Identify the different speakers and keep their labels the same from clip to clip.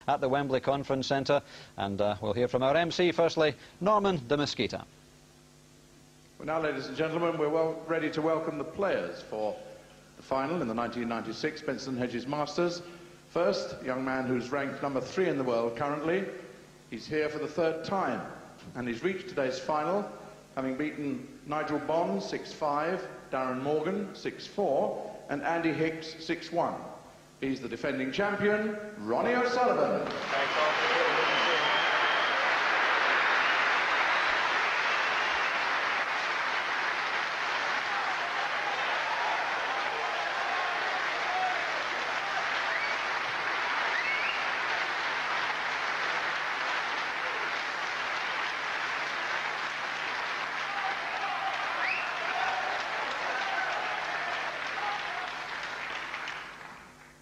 Speaker 1: at the Wembley Conference Centre. And we'll hear from our MC firstly, Norman de Mesquita.
Speaker 2: Well, now, ladies and gentlemen, we're ready to welcome the players for the final in the 1996 Benson Hedges Masters. First, a young man who's ranked number 3 in the world currently. He's here for the 3rd time, and he's reached today's final, having beaten Nigel Bond 6-5, Darren Morgan 6-4, and Andy Hicks 6-1. He's the defending champion, Ronnie O'Sullivan.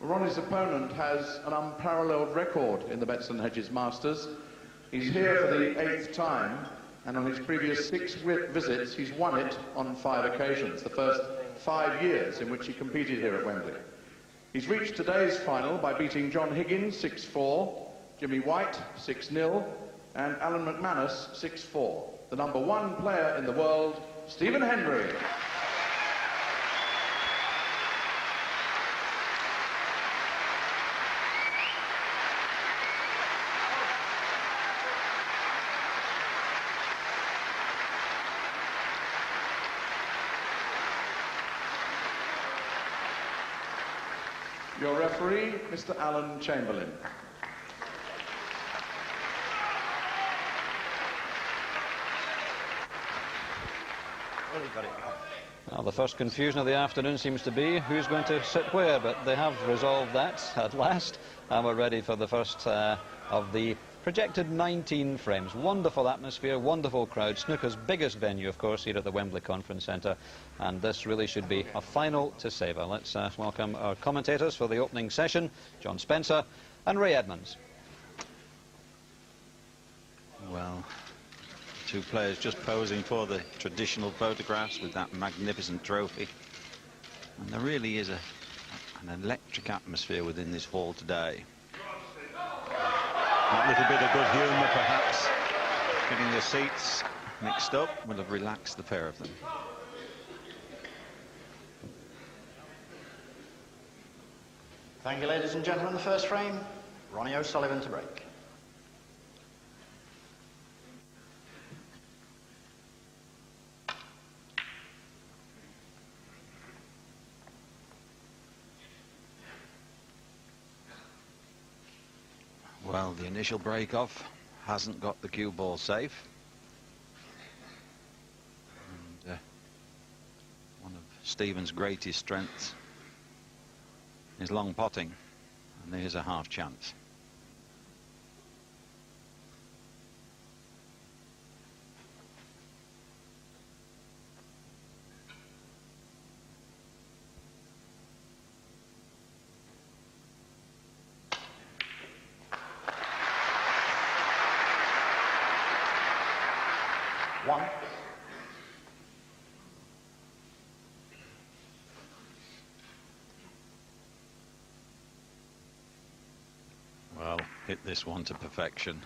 Speaker 2: Ronnie's opponent has an unparalleled record in the Benson Hedges Masters. He's here for the 8th time, and on his previous 6 visits, he's won it on 5 occasions, the first 5 years in which he competed here at Wembley. He's reached today's final by beating John Higgins 6-4, Jimmy White 6-0, and Alan McManus 6-4. The number 1 player in the world, Stephen Hendry. Your referee, Mr. Alan Chamberlain.
Speaker 1: Well, the first confusion of the afternoon seems to be who's going to sit where, but they have resolved that at last, and we're ready for the first of the projected 19 frames. Wonderful atmosphere, wonderful crowd. Snooker's biggest venue, of course, here at the Wembley Conference Centre, and this really should be a final to savour. Let's welcome our commentators for the opening session, John Spencer and Ray Edmonds.
Speaker 3: Well, 2 players just posing for the traditional photographs with that magnificent trophy. And there really is an electric atmosphere within this hall today. That little bit of good humour, perhaps, getting their seats mixed up, will have relaxed the pair of them.
Speaker 4: Thank you, ladies and gentlemen. The first frame, Ronnie O'Sullivan to break.
Speaker 3: Well, the initial break-off hasn't got the cue ball safe. And, one of Stephen's greatest strengths is long potting, and there's a half chance.
Speaker 4: One.
Speaker 3: Well, hit this one to perfection.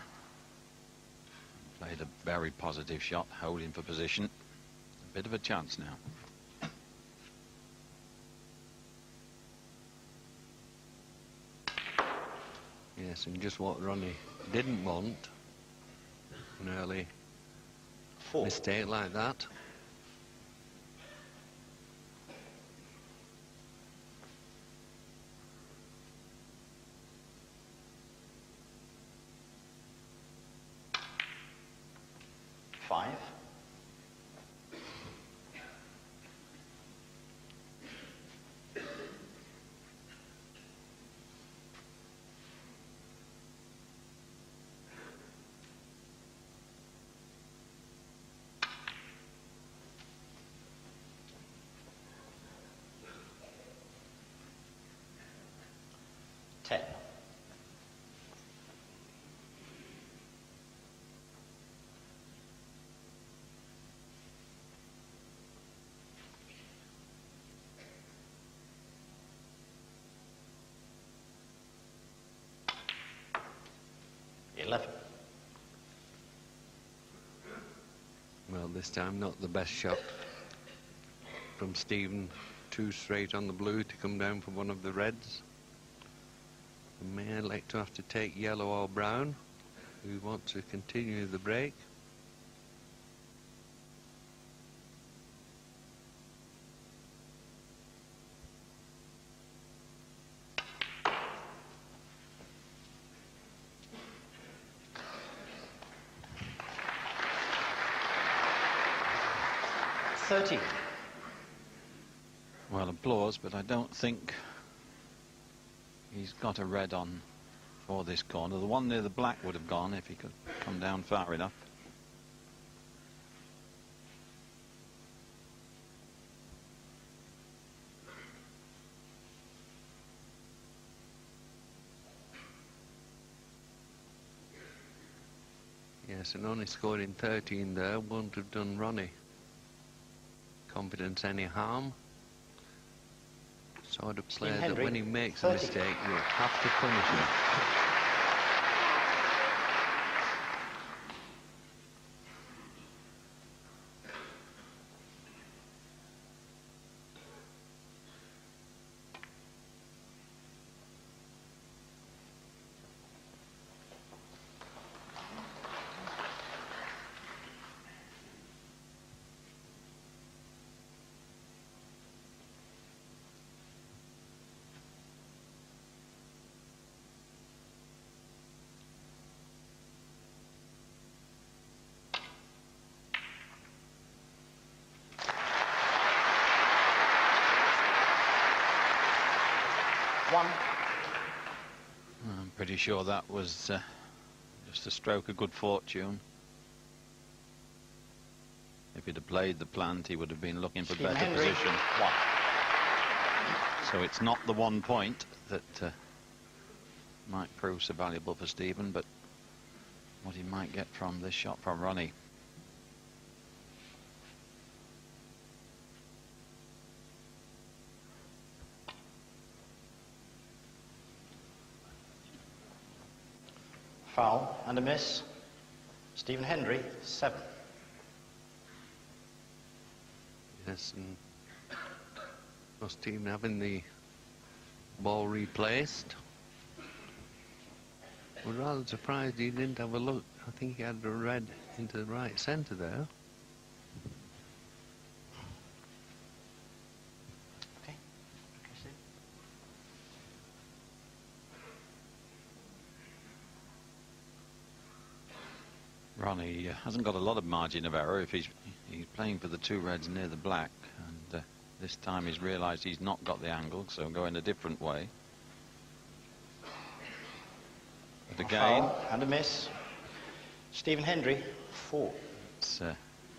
Speaker 3: Played a very positive shot, holding for position. A bit of a chance now.
Speaker 5: Yes, and just what Ronnie didn't want, an early mistake like that.
Speaker 4: Five. Ten. 11.
Speaker 5: Well, this time not the best shot from Stephen. 2 straight on the blue to come down for one of the reds. He may elect to have to take yellow or brown. We want to continue the break.
Speaker 3: Well, applause, but I don't think he's got a red on for this corner. The one near the black would have gone if he could come down far enough.
Speaker 5: Yes, and only scored in 13 there. Won't have done Ronnie confidence any harm. Sort of player that
Speaker 4: Hendry,
Speaker 5: when he makes
Speaker 4: 30.
Speaker 5: a mistake, you have to punish him.
Speaker 3: I'm pretty sure that was just a stroke of good fortune. If he'd have played the plant, he would have been looking for better
Speaker 4: Hendry,
Speaker 3: position.
Speaker 4: 1.
Speaker 3: So it's not the 1 point that might prove so valuable for Stephen, but what he might get from this shot from Ronnie.
Speaker 4: Foul and a miss. Stephen Hendry, 7.
Speaker 5: Yes, and Stephen having the ball replaced. We're rather surprised he didn't have a look. I think he had a red into the right centre there.
Speaker 4: Okay.
Speaker 3: Ronnie hasn't got a lot of margin of error if he's playing for the 2 reds near the black, and this time he's realised he's not got the angle, so going a different way. But again,
Speaker 4: Foul and a miss. Stephen Hendry, 4.
Speaker 3: it's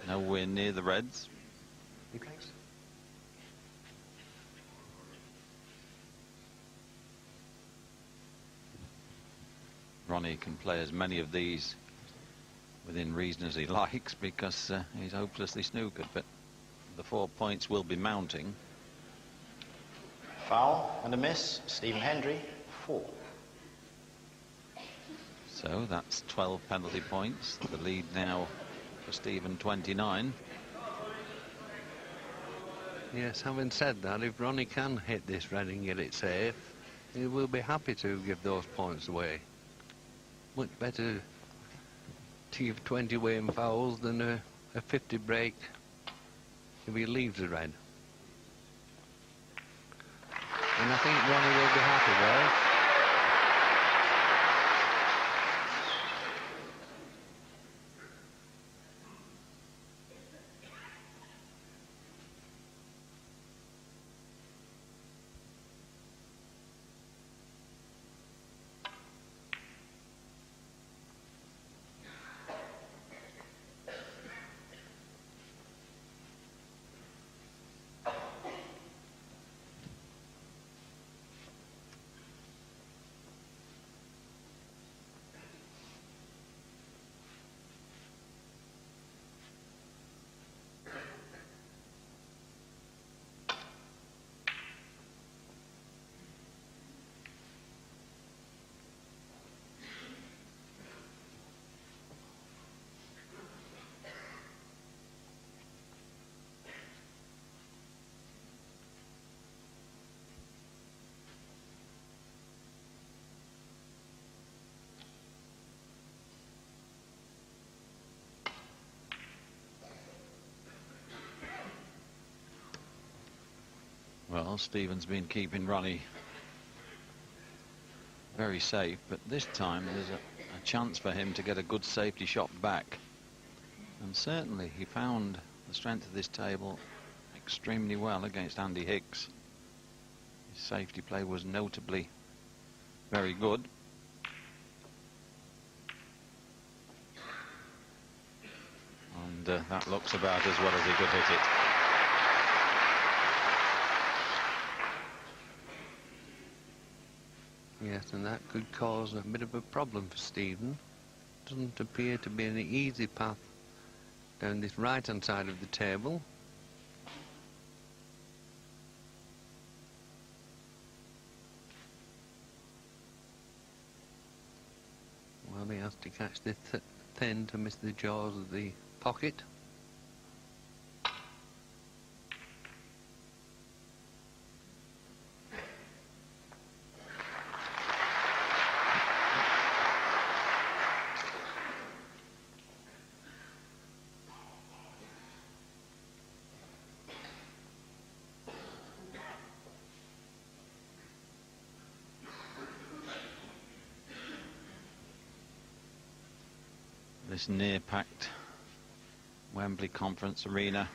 Speaker 3: nowhere near the reds.
Speaker 4: You please.
Speaker 3: Ronnie can play as many of these within reason as he likes, because he's hopelessly snookered, but the 4 points will be mounting.
Speaker 4: Foul and a miss. Stephen Hendry, 4.
Speaker 3: So that's 12 penalty points. The lead now for Stephen, 29.
Speaker 5: Yes, having said that, if Ronnie can hit this red and get it safe, he will be happy to give those points away. Much better to give 20 away in fouls than a 50 break if he leaves the red. And I think Ronnie will be happy there.
Speaker 3: Well, Stephen's been keeping Ronnie very safe, but this time there's a chance for him to get a good safety shot back. And certainly he found the strength of this table extremely well against Andy Hicks. His safety play was notably very good. And that looks about as well as he could hit it.
Speaker 5: Yes, and that could cause a bit of a problem for Stephen. Doesn't appear to be any easy path down this right-hand side of the table. Well, he has to catch the thin to miss the jaws of the pocket.
Speaker 3: This near-packed Wembley Conference Arena,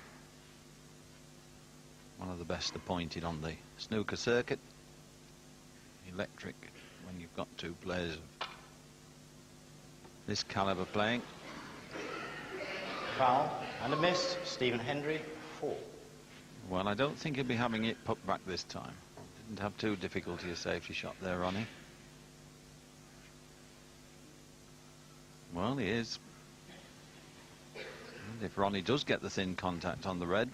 Speaker 3: one of the best appointed on the snooker circuit. Electric when you've got two players of this calibre playing.
Speaker 4: Foul and a miss. Stephen Hendry, 4.
Speaker 3: Well, I don't think he'll be having it put back this time. Didn't have too difficulty a safety shot there, Ronnie. Well, he is. And if Ronnie does get the thin contact on the red,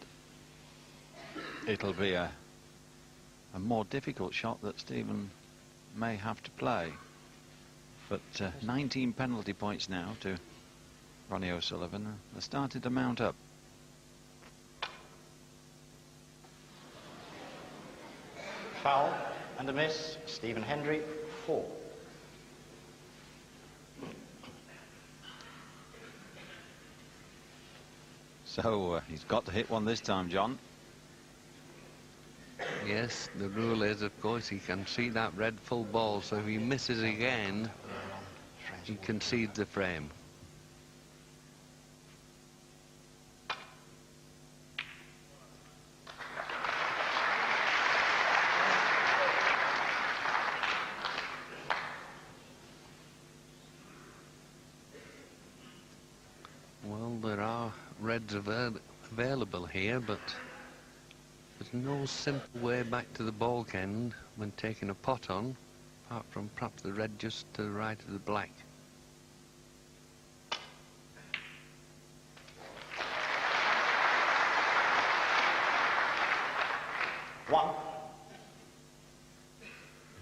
Speaker 3: it'll be a more difficult shot that Stephen may have to play. But 19 penalty points now to Ronnie O'Sullivan. They started to mount up.
Speaker 4: Foul and a miss. Stephen Hendry, 4.
Speaker 3: So he's got to hit one this time, John.
Speaker 5: Yes, the rule is, of course, he can see that red full ball, so if he misses again, he concedes the frame. Well, there are reds available here, but there's no simple way back to the baulk end when taking a pot on, apart from perhaps the red just to the right of the black.
Speaker 4: One.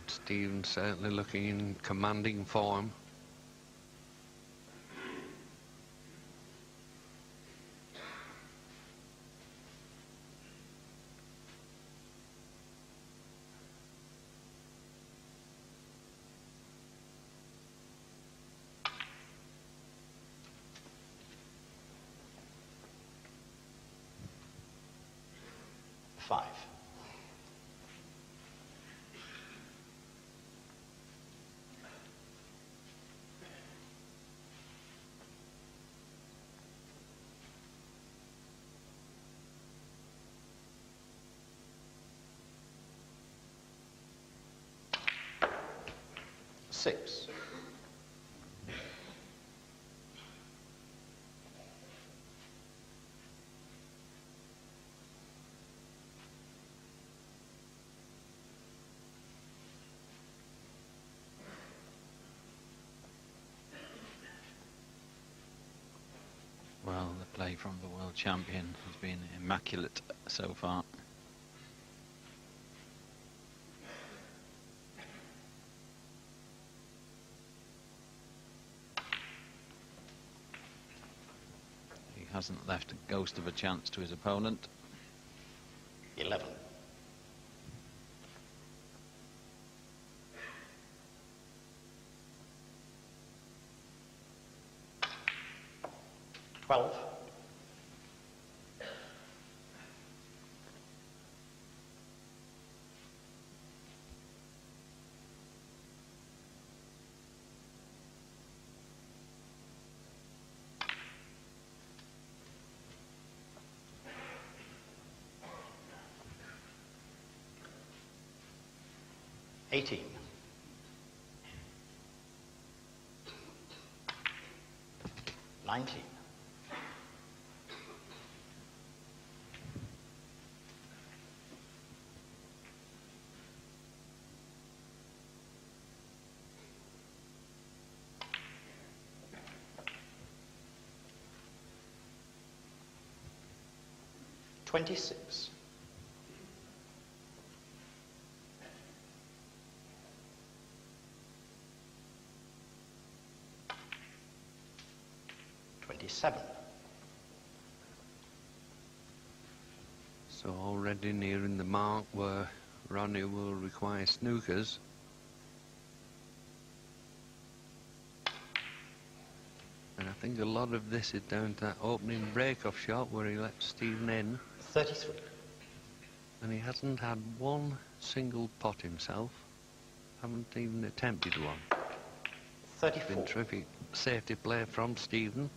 Speaker 5: Stephen's certainly looking in commanding form.
Speaker 4: Five. Six.
Speaker 3: Well, the play from the world champion has been immaculate so far. He hasn't left a ghost of a chance to his opponent.
Speaker 4: 11. Twelve. 18. 19. 26. 27.
Speaker 5: So already nearing the mark where Ronnie will require snookers. And I think a lot of this is down to that opening break-off shot where he let Stephen in.
Speaker 4: 33.
Speaker 5: And he hasn't had one single pot himself. Haven't even attempted one.
Speaker 4: 34.
Speaker 5: Been terrific safety play from Stephen.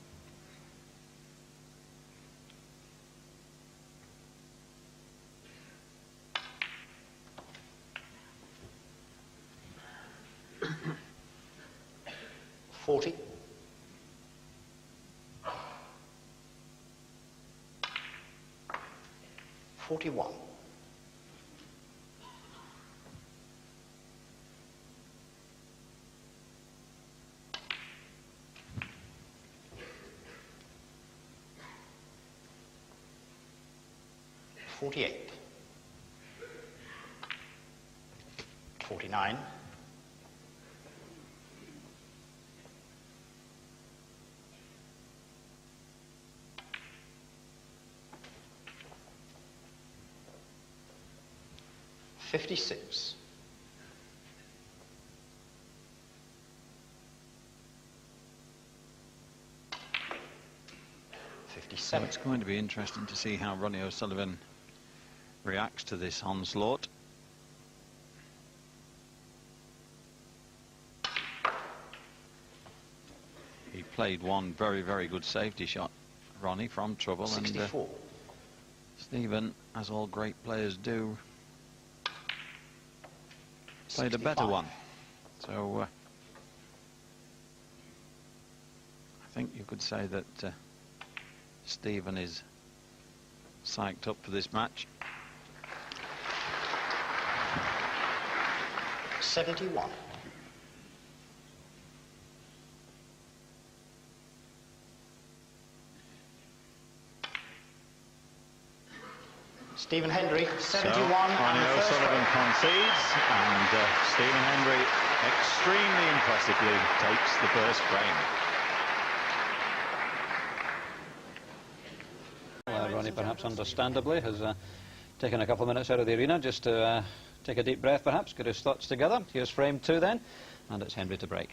Speaker 4: $40. 41. 48. 49. 56. 57.
Speaker 3: It's going to be interesting to see how Ronnie O'Sullivan reacts to this onslaught. He played one very, very good safety shot, Ronnie, from trouble.
Speaker 4: 64.
Speaker 3: And Stephen, as all great players do, played a better
Speaker 4: 65.
Speaker 3: one. So I think you could say that Stephen is psyched up for this match.
Speaker 4: 71. Stephen Hendry, 71.
Speaker 3: So,
Speaker 4: and
Speaker 3: Ronnie
Speaker 4: the first
Speaker 3: O'Sullivan
Speaker 4: break.
Speaker 3: concedes, and Stephen Hendry extremely impressively takes the first frame.
Speaker 1: Ronnie, perhaps understandably, has taken a couple of minutes out of the arena just to take a deep breath, perhaps, get his thoughts together. Here's frame 2 then, and it's Hendry to break.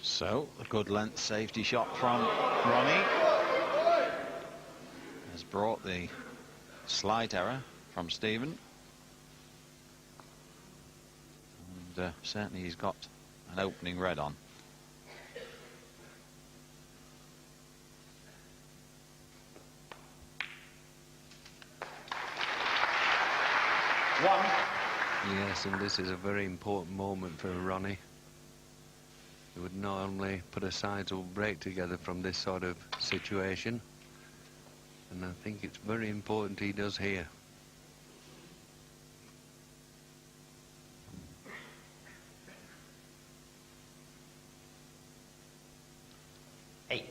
Speaker 3: So, a good length safety shot from Ronnie has brought the slight error from Stephen. And certainly he's got an opening red on.
Speaker 4: One.
Speaker 5: Yes, and this is a very important moment for Ronnie. He would not only put a sizable break together from this sort of situation, and I think it's very important he does here.
Speaker 4: Eight.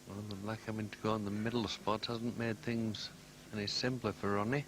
Speaker 5: Well, the black having to go on the middle spot hasn't made things any simpler for Ronnie.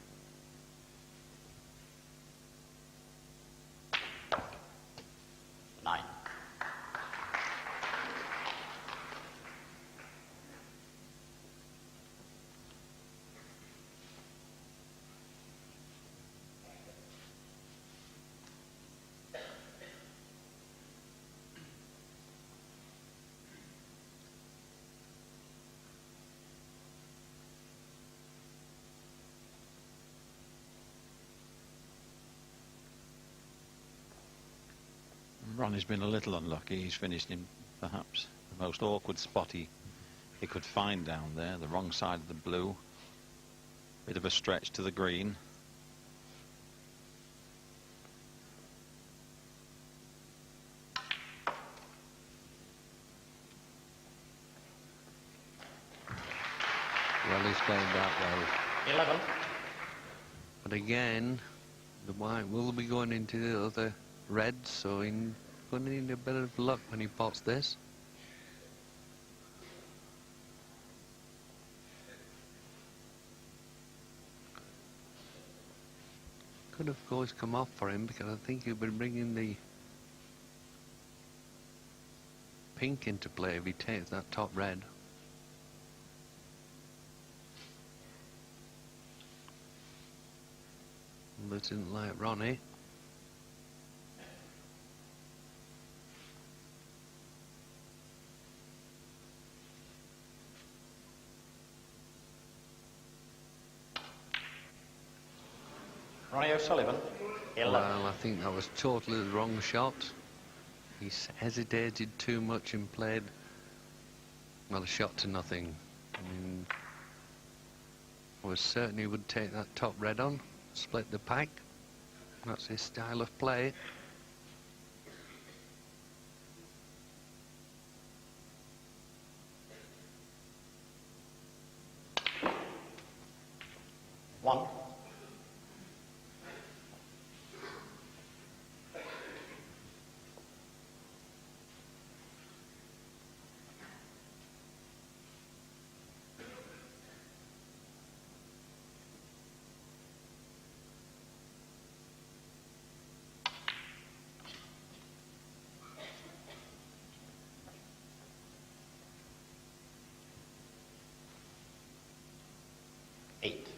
Speaker 3: Ronnie's been a little unlucky. He's finished in perhaps the most awkward spot he could find down there, the wrong side of the blue. Bit of a stretch to the green.
Speaker 5: Well, he's played that well.
Speaker 4: 11.
Speaker 5: But again, the white will be going into the other reds, so he's going to need a bit of luck when he pots this. Could of course come off for him, because I think he'll be bringing the pink into play if he takes that top red. This isn't like Ronnie.
Speaker 4: Ronnie O'Sullivan, 11.
Speaker 5: Well, I think that was totally the wrong shot. He hesitated too much and played, well, a shot to nothing. I mean, I was certain he would take that top red on, split the pack. That's his style of play.
Speaker 4: One. Eight.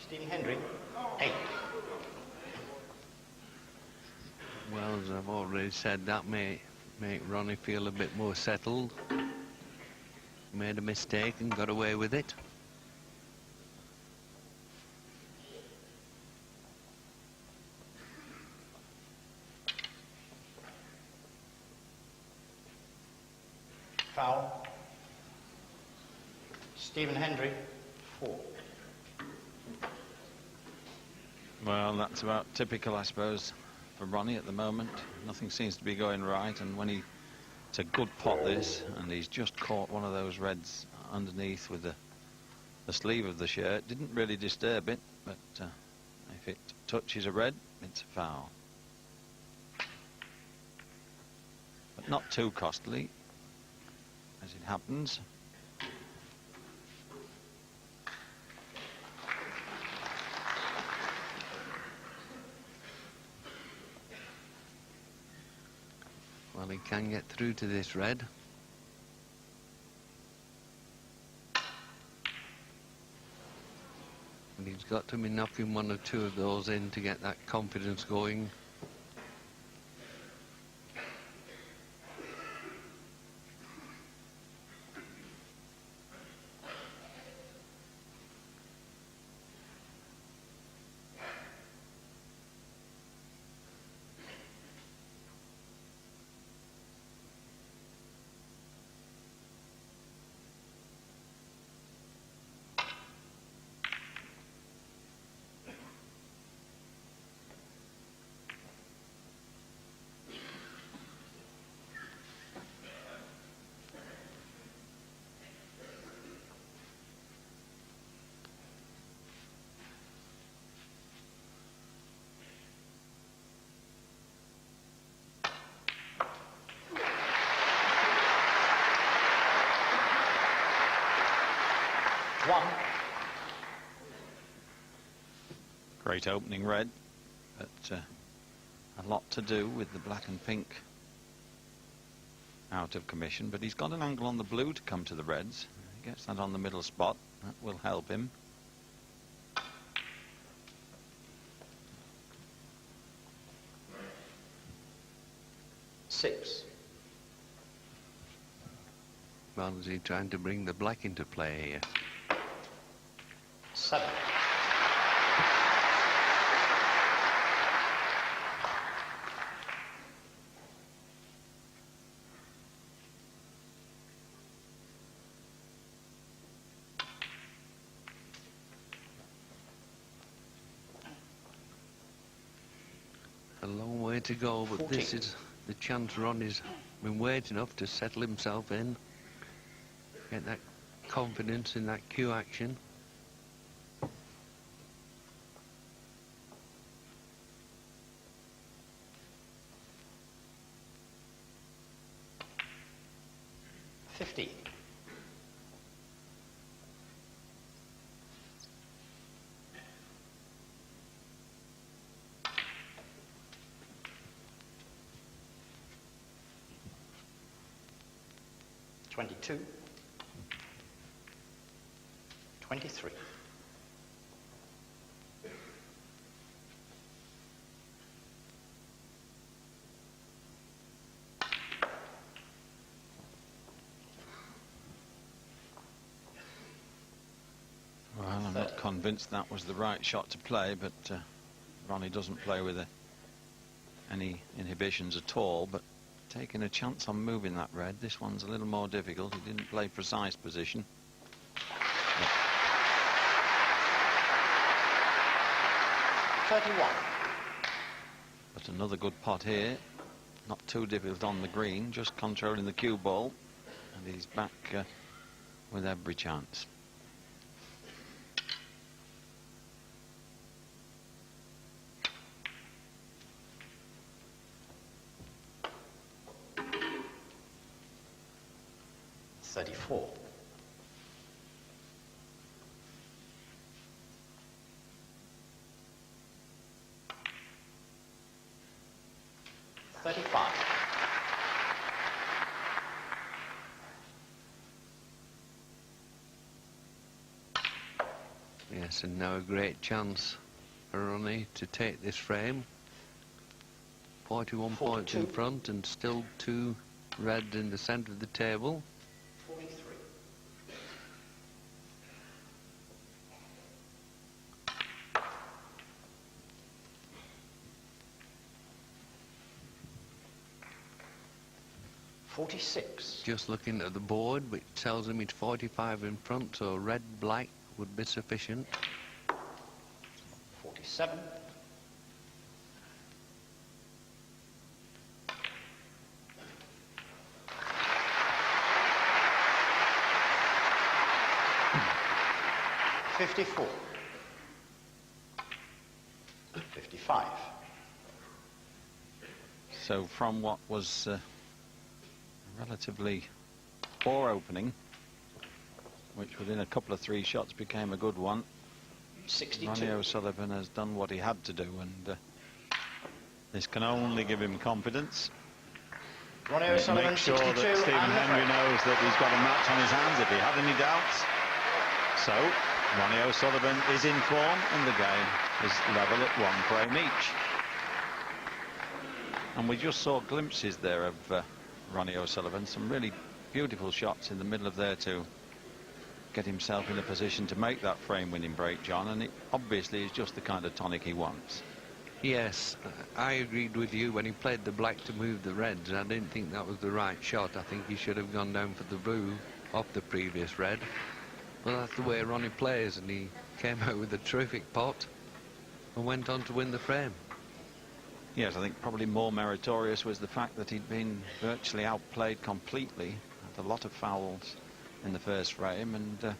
Speaker 4: Stephen Hendry, 8.
Speaker 5: Well, as I've already said, that may make Ronnie feel a bit more settled. Made a mistake and got away with it.
Speaker 4: Foul. Stephen Hendry, 4.
Speaker 3: Well, that's about typical, I suppose, for Ronnie at the moment. Nothing seems to be going right, and when it's a good pot this, and he's just caught one of those reds underneath with the sleeve of the shirt. Didn't really disturb it, but if it touches a red, it's a foul. But not too costly, as it happens.
Speaker 5: Well, he can get through to this red. And he's got to be knocking one or two of those in to get that confidence going.
Speaker 4: One.
Speaker 3: Great opening red, but a lot to do with the black and pink out of commission. But he's got an angle on the blue to come to the reds. He gets that on the middle spot. That will help him.
Speaker 4: 6.
Speaker 5: Barnsley trying to bring the black into play here.
Speaker 4: 7.
Speaker 5: A long way to go, but
Speaker 4: 14.
Speaker 5: this is the chance Ronnie's been waiting enough to settle himself in. Get that confidence in that cue action.
Speaker 4: $50. 22. 23.
Speaker 3: Well, I'm not convinced that was the right shot to play, but Ronnie doesn't play with any inhibitions at all, but taking a chance on moving that red. This one's a little more difficult. He didn't play precise position.
Speaker 4: 31.
Speaker 3: But another good pot here. Not too difficult on the green, just controlling the cue ball. And he's back with every chance.
Speaker 4: $34. 35.
Speaker 5: Yes, and now a great chance for Ronnie to take this frame. 41 points in
Speaker 4: 42.
Speaker 5: front and still 2 red in the centre of the table.
Speaker 4: 43. 46.
Speaker 5: Just looking at the board, which tells him he's 45 in front, so red-black would be sufficient.
Speaker 4: 47. 54. 55.
Speaker 3: So from what was a relatively poor opening, which within a couple of 3 shots became a good one,
Speaker 4: 62.
Speaker 3: Ronnie O'Sullivan has done what he had to do, and this can only give him confidence.
Speaker 4: Ronnie
Speaker 3: Make
Speaker 4: O'Sullivan,
Speaker 3: sure
Speaker 4: 62.
Speaker 3: that Stephen
Speaker 4: and the
Speaker 3: Hendry
Speaker 4: frame.
Speaker 3: knows that he's got a match on his hands if he had any doubts. So Ronnie O'Sullivan is in form, and the game is level at 1 frame each. And we just saw glimpses there of Ronnie O'Sullivan, some really beautiful shots in the middle of there to get himself in a position to make that frame-winning break, John, and it obviously is just the kind of tonic he wants.
Speaker 5: Yes, I agreed with you when he played the black to move the reds. I didn't think that was the right shot. I think he should have gone down for the blue off the previous red. But that's the way Ronnie plays, and he came out with a terrific pot and went on to win the frame.
Speaker 3: Yes, I think probably more meritorious was the fact that he'd been virtually outplayed completely. Had a lot of fouls in the first frame, and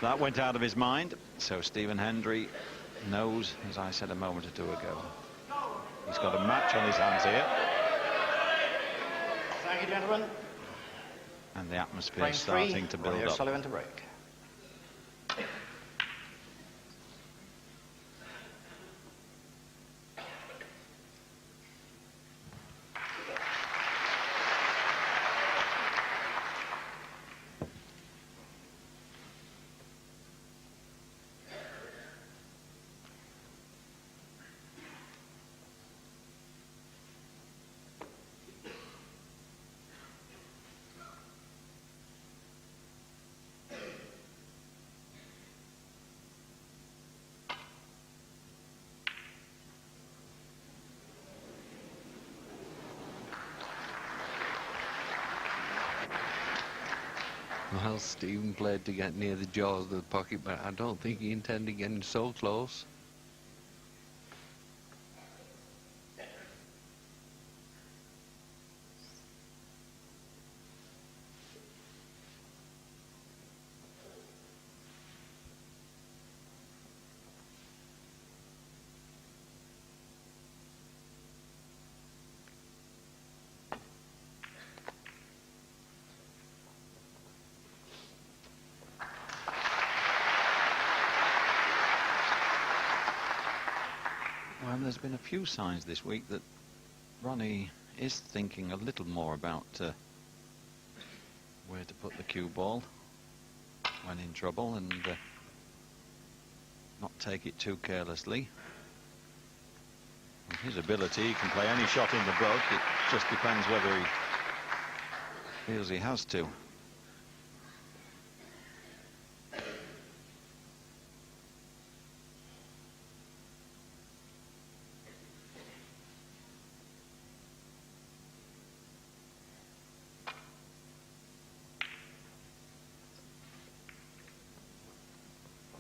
Speaker 3: that went out of his mind. So Stephen Hendry knows, as I said a moment or two ago, he's got a match on his hands here.
Speaker 4: Thank you, gentlemen.
Speaker 3: And the atmosphere
Speaker 4: Frame
Speaker 3: is
Speaker 4: 3.
Speaker 3: starting to build
Speaker 4: Ronnie
Speaker 3: up.
Speaker 4: O'Sullivan to break.
Speaker 5: Well, Stephen played to get near the jaws of the pocket, but I don't think he intended getting so close.
Speaker 3: Well, there's been a few signs this week that Ronnie is thinking a little more about where to put the cue ball when in trouble and not take it too carelessly. With his ability, he can play any shot in the book. It just depends whether he feels he has to.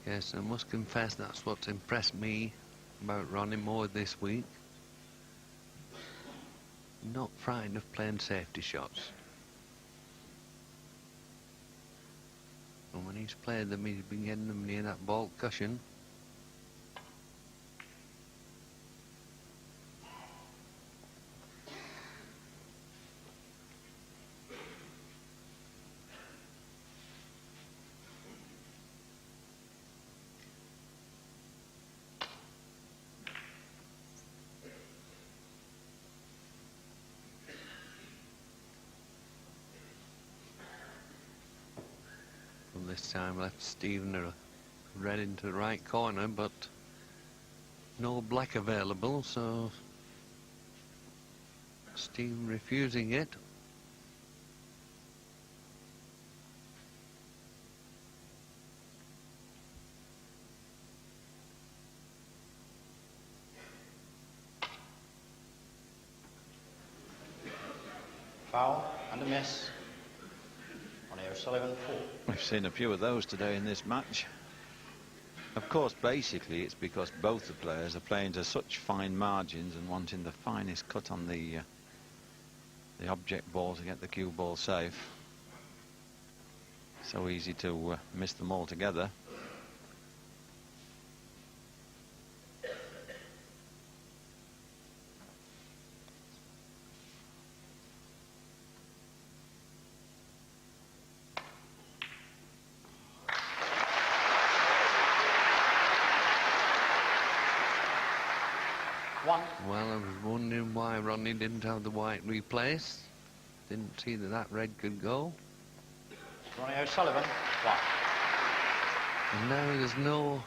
Speaker 5: Yes, I must confess that's what's impressed me about Ronnie more this week. Not frightened of playing safety shots. And when he's played them, he's been getting them near that ball cushion. This time left Stephen red into the right corner, but no black available, so Stephen refusing it.
Speaker 4: Foul and a miss. Ronnie O'Sullivan, 4.
Speaker 3: We've seen a few of those today in this match. Of course, basically, it's because both the players are playing to such fine margins and wanting the finest cut on the object ball to get the cue ball safe. So easy to miss them all together.
Speaker 5: Well, I was wondering why Ronnie didn't have the white replaced. Didn't see that red could go.
Speaker 4: Ronnie O'Sullivan, 1.
Speaker 5: And now there's no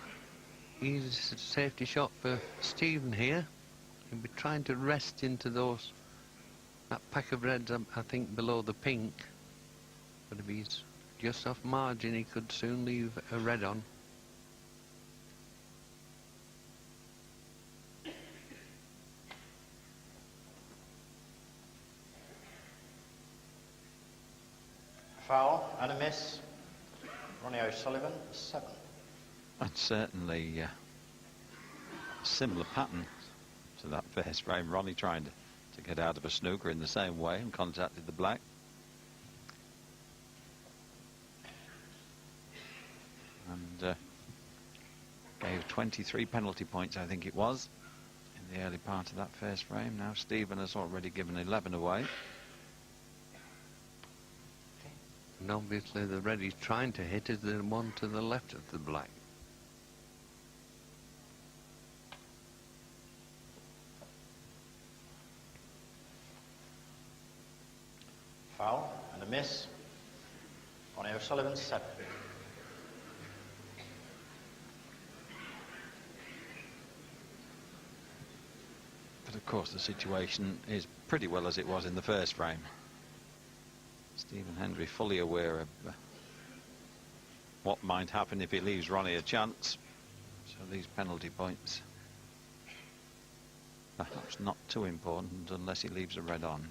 Speaker 5: easy safety shot for Stephen here. He'll be trying to rest into that pack of reds, I think, below the pink. But if he's just off margin, he could soon leave a red on.
Speaker 4: Foul and a miss. Ronnie O'Sullivan, 7.
Speaker 3: That's certainly a similar pattern to that first frame. Ronnie trying to get out of a snooker in the same way and contacted the black. And gave 23 penalty points, I think it was, in the early part of that first frame. Now Stephen has already given 11 away.
Speaker 5: And obviously the red he's trying to hit is the one to the left of the black.
Speaker 4: Foul and a miss. Ronnie O'Sullivan, 7.
Speaker 3: But of course the situation is pretty well as it was in the first frame. Stephen Hendry fully aware of what might happen if he leaves Ronnie a chance. So these penalty points perhaps not too important unless he leaves a red on.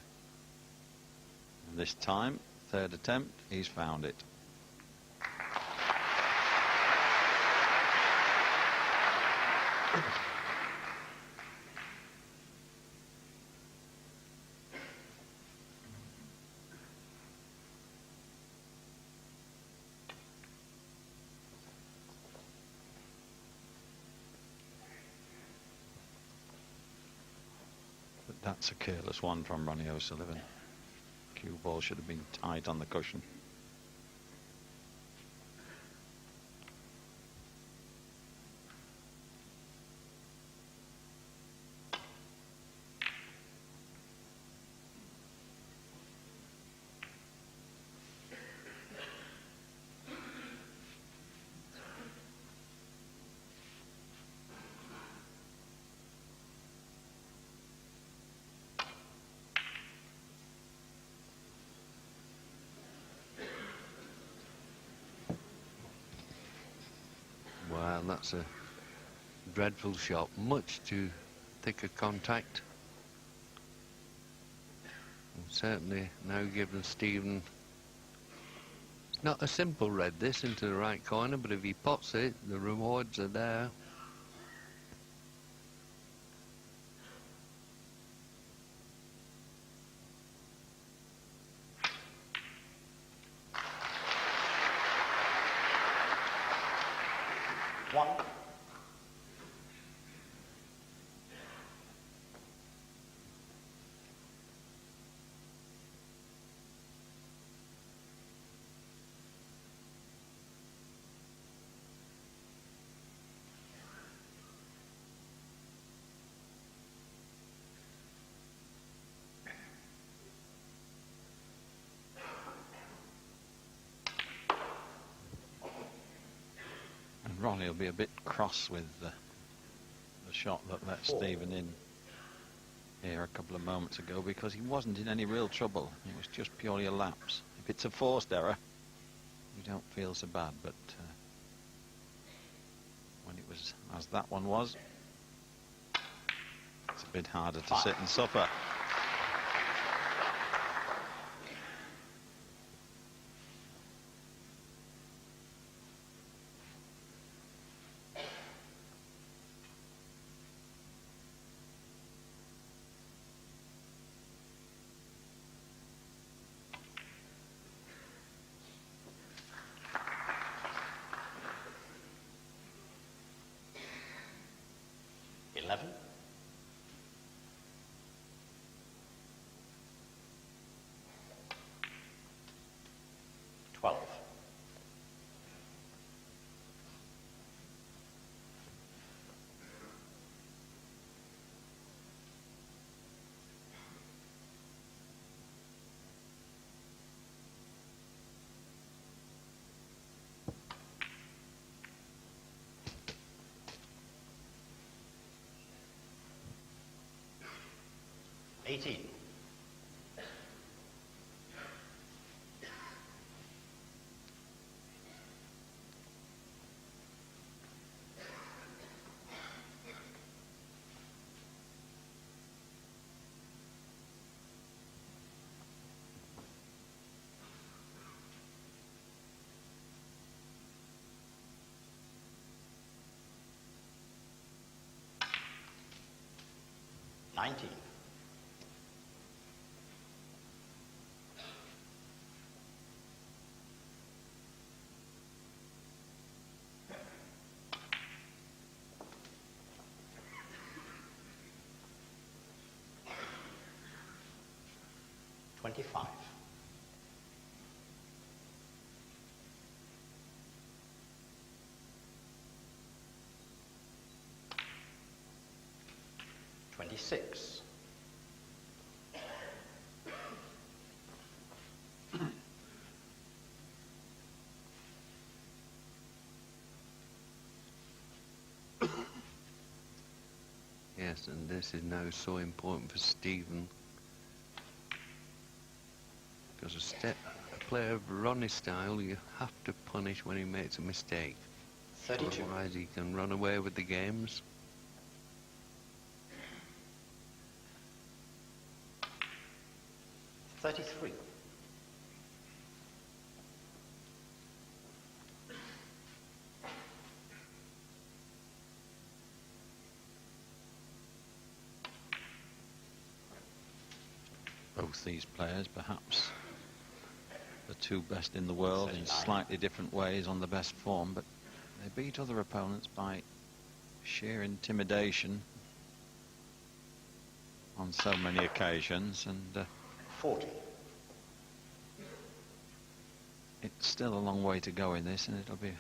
Speaker 3: And this time, third attempt, he's found it. But that's a careless one from Ronnie O'Sullivan. Cue ball should have been tight on the cushion.
Speaker 5: Wow, that's a dreadful shot. Much too thick a contact. And certainly now giving Stephen... It's not a simple red, this, into the right corner, but if he pots it, the rewards are there.
Speaker 4: One.
Speaker 3: And Ronnie will be a bit cross with the shot that let Stephen in here a couple of moments ago, because he wasn't in any real trouble. It was just purely a lapse. If it's a forced error, you don't feel so bad, but when it was, as that one was, it's a bit harder to sit and suffer.
Speaker 4: Eleven. 12. 18. 19. 25. 26.
Speaker 5: 'Yes, and this is now so important for Stephen. Because a player of Ronnie's style, you have to punish when he makes a mistake.
Speaker 4: 32.
Speaker 5: Otherwise he can run away with the games.
Speaker 4: 33.
Speaker 3: Both these players, perhaps the two best in the world in
Speaker 4: 39.
Speaker 3: slightly different ways on the best form, but they beat other opponents by sheer intimidation on so many occasions, and
Speaker 4: 40.
Speaker 3: it's still a long way to go in this, and it'll be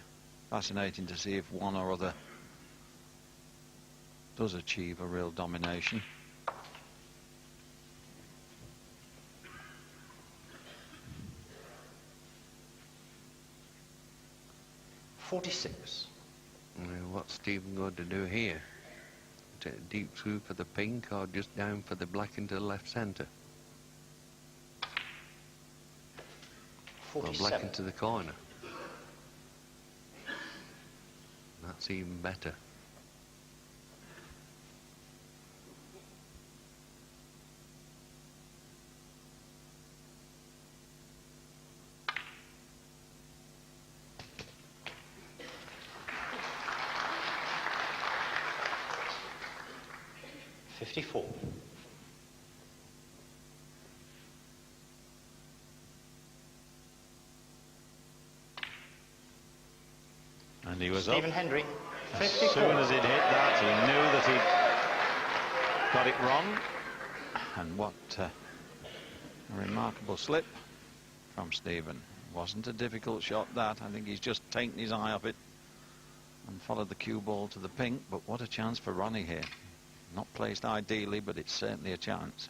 Speaker 3: fascinating to see if one or other does achieve a real domination.
Speaker 4: 46.
Speaker 5: Well, what's Stephen going to do here? Take a deep through for the pink or just down for the black into the left centre? Or
Speaker 4: 47.
Speaker 5: black into the corner? That's even better.
Speaker 4: $54.
Speaker 3: And he was
Speaker 4: Stephen
Speaker 3: up.
Speaker 4: Hendry,
Speaker 3: As
Speaker 4: 54.
Speaker 3: soon as he'd hit that, he knew that he'd got it wrong. And what a remarkable slip from Stephen. Wasn't a difficult shot, that. I think he's just taken his eye off it and followed the cue ball to the pink. But what a chance for Ronnie here. Not placed ideally, but it's certainly a chance.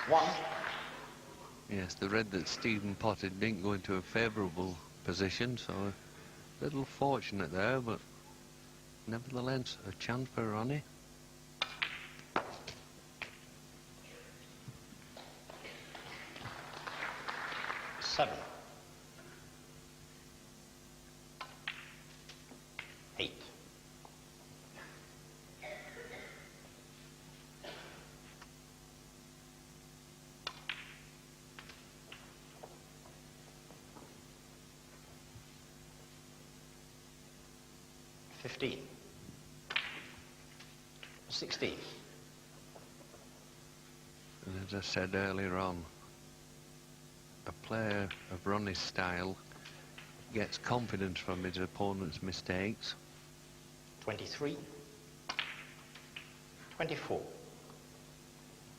Speaker 4: One.
Speaker 5: Yes, the red that Stephen potted didn't go into a favourable position, so a little fortunate there, but nevertheless a chance for Ronnie.
Speaker 4: Seven. 8. $15. 16.
Speaker 5: And as I said earlier on, a player of Ronnie's style gets confidence from his opponent's mistakes.
Speaker 4: 23. 24.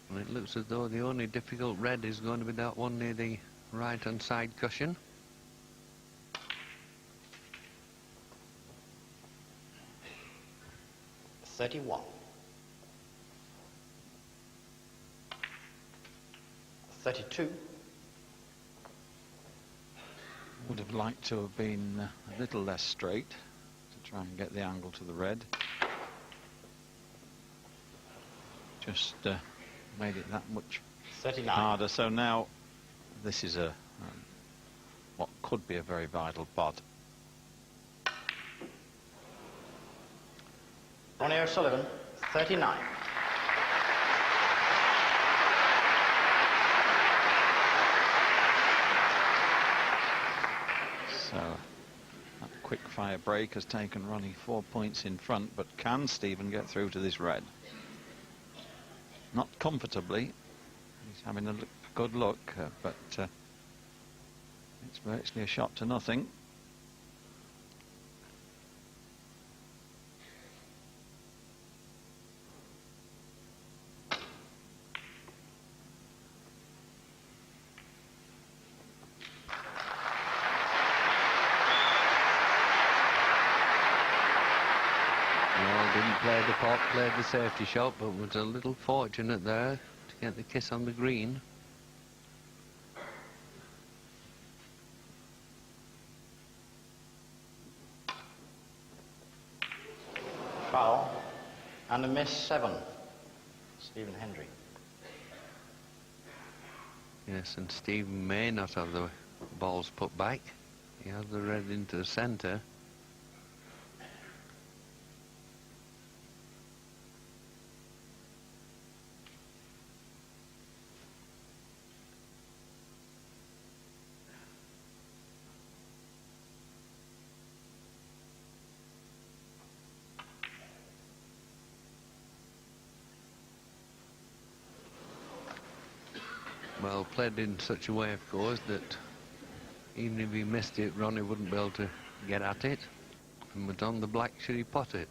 Speaker 5: And it looks as though the only difficult red is going to be that one near the right-hand side cushion.
Speaker 4: $31. 32.
Speaker 3: Would have liked to have been a little less straight to try and get the angle to the red. Just made it that much
Speaker 4: 39.
Speaker 3: harder. So now this is a what could be a very vital pot.
Speaker 4: Ronnie O'Sullivan, 39.
Speaker 3: So that quick fire break has taken Ronnie 4 points in front, but can Stephen get through to this red? Not comfortably. He's having a good look, but it's virtually a shot to nothing.
Speaker 5: Didn't play the pot, played the safety shot, but was a little fortunate there to get the kiss on the green.
Speaker 4: Foul. And a miss, 7. Stephen Hendry.
Speaker 5: Yes, and Stephen may not have the balls put back. He has the red into the centre. Well, played in such a way, of course, that even if he missed it, Ronnie wouldn't be able to get at it. And was on the black should he pot it.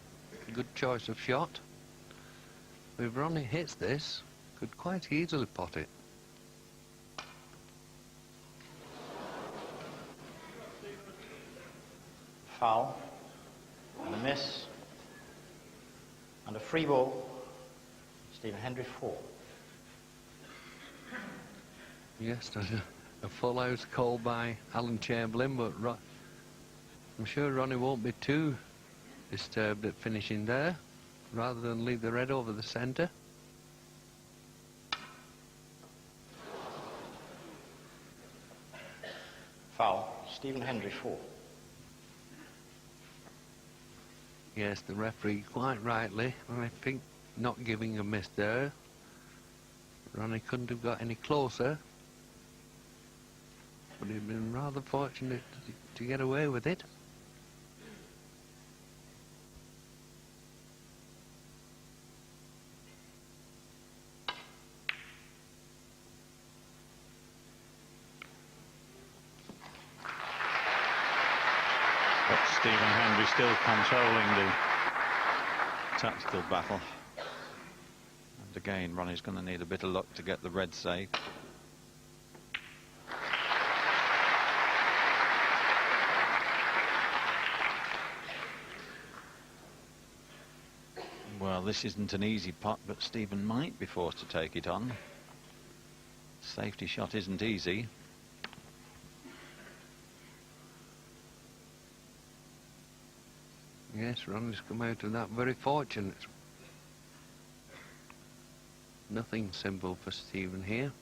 Speaker 5: Good choice of shot. If Ronnie hits this, could quite easily pot it.
Speaker 4: Foul. And a miss. And a free ball. Stephen Hendry 4.
Speaker 5: Yes, a full house called by Alan Chamberlain, but I'm sure Ronnie won't be too disturbed at finishing there, rather than leave the red over the centre.
Speaker 4: Foul. Stephen Hendry 4.
Speaker 5: Yes, the referee quite rightly, I think, not giving a miss there. Ronnie couldn't have got any closer, but he'd been rather fortunate to get away with it.
Speaker 3: But Stephen Hendry still controlling the tactical battle. And again, Ronnie's going to need a bit of luck to get the red safe. Well, this isn't an easy pot, but Stephen might be forced to take it on. Safety shot isn't easy.
Speaker 5: Yes, Ronnie's come out of that very fortunate. Nothing simple for Stephen here.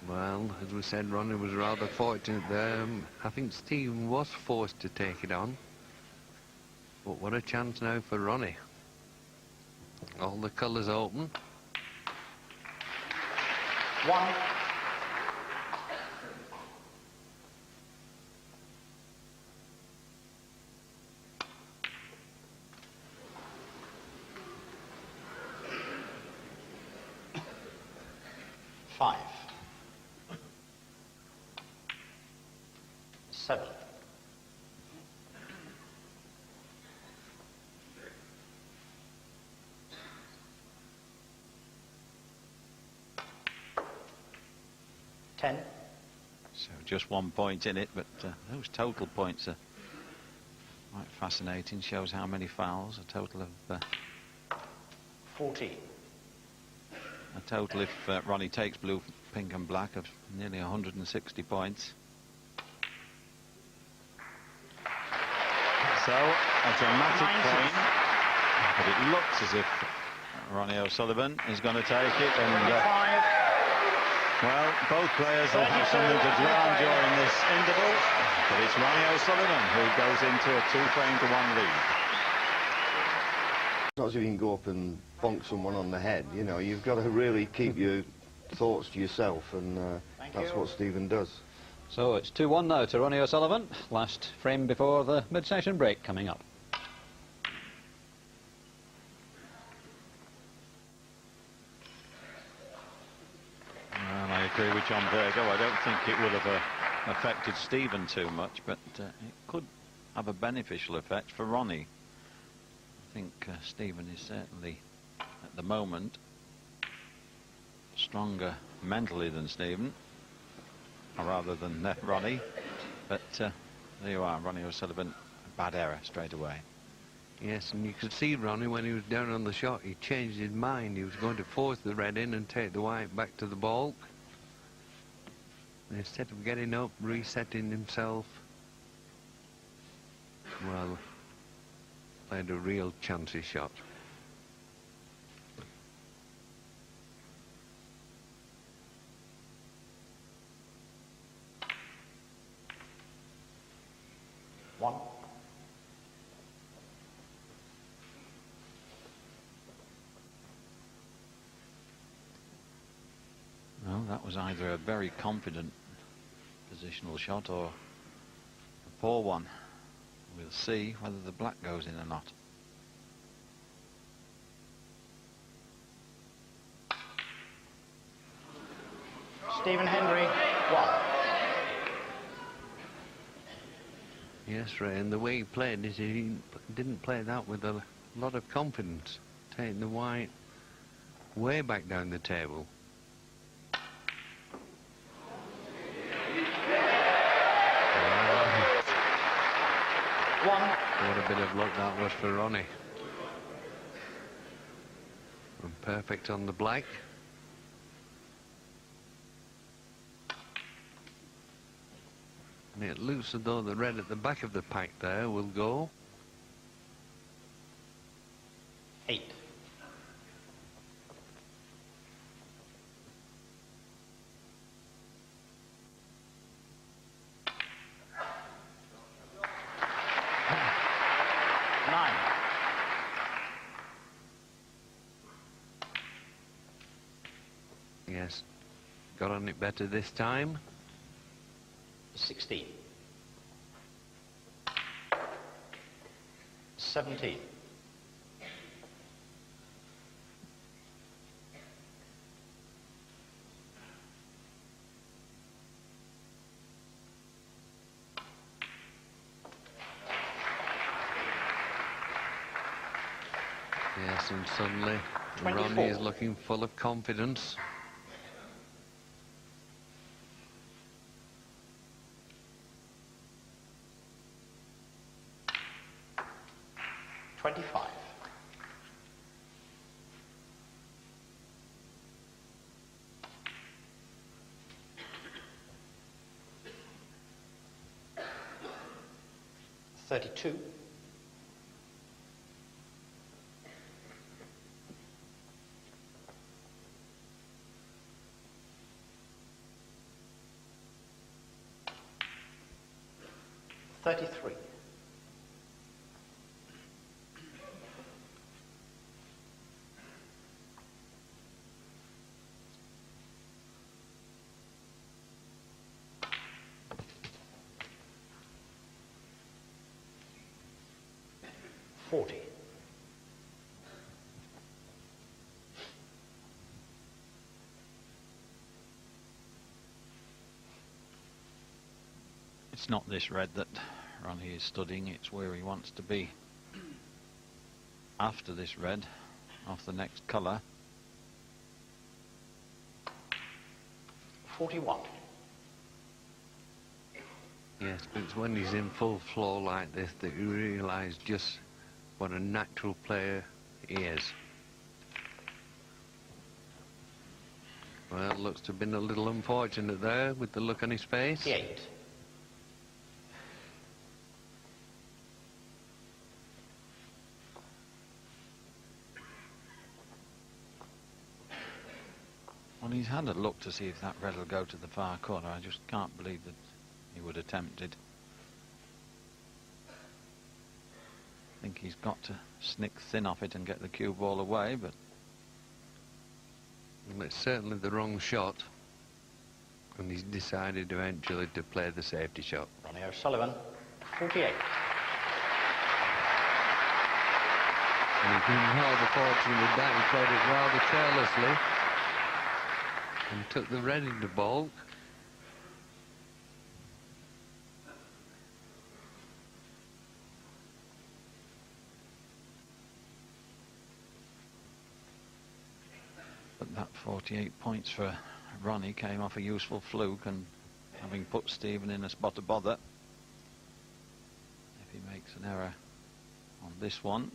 Speaker 5: Well, as we said, Ronnie was rather fortunate there. I think Stephen was forced to take it on. But what a chance now for Ronnie. All the colours open.
Speaker 4: 1. Five. 7. 10.
Speaker 3: So just 1 point in it, but those total points are quite fascinating. Shows how many fouls. A total of
Speaker 4: 14.
Speaker 3: a total, if Ronnie takes blue, pink and black, of nearly 160 points. So a dramatic point, but it looks as if Ronnie O'Sullivan is going to take it, and well, both players will have something to draw on during this interval, but it's Ronnie O'Sullivan who goes into a 2-frame-to-1 lead.
Speaker 6: It's not as if you can go up and bonk someone on the head, you know, you've got to really keep your thoughts to yourself, and that's what Stephen does.
Speaker 1: So it's 2-1 now to Ronnie O'Sullivan. Last frame before the mid-session break coming up.
Speaker 3: Well, I agree with John Virgo. I don't think it would have affected Stephen too much, but it could have a beneficial effect for Ronnie. I think Stephen is certainly, at the moment, stronger mentally than Stephen, or rather than Ronnie. But there you are, Ronnie O'Sullivan, a bad error straight away.
Speaker 5: Yes, and you could see Ronnie when he was down on the shot, he changed his mind. He was going to force the red in and take the white back to the baulk. And instead of getting up, resetting himself, well, played a real chancy shot.
Speaker 4: 1.
Speaker 3: Well, that was either a very confident positional shot or a poor one. We'll see whether the black goes in or not.
Speaker 4: Stephen Hendry, 1.
Speaker 5: Yes, Ray, and the way he played is he didn't play that with a lot of confidence, taking the white way back down the table. What a bit of luck that was for Ronnie. And perfect on the black. And it looks as though the red at the back of the pack there will go.
Speaker 4: 8.
Speaker 5: Yes, got on it better this time.
Speaker 4: 16. 17.
Speaker 5: Yes, and suddenly
Speaker 4: 24.
Speaker 5: Ronnie is looking full of confidence.
Speaker 4: 25. 32. 33. 40.
Speaker 3: 'It's not this red that Ronnie is studying, it's where he wants to be after this red, off the next colour.
Speaker 4: 41.
Speaker 5: Yes, but it's when he's in full flow like this that you realise just what a natural player he is. Well, looks to have been a little unfortunate there with the look on his face.
Speaker 4: 8.
Speaker 3: Well, he's had a look to see if that red will go to the far corner. I just can't believe that he would attempt it. I think he's got to snick thin off it and get the cue ball away, but
Speaker 5: Well, it's certainly the wrong shot, and he's decided eventually to play the safety shot.
Speaker 4: Ronnie O'Sullivan, 48.
Speaker 5: And he didn't have the fortune with that, he played it rather carelessly and took the red into balk.
Speaker 3: But that 48 points for Ronnie came off a useful fluke, and having put Stephen in a spot of bother, if he makes an error on this one.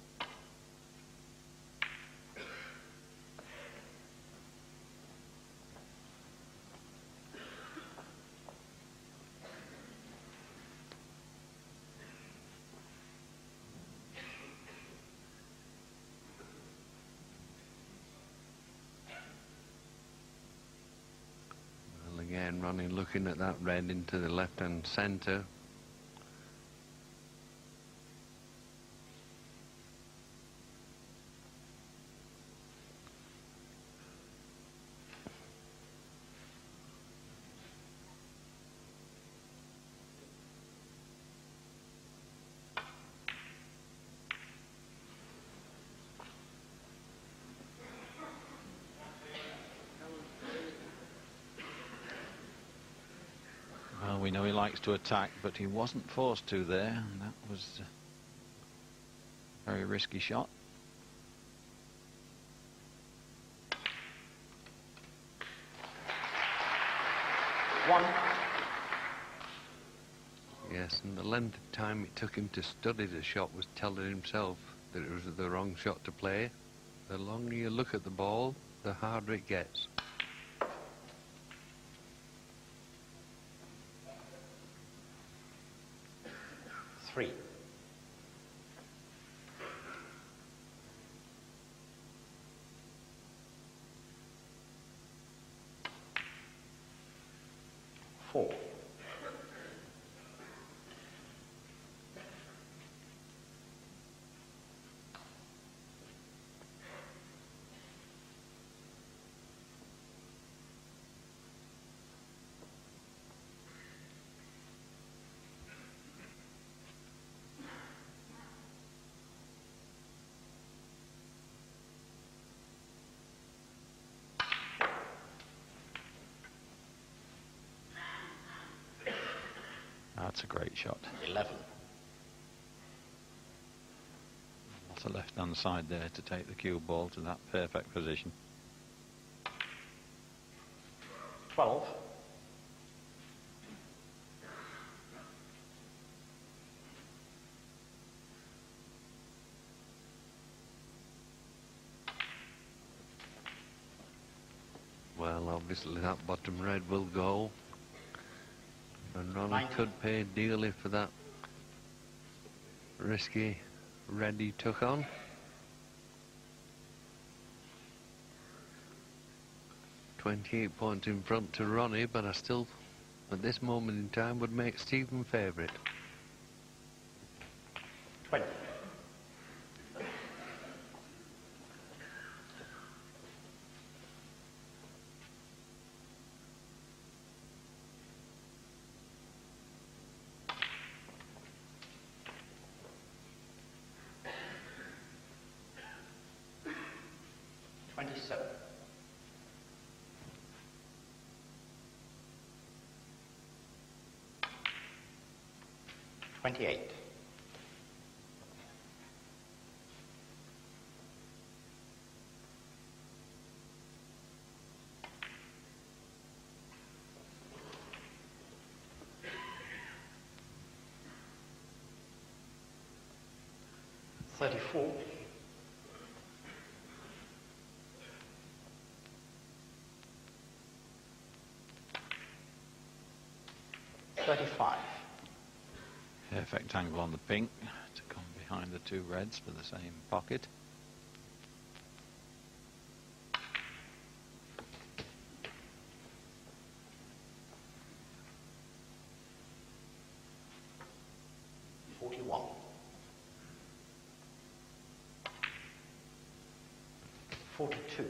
Speaker 5: Again, Ronnie looking at that red into the left-hand centre.
Speaker 3: we know he likes to attack, but he wasn't forced to there, and that was a very risky shot.
Speaker 4: One.
Speaker 5: Yes, and the length of time it took him to study the shot was telling himself that it was the wrong shot to play. The longer you look at the ball, the harder it gets.
Speaker 4: Three. Four.
Speaker 3: That's a great shot.
Speaker 4: 11.
Speaker 3: Lots of left-hand side there to take the cue ball to that perfect position.
Speaker 4: 12.
Speaker 5: Well, obviously that bottom red will go. And Ronnie
Speaker 4: 19.
Speaker 5: could pay dearly for that risky red he took on. .28 points in front to Ronnie, but I still, at this moment in time, would make Stephen favourite.
Speaker 4: 20. .28. .34. 35.
Speaker 3: Perfect angle on the pink to come behind the two reds for the same pocket.
Speaker 4: .42.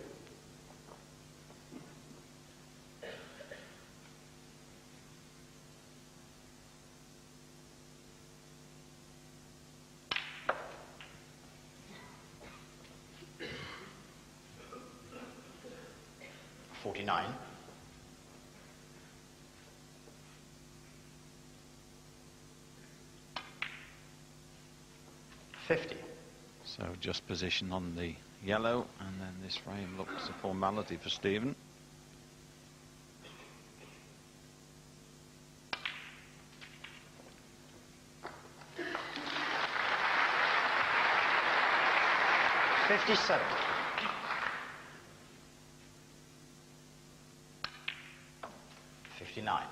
Speaker 4: 49. 50.
Speaker 3: So just position on the yellow, and then this frame looks a formality for Stephen.
Speaker 4: .57. 59.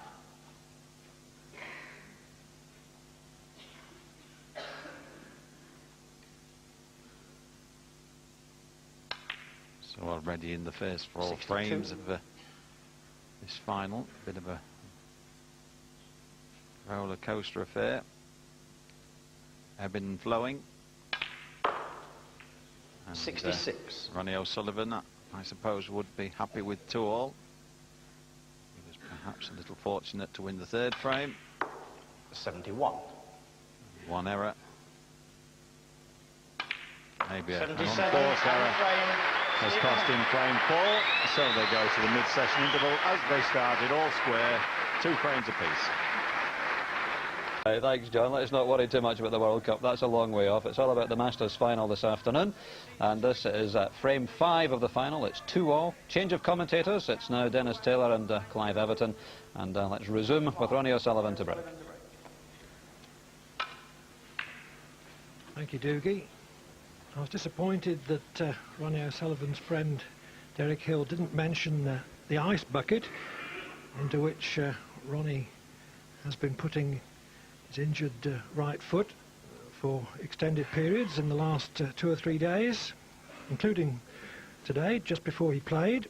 Speaker 3: So already in the first 4
Speaker 4: 62.
Speaker 3: frames of this final, bit of a roller coaster affair, ebbing and flowing. And,
Speaker 4: 66.
Speaker 3: Ronnie O'Sullivan, I suppose, would be happy with 2-all. He was perhaps a little fortunate to win the 3rd frame.
Speaker 4: 71.
Speaker 3: 1 error. Maybe an
Speaker 4: 77.
Speaker 3: unforced error
Speaker 4: Frame.
Speaker 3: has cost him frame 4. So they go to the mid-session interval as they started, all square, 2 frames apiece.
Speaker 1: Right, thanks, John. Let's not worry too much about the World Cup. That's a long way off. It's all about the Masters final this afternoon. And this is frame 5 of the final. It's 2-all. Change of commentators. It's now Dennis Taylor and Clive Everton. And let's resume with Ronnie O'Sullivan to break.
Speaker 7: Thank you, Doogie. I was disappointed that Ronnie O'Sullivan's friend Derek Hill didn't mention the ice bucket into which Ronnie has been putting his injured right foot for extended periods in the last 2 or 3 days, including today, just before he played.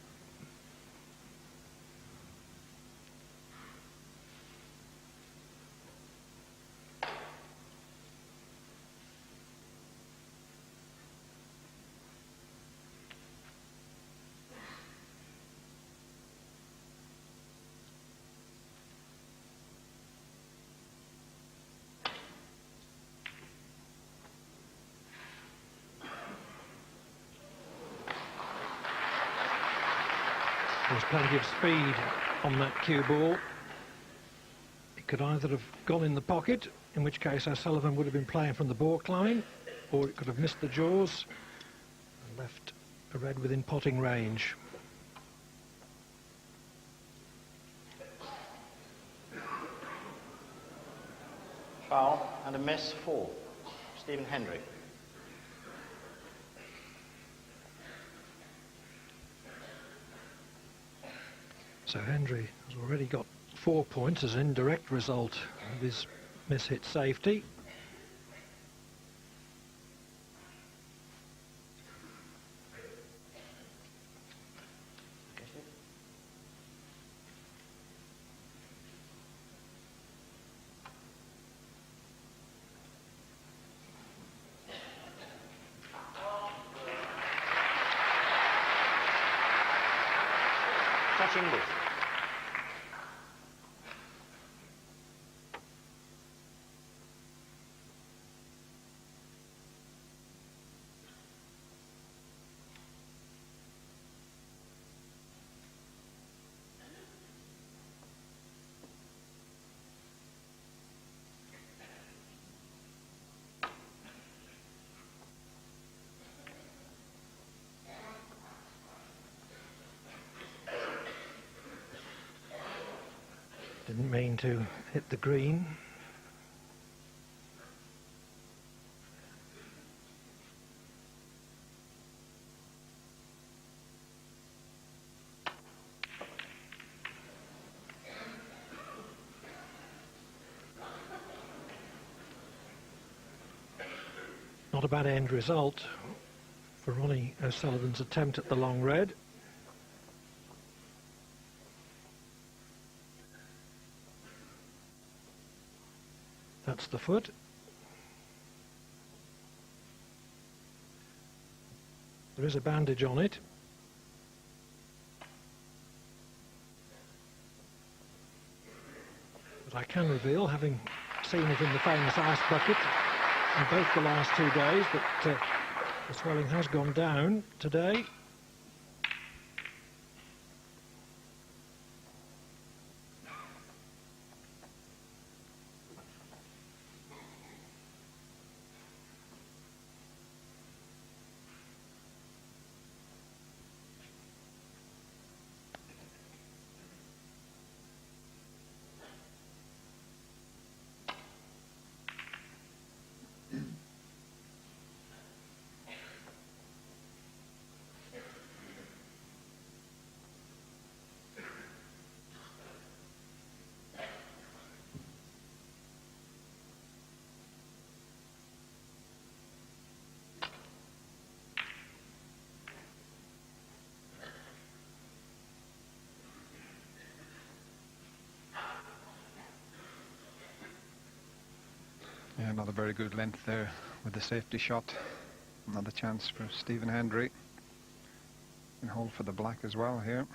Speaker 7: There's plenty of speed on that cue ball. It could either have gone in the pocket, in which case O'Sullivan would have been playing from the baulk line, or it could have missed the jaws and left a red within potting range.
Speaker 4: Foul and a miss for Stephen Hendry.
Speaker 7: So Hendry has already got 4 points as an indirect result of his miss-hit safety.
Speaker 4: Touching ball.
Speaker 7: Didn't mean to hit the green. Not a bad end result for Ronnie O'Sullivan's attempt at the long red. That's the foot. There is a bandage on it. But I can reveal, having seen it in the famous ice bucket in both the last 2 days, that the swelling has gone down today.
Speaker 8: Yeah, another very good length there with the safety shot. Another chance for Stephen Hendry. Can hold for the black as well here.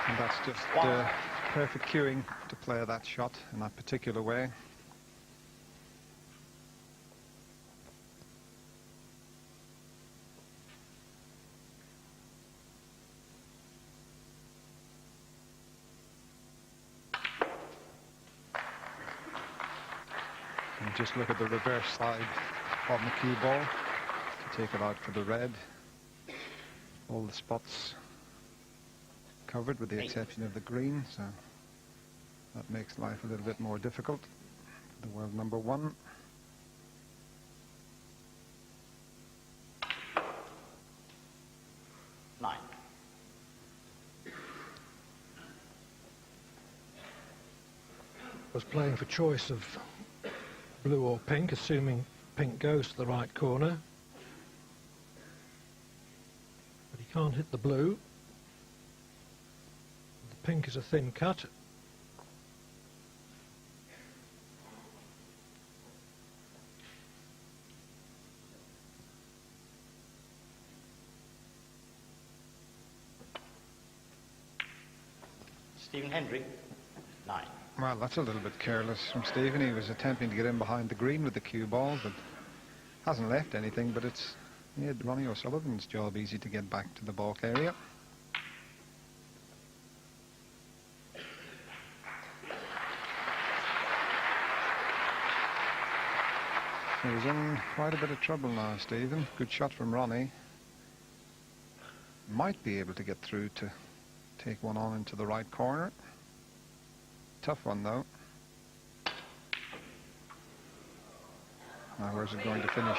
Speaker 8: And that's just perfect cueing to play that shot in that particular way. just look at the reverse side of the cue ball to take it out for the red. All the spots covered with the exception of the green, so that makes life a little bit more difficult for the world number one.
Speaker 4: Nine.
Speaker 7: Was playing for choice of blue or pink, assuming pink goes to the right corner. But he can't hit the blue. The pink is a thin cut.
Speaker 4: Stephen Hendry, 9.
Speaker 8: Well, that's a little bit careless from Stephen. He was attempting to get in behind the green with the cue ball, but hasn't left anything, but it's made Ronnie O'Sullivan's job easy to get back to the balk area. So he's in quite a bit of trouble now, Stephen. Good shot from Ronnie. Might be able to get through to take one on into the right corner. Tough one, though. Now, where's it going to finish?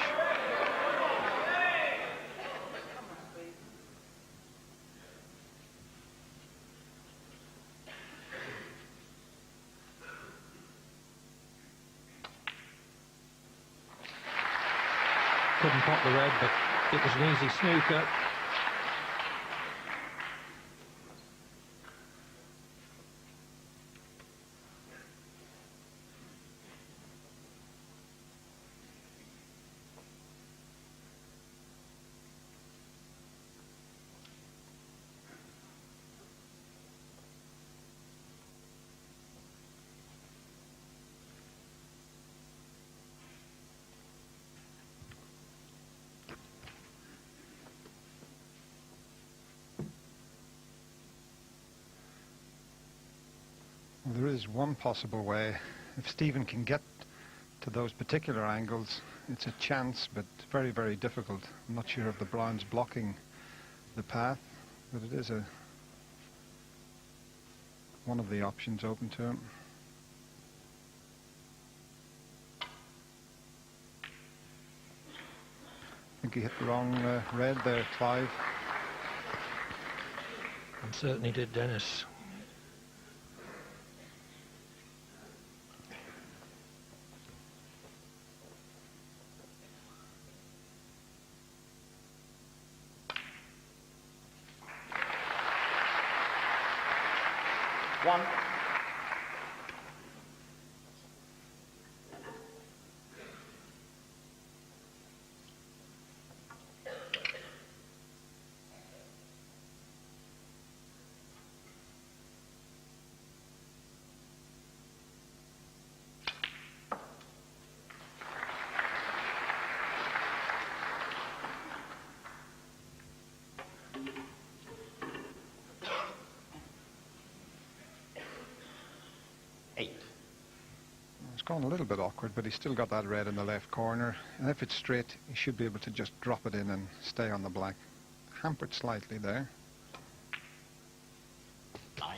Speaker 7: Couldn't pop the red, but it was an easy snooker.
Speaker 8: Well, there is one possible way. If Stephen can get to those particular angles, it's a chance, but very, very difficult. I'm not sure if the brown's blocking the path, but it is one of the options open to him. I think he hit the wrong red there, Clive.
Speaker 7: And certainly did Dennis.
Speaker 4: One.
Speaker 8: It's gone a little bit awkward, but he's still got that red in the left corner. And if it's straight, he should be able to just drop it in and stay on the black. Hampered slightly there.
Speaker 4: 9.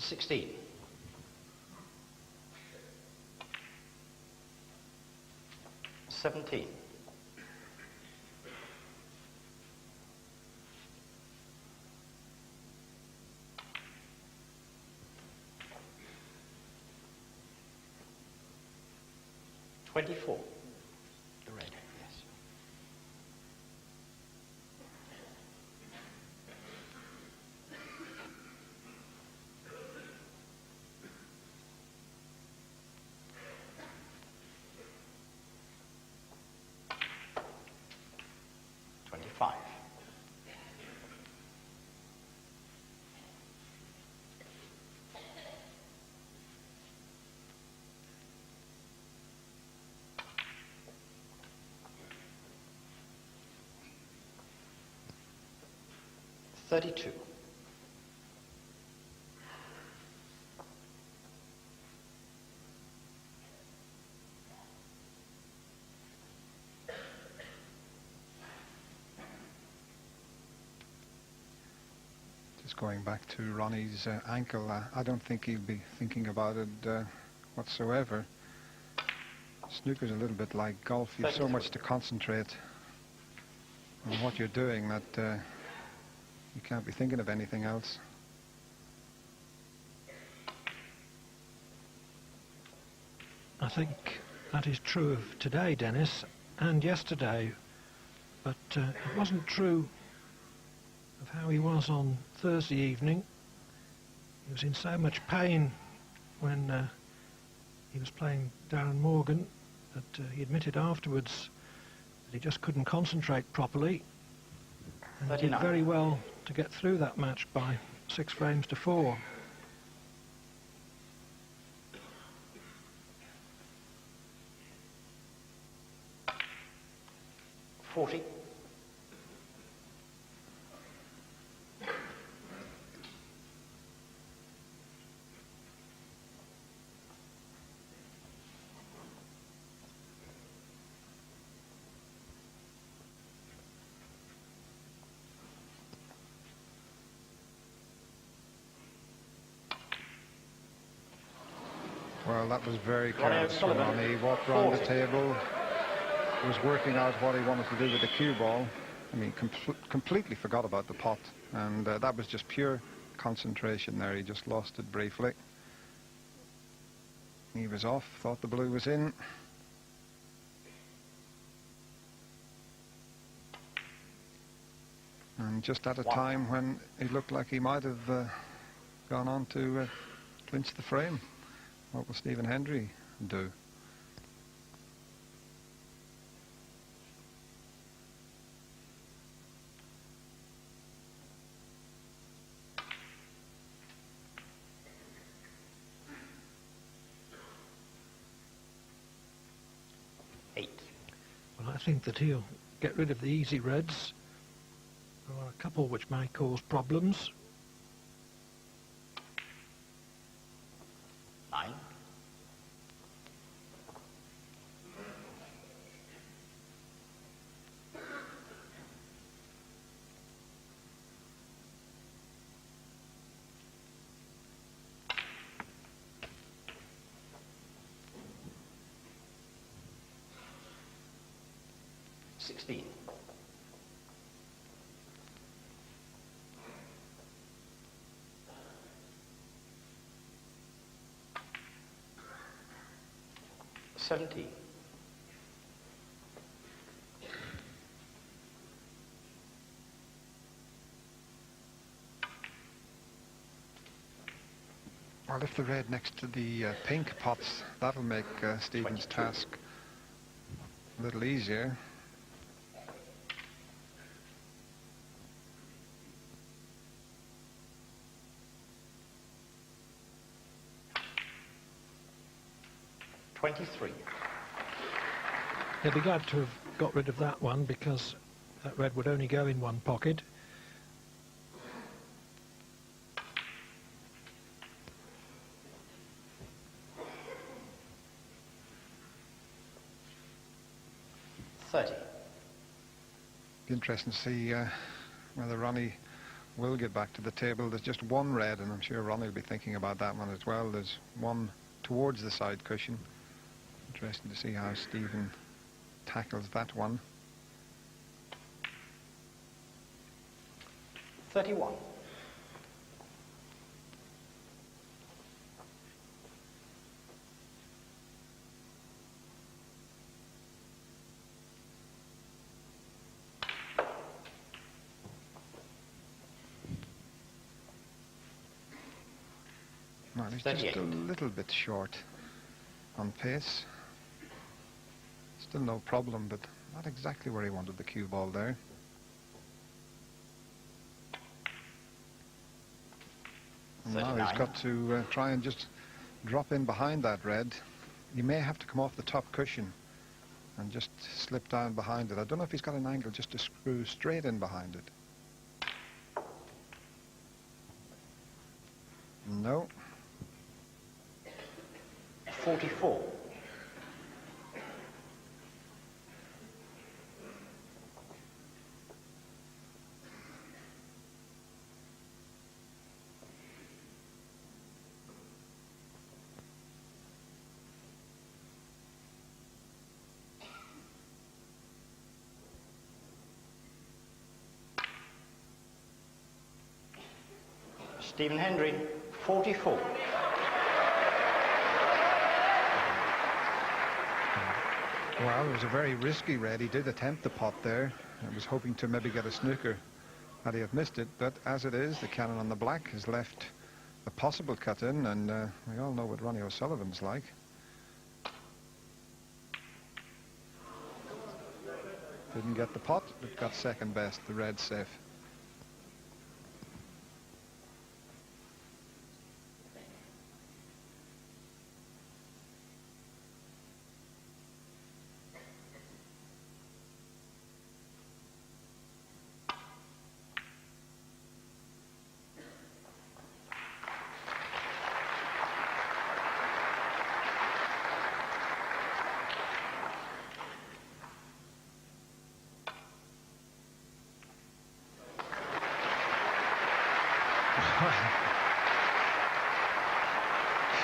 Speaker 4: $16. 17. 24. The red, yes. $25. 32.
Speaker 8: Just going back to Ronnie's ankle, I don't think he'll be thinking about it whatsoever. Snooker's a little bit like golf. You have so much to concentrate on what you're doing that you can't be thinking of anything else.
Speaker 7: I think that is true of today, Dennis, and yesterday, but it wasn't true of how he was on Thursday evening. He was in so much pain when he was playing Darren Morgan that he admitted afterwards that he just couldn't concentrate properly, and he did very well to get through that match by 6 frames to 4.
Speaker 8: Well, that was very careless from Ronnie. He walked round the table, was working out what he wanted to do with the cue ball. I mean, completely forgot about the pot, and that was just pure concentration there. He just lost it briefly. He was off, thought the blue was in. And just at a time when it looked like he might have gone on to clinch the frame. What will Stephen Hendry do?
Speaker 7: Well, I think that he'll get rid of the easy reds. There are a couple which may cause problems.
Speaker 4: 9. $16. $17.
Speaker 8: Well, if the red next to the pink pots, that'll make Stephen's task a little easier.
Speaker 4: $23.
Speaker 7: He'll be glad to have got rid of that one because that red would only go in one pocket.
Speaker 4: $30.
Speaker 8: Be interesting to see whether Ronnie will get back to the table. There's just one red, and I'm sure Ronnie will be thinking about that one as well. There's one towards the side cushion. Interesting to see how Stephen tackles that one.
Speaker 4: 31.
Speaker 8: No, he's just a little bit short on pace. Still no problem, but not exactly where he wanted the cue ball there. And now he's got to try and just drop in behind that red. He may have to come off the top cushion and just slip down behind it. I don't know if he's got an angle just to screw straight in behind it. No.
Speaker 4: 44. Stephen Hendry, 44.
Speaker 8: Well, it was a very risky red. He did attempt the pot there. I was hoping to maybe get a snooker had he have missed it, but as it is, the cannon on the black has left a possible cut in, and we all know what Ronnie O'Sullivan's like. Didn't get the pot, but got second best, the red safe.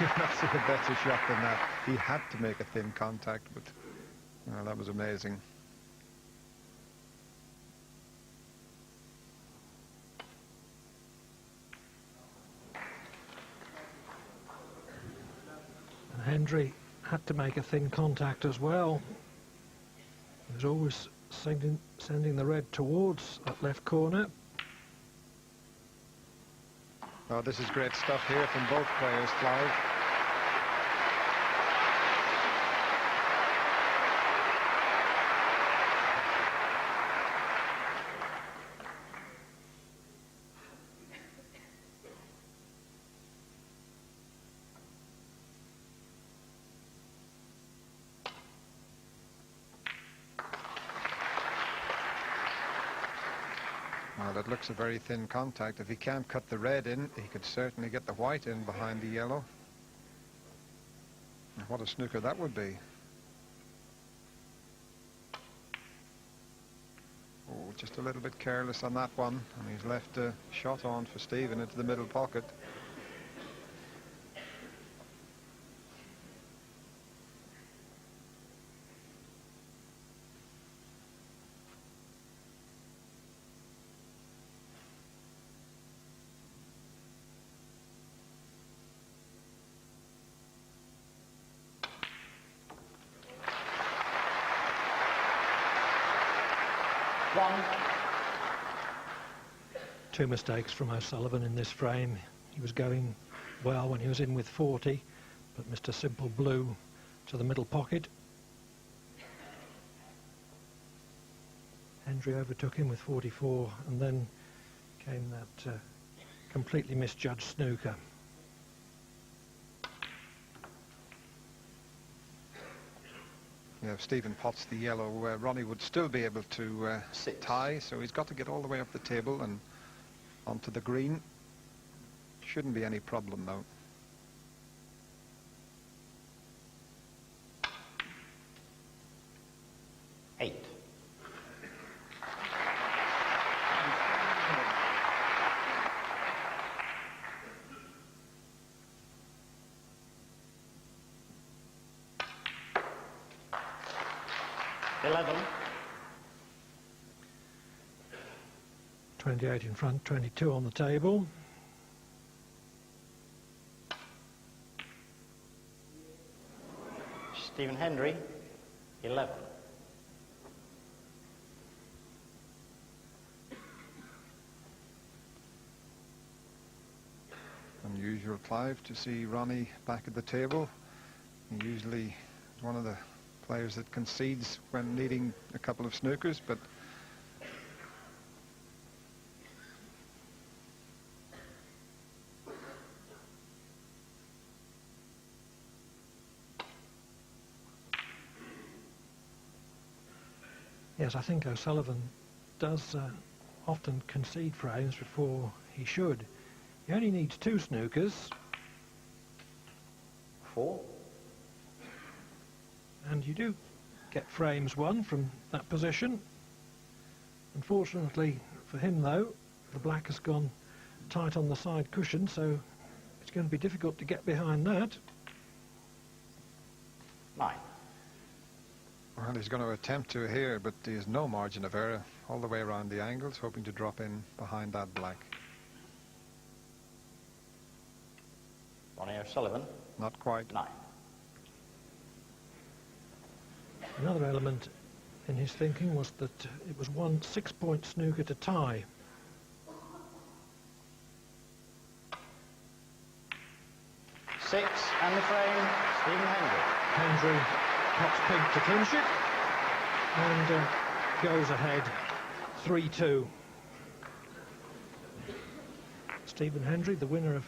Speaker 8: You've not seen a better shot than that. He had to make a thin contact, but well, that was amazing.
Speaker 7: And Hendry had to make a thin contact as well. He was always sending the red towards that left corner.
Speaker 8: Oh, this is great stuff here from both players, Clive. Well, that looks a very thin contact. If he can't cut the red in, he could certainly get the white in behind the yellow. What a snooker that would be. Oh, just a little bit careless on that one, and he's left a shot on for Stephen into the middle pocket.
Speaker 7: Two mistakes from O'Sullivan in this frame. He was going well when he was in with 40, but Mr. Simple blew to the middle pocket. Hendry overtook him with 44, and then came that completely misjudged snooker.
Speaker 8: Yeah, if Stephen pots the yellow, Ronnie would still be able to tie, so he's got to get all the way up the table and onto the green. Shouldn't be any problem, though.
Speaker 4: Eight. $11.
Speaker 7: 28 in front, 22 on the table.
Speaker 4: Stephen Hendry, 11.
Speaker 8: Unusual, Clive, to see Ronnie back at the table. He usually is one of the players that concedes when needing a couple of snookers, but
Speaker 7: yes, I think O'Sullivan does often concede frames before he should. He only needs 2 snookers,
Speaker 4: 4.
Speaker 7: and you do get frames won from that position. Unfortunately for him though, the black has gone tight on the side cushion, so it's going to be difficult to get behind that.
Speaker 4: 9.
Speaker 8: Well, he's going to attempt to here, but he has no margin of error all the way around the angles, hoping to drop in behind that black.
Speaker 4: Ronnie O'Sullivan,
Speaker 8: Not quite.
Speaker 4: 9.
Speaker 7: Another element in his thinking was that it was one 6-point snooker to tie.
Speaker 4: Six, and the frame, Stephen Hendry.
Speaker 7: Hendry pots pink to clinch it and goes ahead 3-2. Stephen Hendry, the winner of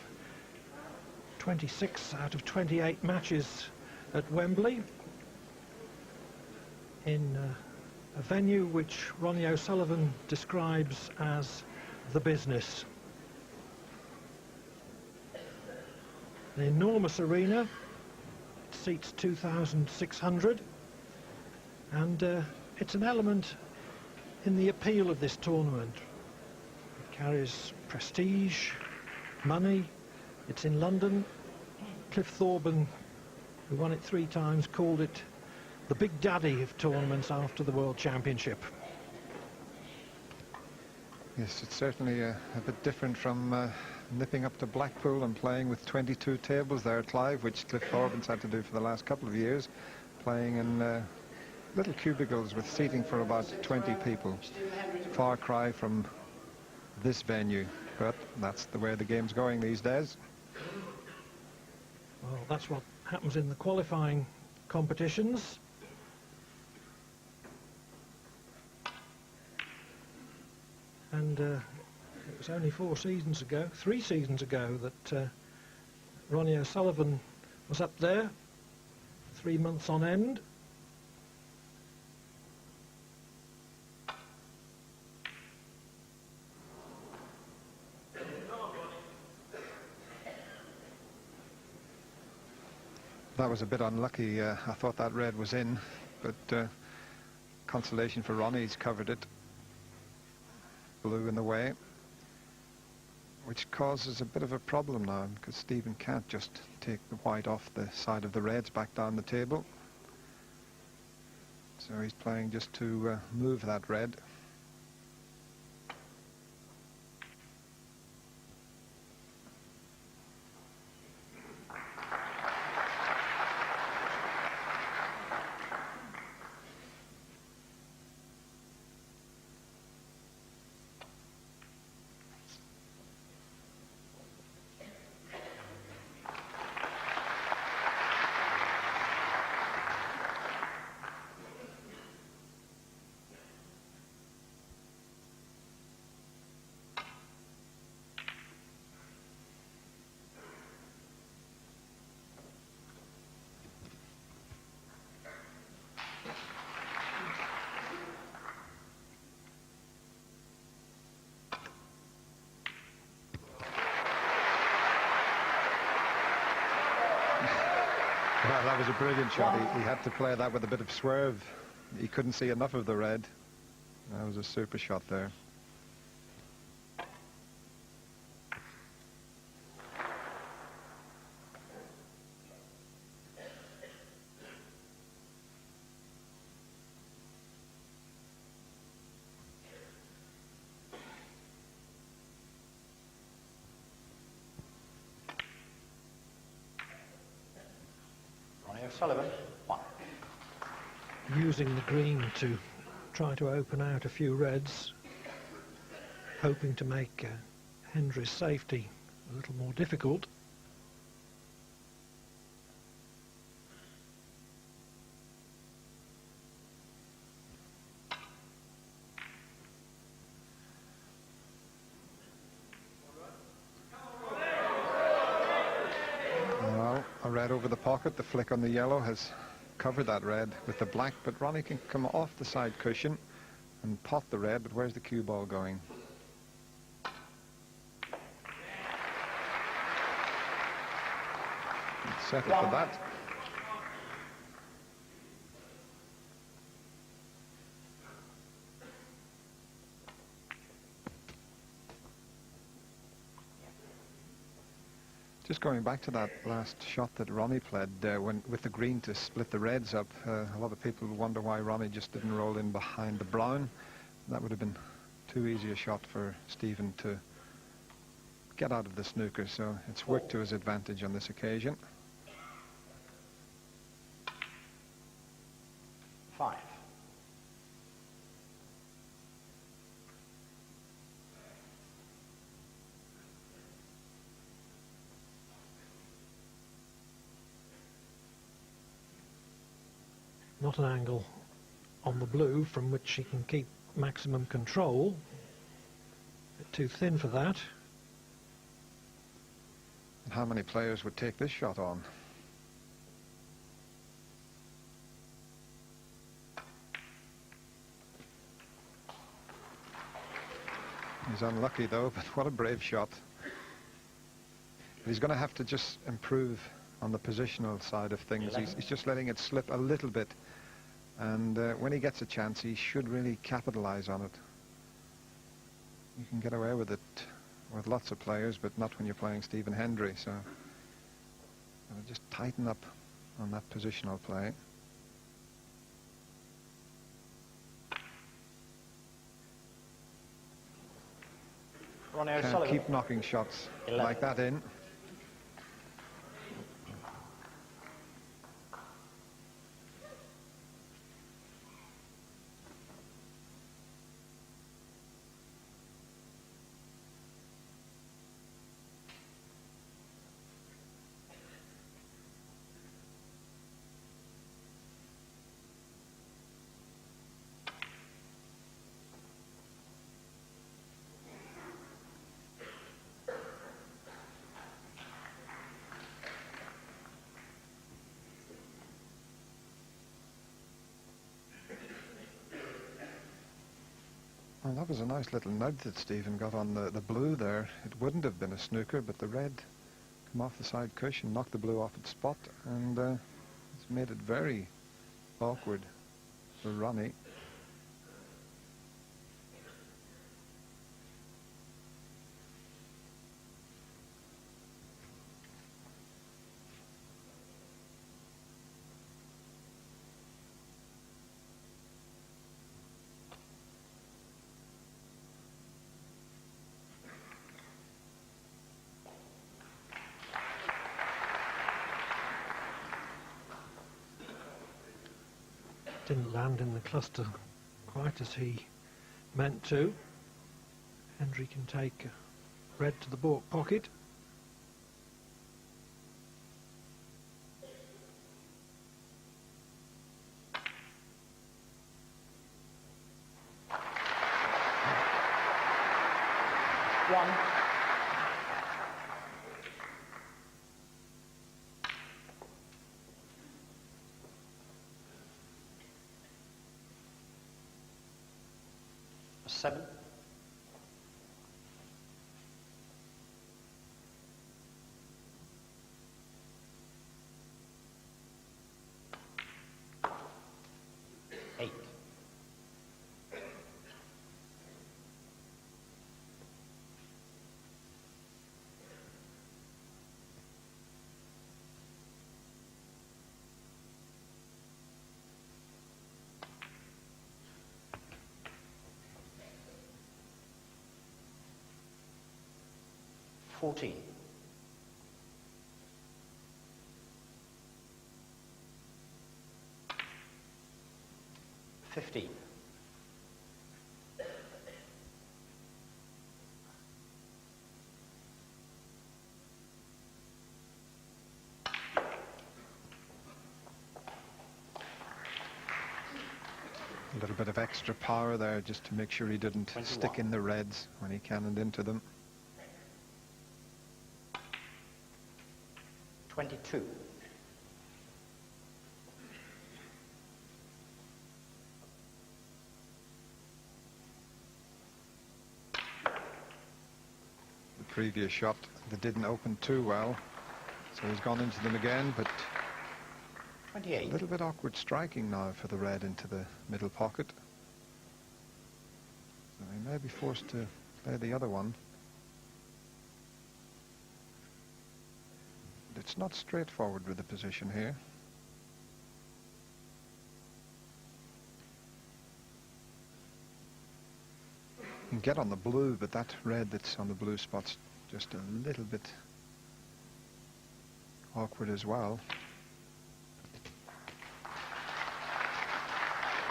Speaker 7: 26 out of 28 matches at Wembley, in a venue which Ronnie O'Sullivan describes as the business. An enormous arena, it seats 2,600, and it's an element in the appeal of this tournament. It carries prestige, money, it's in London. Cliff Thorburn, who won it 3 times, called it the big daddy of tournaments after the World Championship.
Speaker 8: Yes, it's certainly a bit different from nipping up to Blackpool and playing with 22 tables there, Clive, which Cliff Thorburns had to do for the last couple of years, playing in little cubicles with seating for about 20 people. Far cry from this venue, but that's the way the game's going these days.
Speaker 7: Well, that's what happens in the qualifying competitions. And it was only 3 seasons ago that Ronnie O'Sullivan was up there 3 months on end.
Speaker 8: That was a bit unlucky. I thought that red was in, but consolation for Ronnie, he's covered it. Blue in the way, which causes a bit of a problem now, because Stephen can't just take the white off the side of the reds back down the table. So he's playing just to move that red. Well, that was a brilliant shot. He had to play that with a bit of swerve. He couldn't see enough of the red. That was a super shot there.
Speaker 4: Sullivan, 1.
Speaker 7: Using the green to try to open out a few reds, hoping to make Hendry's safety a little more difficult.
Speaker 8: A red over the pocket, the flick on the yellow has covered that red with the black, but Ronnie can come off the side cushion and pot the red, but where's the cue ball going? settled for that. Just going back to that last shot that Ronnie played with the green to split the reds up, a lot of people wonder why Ronnie just didn't roll in behind the brown. That would have been too easy a shot for Stephen to get out of the snooker, so it's worked to his advantage on this occasion.
Speaker 4: 5.
Speaker 7: Not an angle on the blue from which he can keep maximum control. A bit too thin for that.
Speaker 8: And how many players would take this shot on? He's unlucky though, but what a brave shot. He's going to have to just improve on the positional side of things. He's just letting it slip a little bit, and when he gets a chance he should really capitalize on it. You can get away with it with lots of players, but not when you're playing Stephen Hendry, so just tighten up on that positional play. Can't keep knocking shots
Speaker 4: 11.
Speaker 8: like that in. Well, that was a nice little nudge that Stephen got on the blue there. It wouldn't have been a snooker, but the red come off the side cushion, knocked the blue off its spot, and it's made it very awkward for Ronnie.
Speaker 7: Didn't land in the cluster quite as he meant to. Hendry can take red to the baulk pocket.
Speaker 4: One. A 7. Eight. $14. 15.
Speaker 8: A little bit of extra power there just to make sure he didn't
Speaker 4: 21.
Speaker 8: stick in the reds when he cannoned into them.
Speaker 4: 22.
Speaker 8: The previous shot that didn't open too well, So he's gone into them again, but
Speaker 4: 28.
Speaker 8: a little bit awkward striking now for the red into the middle pocket. So he may be forced to play the other one. But it's not straightforward with the position here. You can get on the blue, but that red that's on the blue spot's just a little bit awkward as well.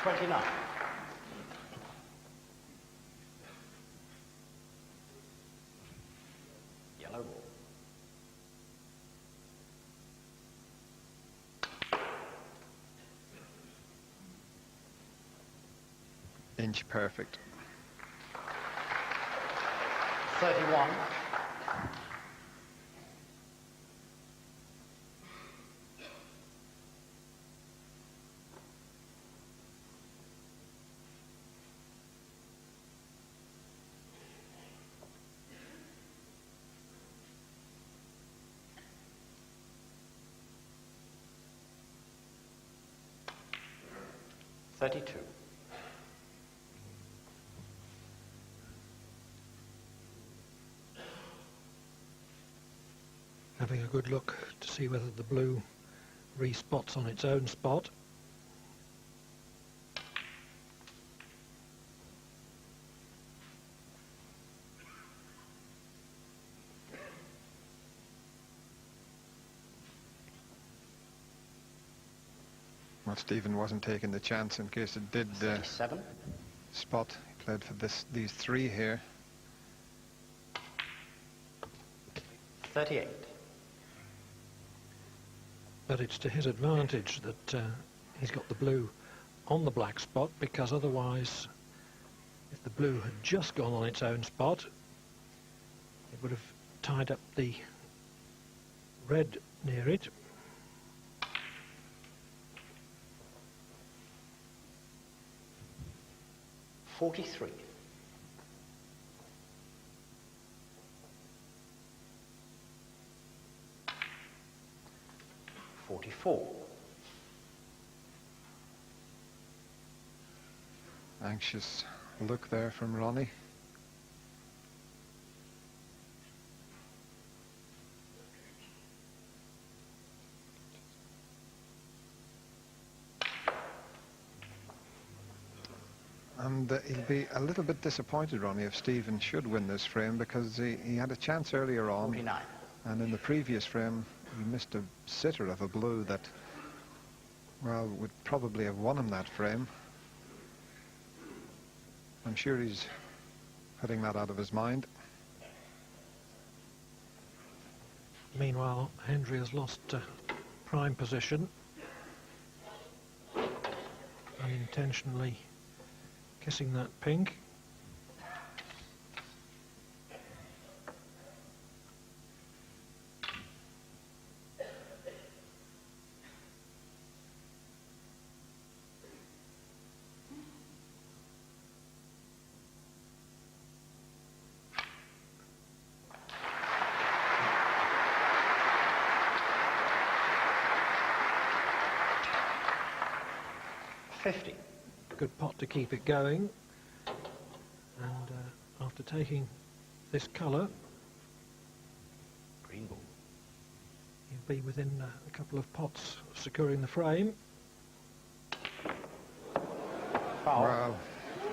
Speaker 4: 29. Yellow ball.
Speaker 8: Inch perfect.
Speaker 4: 31. Thirty-two.
Speaker 7: Having a good look to see whether the blue respots on its own spot.
Speaker 8: Well, Stephen wasn't taking the chance in case it did
Speaker 4: 37.
Speaker 8: spot. He played for these three here.
Speaker 4: 38.
Speaker 7: But it's to his advantage that he's got the blue on the black spot, because otherwise, if the blue had just gone on its own spot, it would have tied up the red near it.
Speaker 4: $43. $44.
Speaker 8: Anxious look there from Ronnie. And he'll be a little bit disappointed, Ronnie, if Stephen should win this frame, because he had a chance earlier on.
Speaker 4: 49.
Speaker 8: And in the previous frame, he missed a sitter of a blue that, well, would probably have won him that frame. I'm sure he's putting that out of his mind.
Speaker 7: Meanwhile, Hendry has lost prime position, unintentionally kissing that pink. Good pot to keep it going, and after taking this colour,
Speaker 4: Green ball.
Speaker 7: he'll be within a couple of pots securing the frame.
Speaker 4: Foul.
Speaker 8: Well,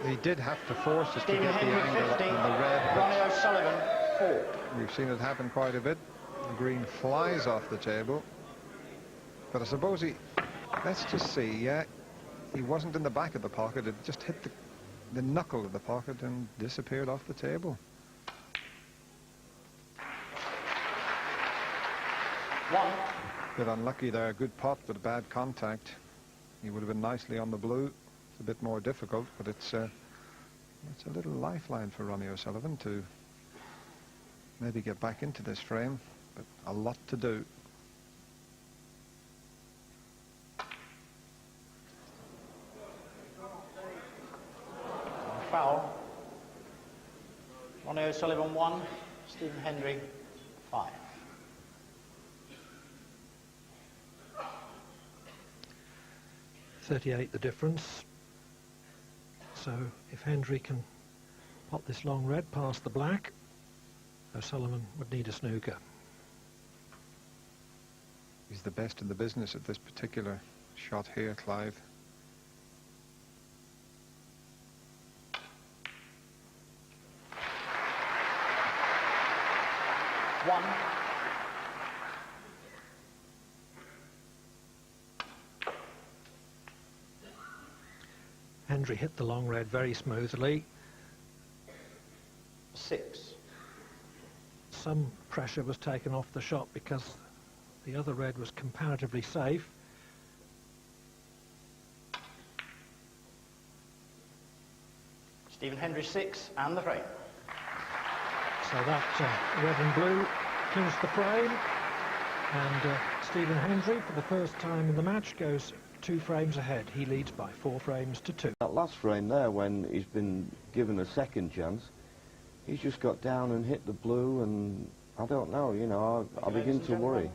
Speaker 8: he did have to force it to
Speaker 4: Stephen
Speaker 8: get the
Speaker 4: Hendry,
Speaker 8: angle
Speaker 4: 50.
Speaker 8: on the red.
Speaker 4: Ronnie O'Sullivan, 4.
Speaker 8: We've seen it happen quite a bit. The green flies off the table. But I suppose let's just see, yeah, he wasn't in the back of the pocket. It just hit the knuckle of the pocket and disappeared off the table.
Speaker 4: 1.
Speaker 8: Bit unlucky there. Good pot, but a bad contact. He would have been nicely on the blue. It's a bit more difficult, but it's a little lifeline for Ronnie O'Sullivan to maybe get back into this frame, but a lot to do.
Speaker 4: Foul. Ronnie O'Sullivan, 1. Stephen Hendry, 5.
Speaker 7: 38 the difference. So if Hendry can pot this long red past the black, O'Sullivan would need a snooker.
Speaker 8: He's the best in the business at this particular shot here, Clive.
Speaker 4: One.
Speaker 7: Hendry hit the long red very smoothly.
Speaker 4: 6.
Speaker 7: Some pressure was taken off the shot because the other red was comparatively safe.
Speaker 4: Stephen Hendry 6 and the frame.
Speaker 7: So that red and blue clinched the frame, and Stephen Hendry, for the first time in the match, goes 2 frames ahead. He leads by 4 frames to 2.
Speaker 6: That last frame there, when he's been given a second chance, he's just got down and hit the blue, and I don't know, you know, I begin to worry.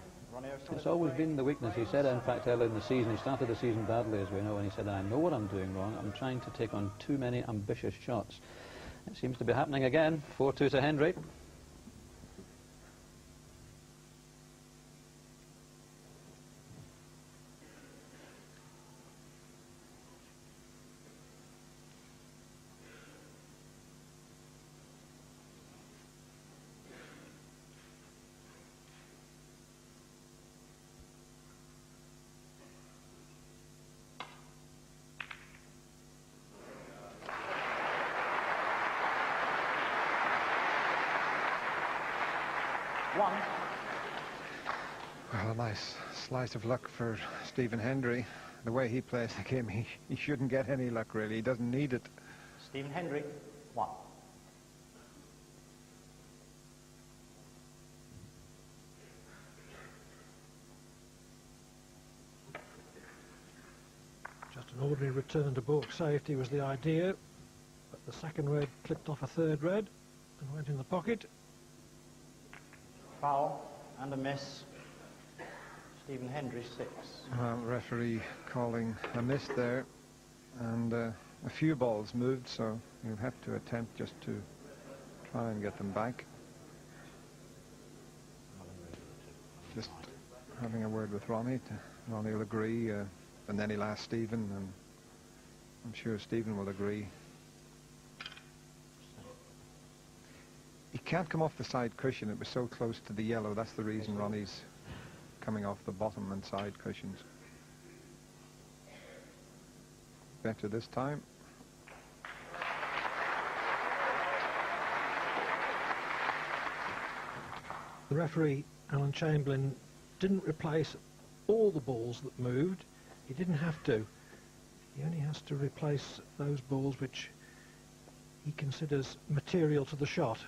Speaker 1: It's always been the weakness. He said, in fact, earlier in the season, he started the season badly, as we know, and he said, I know what I'm doing wrong. I'm trying to take on too many ambitious shots. It seems to be happening again. 4-2 to Hendry.
Speaker 4: One.
Speaker 8: Well, a nice slice of luck for Stephen Hendry. The way he plays the game, he shouldn't get any luck, really. He doesn't need it.
Speaker 4: Stephen Hendry 1.
Speaker 7: Just an ordinary return to baulk safety was the idea, but the second red clipped off a third red and went in the pocket.
Speaker 4: Foul and a miss. Stephen Hendry 6.
Speaker 8: Referee calling a miss there, and a few balls moved, so you'll have to attempt just to try and get them back. Just having a word with Ronnie. Ronnie will agree, and then he'll ask Stephen, and I'm sure Stephen will agree. He can't come off the side cushion. It was so close to the yellow. That's the reason Ronnie's coming off the bottom and side cushions. Better this time.
Speaker 7: The referee, Alan Chamberlain, didn't replace all the balls that moved. He didn't have to. He only has to replace those balls which he considers material to the shot.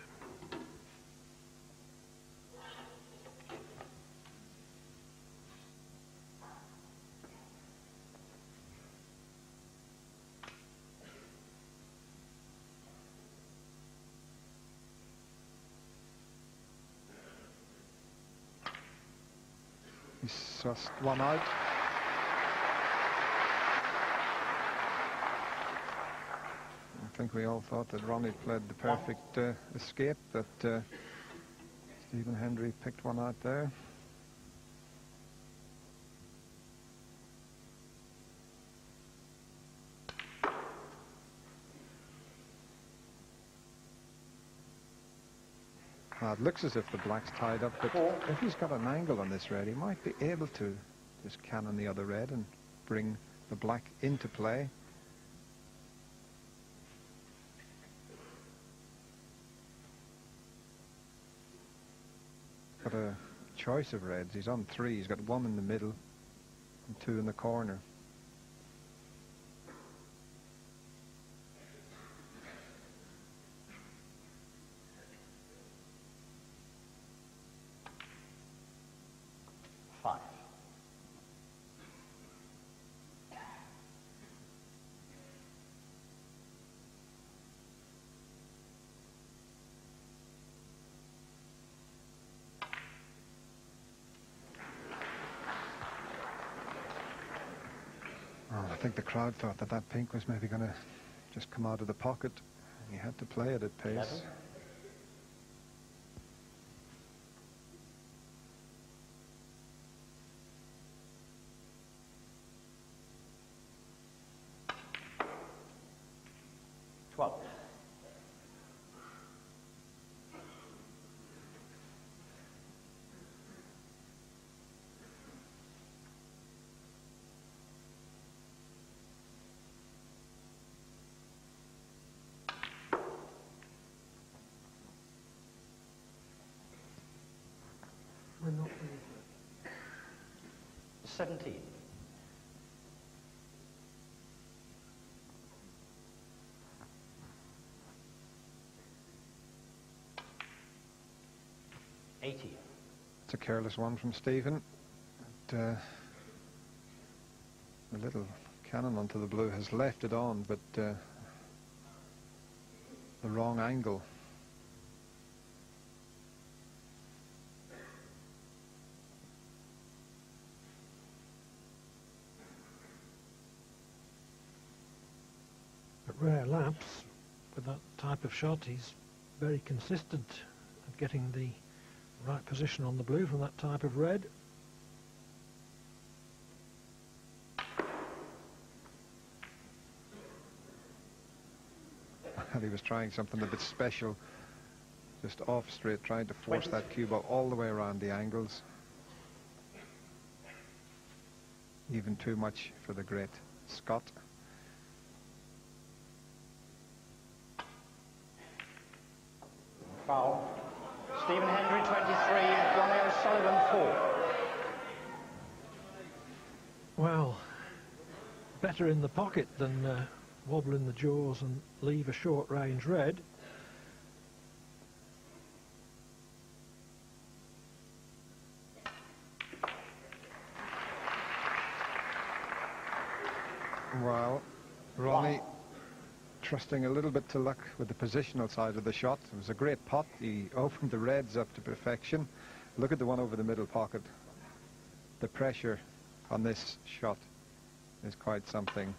Speaker 8: He's just one out. I think we all thought that Ronnie played the perfect escape, but Stephen Hendry picked one out there. Now it looks as if the black's tied up, but if he's got an angle on this red, he might be able to just cannon the other red and bring the black into play. Got a choice of reds. He's on 3. He's got 1 in the middle and 2 in the corner. think the crowd thought that that pink was maybe going to just come out of the pocket. He had to play it at pace.
Speaker 4: 11. Twelve.
Speaker 7: We're not
Speaker 4: 17.
Speaker 8: It's a careless one from Stephen. The little cannon onto the blue has left it on, but the wrong angle.
Speaker 7: At rare laps, with that type of shot, he's very consistent at getting the right position on the blue from that type of red.
Speaker 8: And he was trying something a bit special, just off straight, trying to force that cue ball all the way around the angles. Even too much for the great Scot.
Speaker 4: Foul. Stephen Hendry 23, Ronnie O'Sullivan 4.
Speaker 7: Well, better in the pocket than wobble in the jaws and leave a short range red.
Speaker 8: Well, Ronnie trusting a little bit to luck with the positional side of the shot. It was a great pot. He opened the reds up to perfection. Look at the one over the middle pocket. The pressure on this shot is quite something.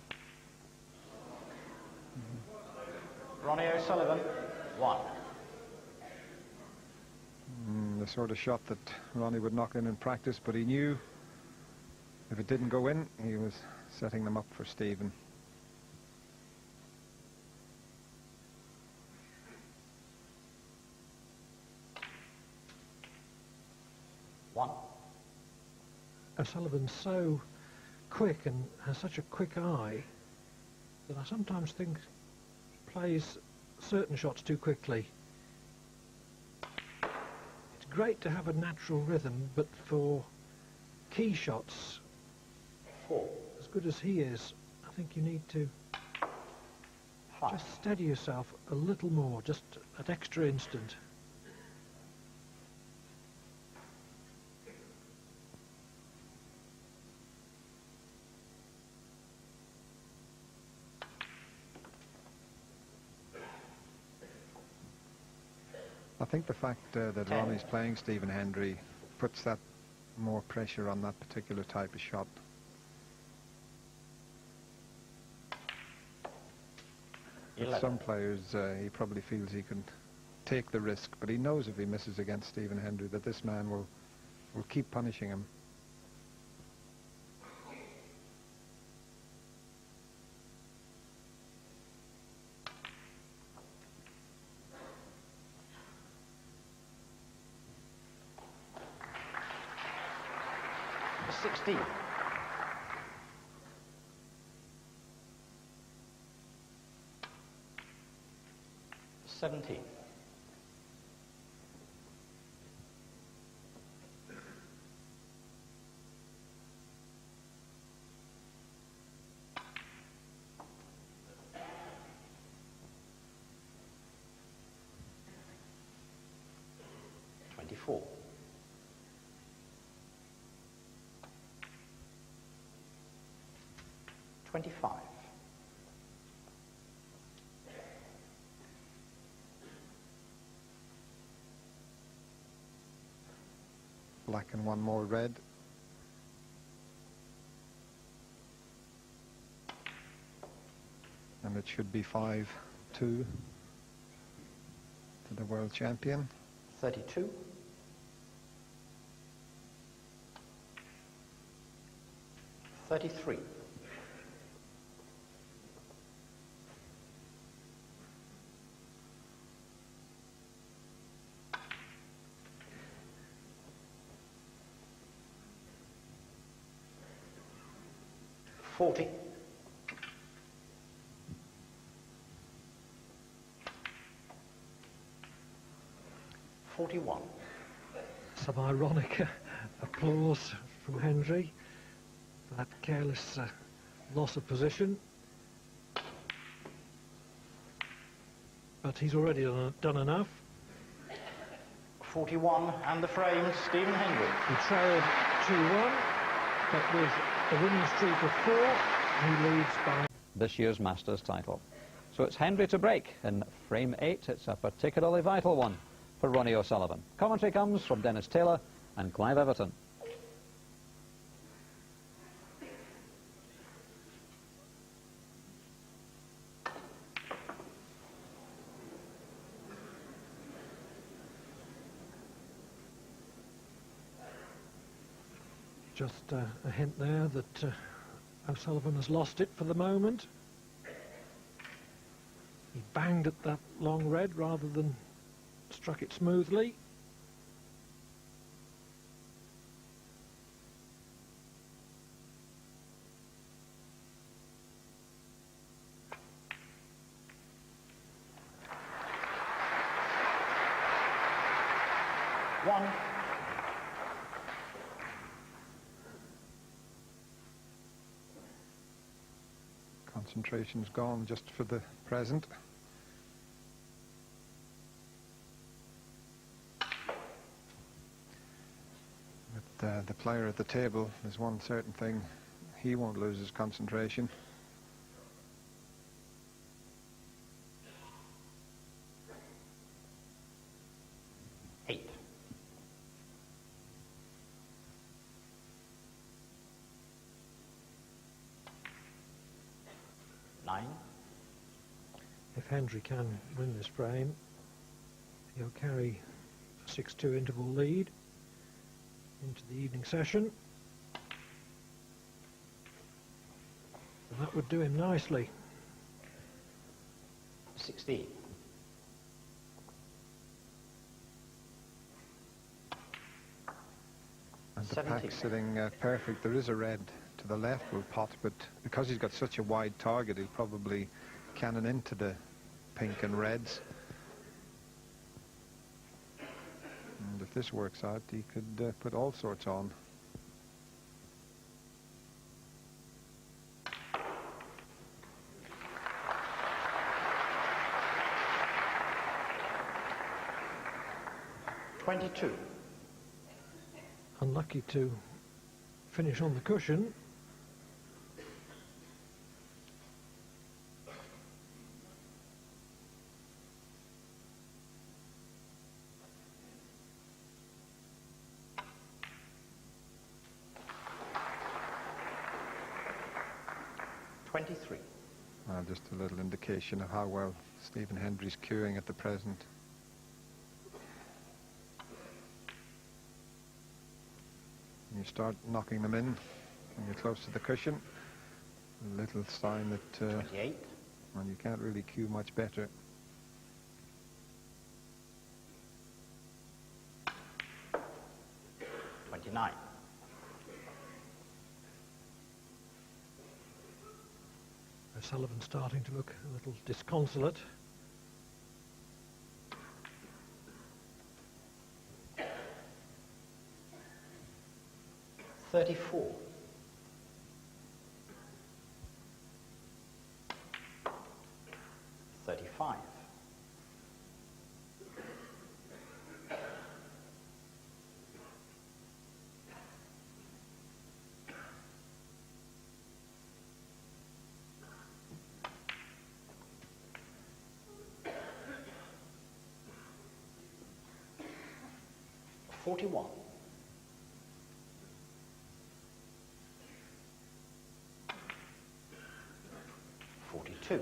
Speaker 4: Ronnie O'Sullivan 1.
Speaker 8: The sort of shot that Ronnie would knock in practice, but he knew if it didn't go in, he was setting them up for Stephen.
Speaker 7: O'Sullivan's so quick and has such a quick eye that I sometimes think he plays certain shots too quickly. It's great to have a natural rhythm, but for key shots,
Speaker 4: 4.
Speaker 7: as good as he is, I think you need to
Speaker 4: 5.
Speaker 7: just steady yourself a little more, just at extra instant.
Speaker 8: I think the fact that Ronnie's playing Stephen Hendry puts that more pressure on that particular type of shot. With some players, he probably feels he can take the risk, but he knows if he misses against Stephen Hendry that this man will keep punishing him.
Speaker 4: The 16. The 17. Four. 25.
Speaker 8: Black and one more red. and it should be 5-2 to the world champion.
Speaker 4: 32. 33. 40. 41.
Speaker 7: Some ironic applause from Hendry for that careless loss of position. But he's already done enough.
Speaker 4: 41 and the frames, Stephen Hendry.
Speaker 7: He trailed 2-1, but with a winning streak of 4, he leads by
Speaker 1: this year's Masters title. So it's Hendry to break in frame 8. It's a particularly vital one for Ronnie O'Sullivan. Commentary comes from Dennis Taylor and Clive Everton.
Speaker 7: just a hint there that O'Sullivan has lost it for the moment. He banged at that long red rather than struck it smoothly.
Speaker 4: One.
Speaker 8: Concentration's gone just for the present. But the player at the table, there's one certain thing, he won't lose his concentration.
Speaker 4: Eight. Nine.
Speaker 7: If Hendry can win this frame, he'll carry a 6-2 interval lead into the evening session. And that would do him nicely.
Speaker 4: 16.
Speaker 8: And the
Speaker 4: 17.
Speaker 8: pack sitting perfect. There is a red to the left will pot, but because he's got such a wide target, he'll probably cannon into the pink and reds. And if this works out, he could put all sorts on.
Speaker 4: $22.
Speaker 7: Unlucky to finish on the cushion.
Speaker 4: $23.
Speaker 8: Just a little indication of how well Stephen Hendry's cueing at the present. You start knocking them in when you're close to the cushion. A little sign that
Speaker 4: 28.
Speaker 8: well, you can't really cue much better.
Speaker 4: $29.
Speaker 7: O'Sullivan starting to look a little disconsolate.
Speaker 4: $34. $35. $41. $42.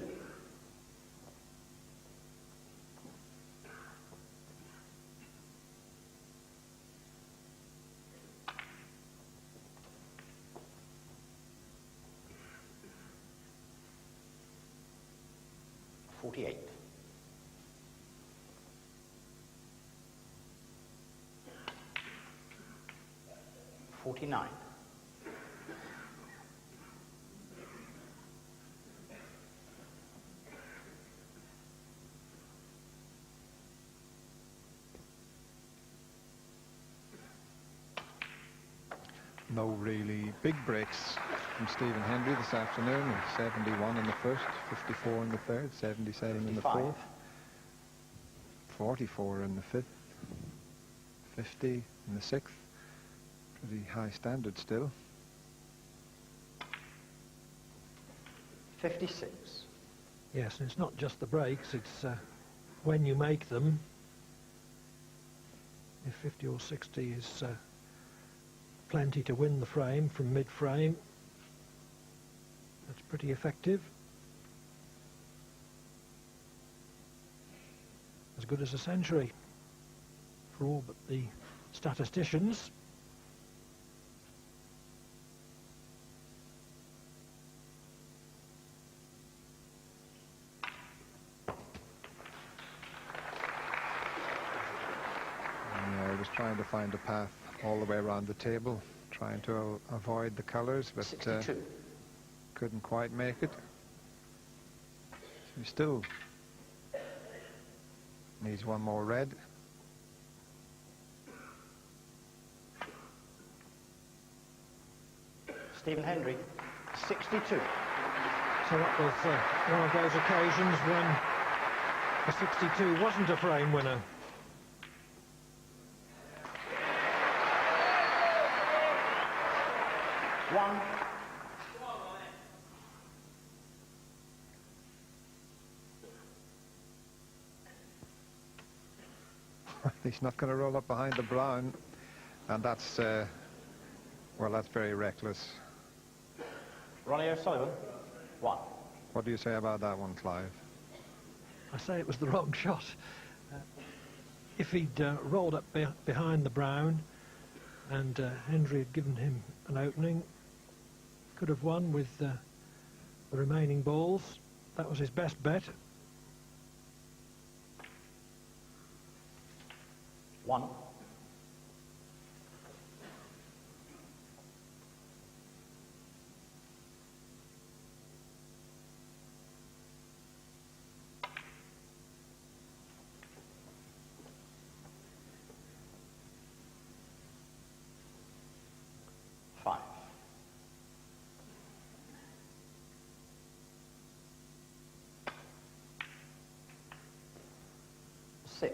Speaker 4: 48. $49.
Speaker 8: No really big breaks from Stephen Hendry this afternoon. 71 in the first, 54 in the third, 77 in the
Speaker 4: 55.
Speaker 8: fourth, 44 in the fifth, 50 in the sixth. Pretty high standard still.
Speaker 4: 56.
Speaker 7: Yes, and it's not just the breaks, it's when you make them. If 50 or 60 is plenty to win the frame from mid-frame, that's pretty effective. As good as a century for all but the statisticians.
Speaker 8: I was trying to find a path all the way around the table, trying to avoid the colours, but
Speaker 4: 62.
Speaker 8: couldn't quite make it. So he still needs one more red.
Speaker 4: Stephen Hendry, 62.
Speaker 7: So that was one of those occasions when the 62 wasn't a frame winner.
Speaker 4: One.
Speaker 8: He's not going to roll up behind the brown, and that's, well, that's very reckless.
Speaker 4: Ronnie O'Sullivan, 1.
Speaker 8: What do you say about that one, Clive?
Speaker 7: I say it was the wrong shot. If he'd rolled up behind the brown and Hendry had given him an opening, could have won with the remaining balls. That was his best bet.
Speaker 4: 1. Five. 6.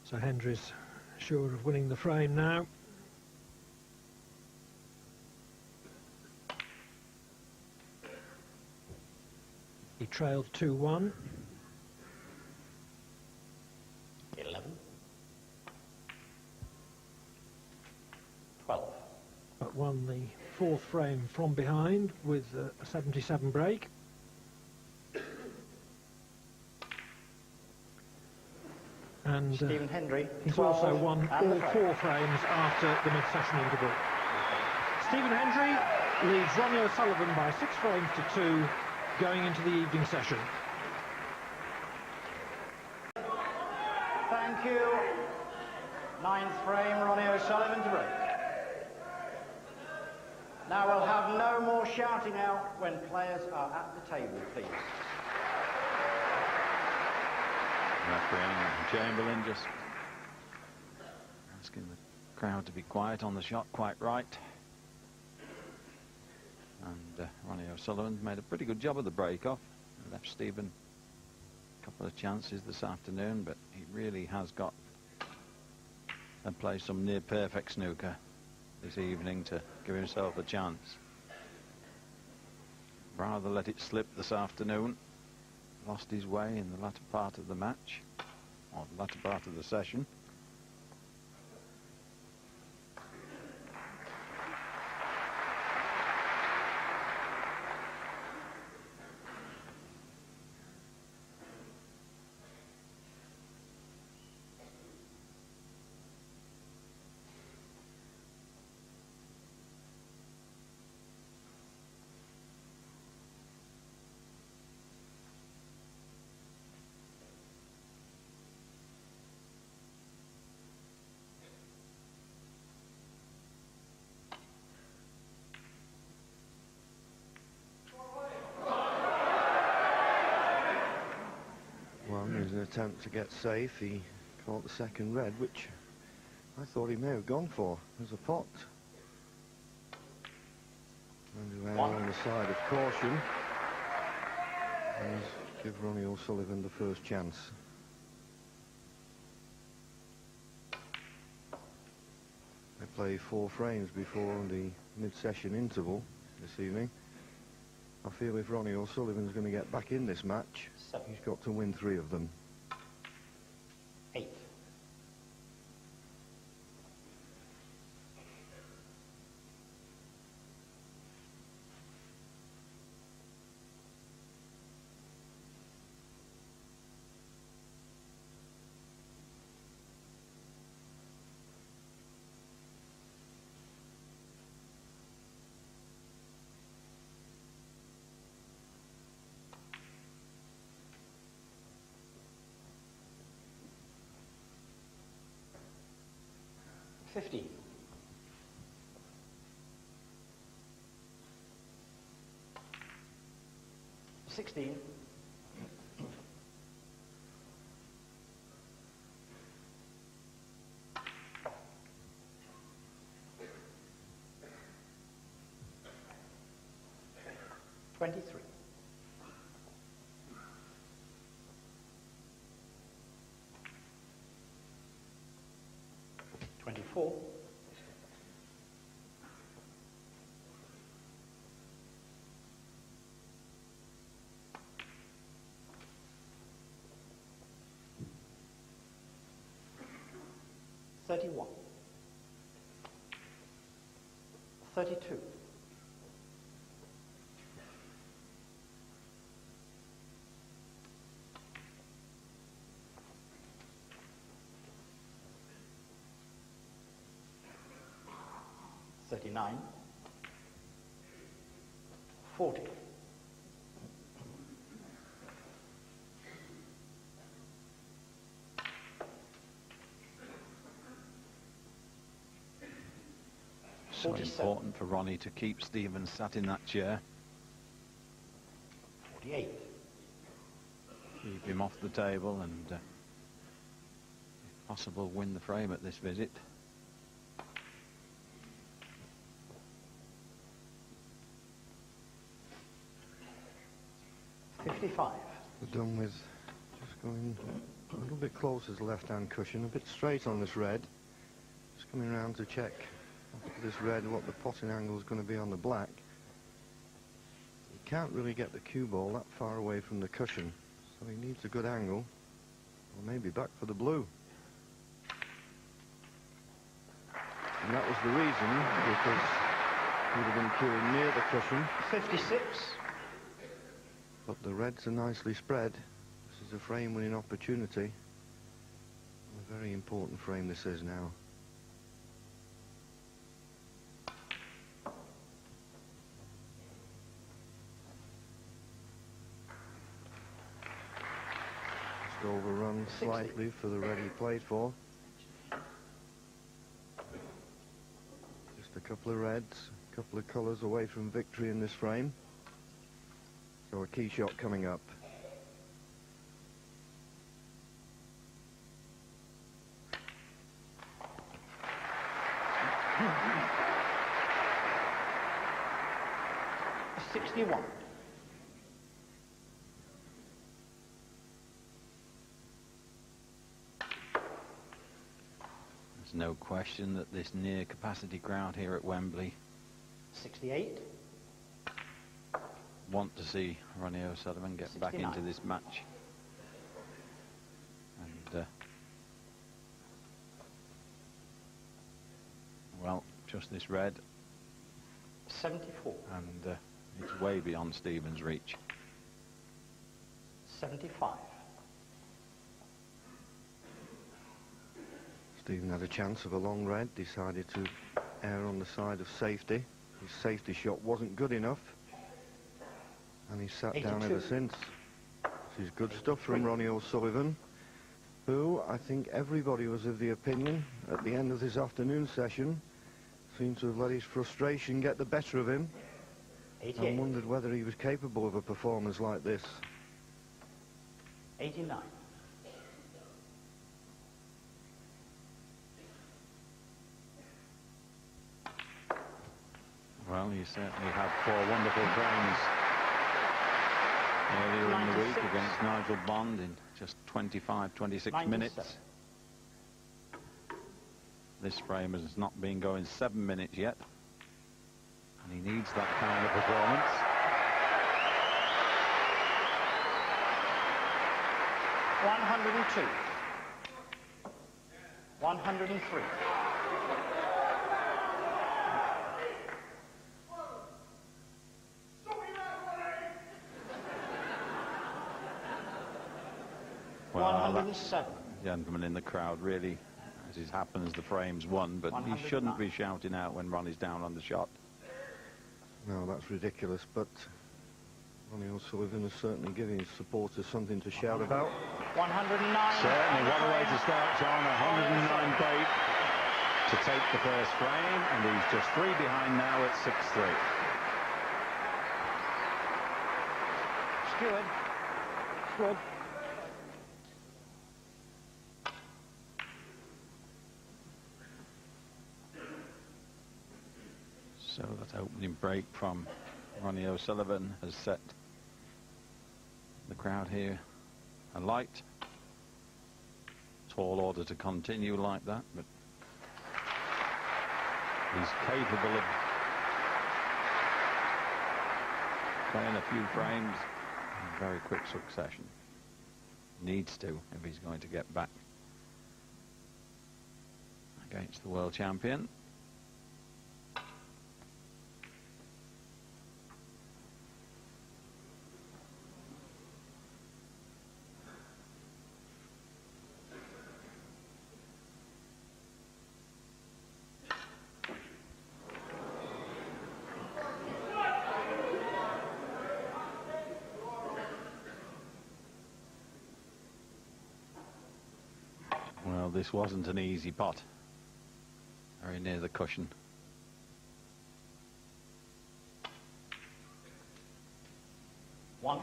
Speaker 7: So Hendry's sure of winning the frame now. He trailed 2-1.
Speaker 4: 11. 12.
Speaker 7: But won the fourth frame from behind with a 77 break. And
Speaker 4: Stephen Hendry,
Speaker 7: he's
Speaker 4: 12,
Speaker 7: also won
Speaker 4: and
Speaker 7: all
Speaker 4: the frame.
Speaker 7: 4 frames after the mid-session interval. Stephen Hendry leads Ronnie O'Sullivan by 6 frames to 2 going into the evening session.
Speaker 4: Thank you. 9th frame, Ronnie O'Sullivan to break. Now we'll have no more shouting out when players are at the table, please.
Speaker 3: Referee Chamberlain just asking the crowd to be quiet on the shot, quite right. And Ronnie O'Sullivan made a pretty good job of the break-off. Left Stephen a couple of chances this afternoon, but he really has got and play some near-perfect snooker this evening to give himself a chance. Rather let it slip this afternoon. Lost his way in the latter part of the match, or the latter part of the session.
Speaker 6: attempt to get safe, he caught the second red, which I thought he may have gone for as a pot. And we are on the side of caution and give Ronnie O'Sullivan the first chance. They play 4 frames before the mid-session interval this evening. I feel if Ronnie O'Sullivan's going to get back in this match, he's got to win 3 of them.
Speaker 4: 8. $15. 16. 23. 24. 31. 32. 39. 40. 47.
Speaker 3: Important for Ronnie to keep Stevens sat in that chair.
Speaker 4: 48.
Speaker 3: Keep him off the table and, if possible, win the frame at this visit.
Speaker 4: 55.
Speaker 6: We're done with just going a little bit closer to the left-hand cushion, a bit straight on this red. Just coming around to check this red what the potting angle is going to be on the black. You can't really get the cue ball that far away from the cushion, so he needs a good angle, or maybe back for the blue. And that was the reason, because he would have been cueing near the cushion.
Speaker 4: 56.
Speaker 6: But the reds are nicely spread. This is a frame-winning opportunity. A very important frame this is now. Just overrun slightly for the red he played for. Just a couple of reds, a couple of colours away from victory in this frame. So a key shot coming up.
Speaker 4: $61.
Speaker 3: There's no question that this near capacity ground here at Wembley
Speaker 4: 68.
Speaker 3: want to see Ronnie O'Sullivan get
Speaker 4: 69.
Speaker 3: back into this match. And, well, just this red.
Speaker 4: 74.
Speaker 3: And it's way beyond Stevens' reach.
Speaker 4: 75.
Speaker 6: Stephen had a chance of a long red, decided to err on the side of safety. His safety shot wasn't good enough, and he's sat down
Speaker 4: 82.
Speaker 6: ever since. This is good stuff from Ronnie O'Sullivan, who I think everybody was of the opinion at the end of this afternoon session seemed to have let his frustration get the better of him
Speaker 4: 88.
Speaker 6: and wondered whether he was capable of a performance like this.
Speaker 4: 89.
Speaker 3: Well, you certainly had 4 wonderful frames earlier in the week
Speaker 4: 96.
Speaker 3: against Nigel Bond in just 25, 26
Speaker 4: 97.
Speaker 3: minutes. This frame has not been going 7 minutes yet, and he needs that kind of performance.
Speaker 4: $102. 103.
Speaker 3: Well,
Speaker 4: 107.
Speaker 3: Gentlemen in the crowd really, as it happens, the frame's won, but he shouldn't be shouting out when Ronnie's down on the shot.
Speaker 6: No, that's ridiculous, but Ronnie O'Sullivan is certainly giving his supporters something to shout about.
Speaker 4: 109.
Speaker 3: Certainly, what a way to start, John. 109 break to take the first frame, and he's just 3 behind now at 6-3.
Speaker 4: Steward. Steward.
Speaker 3: So that opening break from Ronnie O'Sullivan has set the crowd here alight. Tall order to continue like that, but he's capable of playing a few frames in very quick succession. Needs to if he's going to get back against the world champion. Well, this wasn't an easy pot. Very near the cushion.
Speaker 4: One.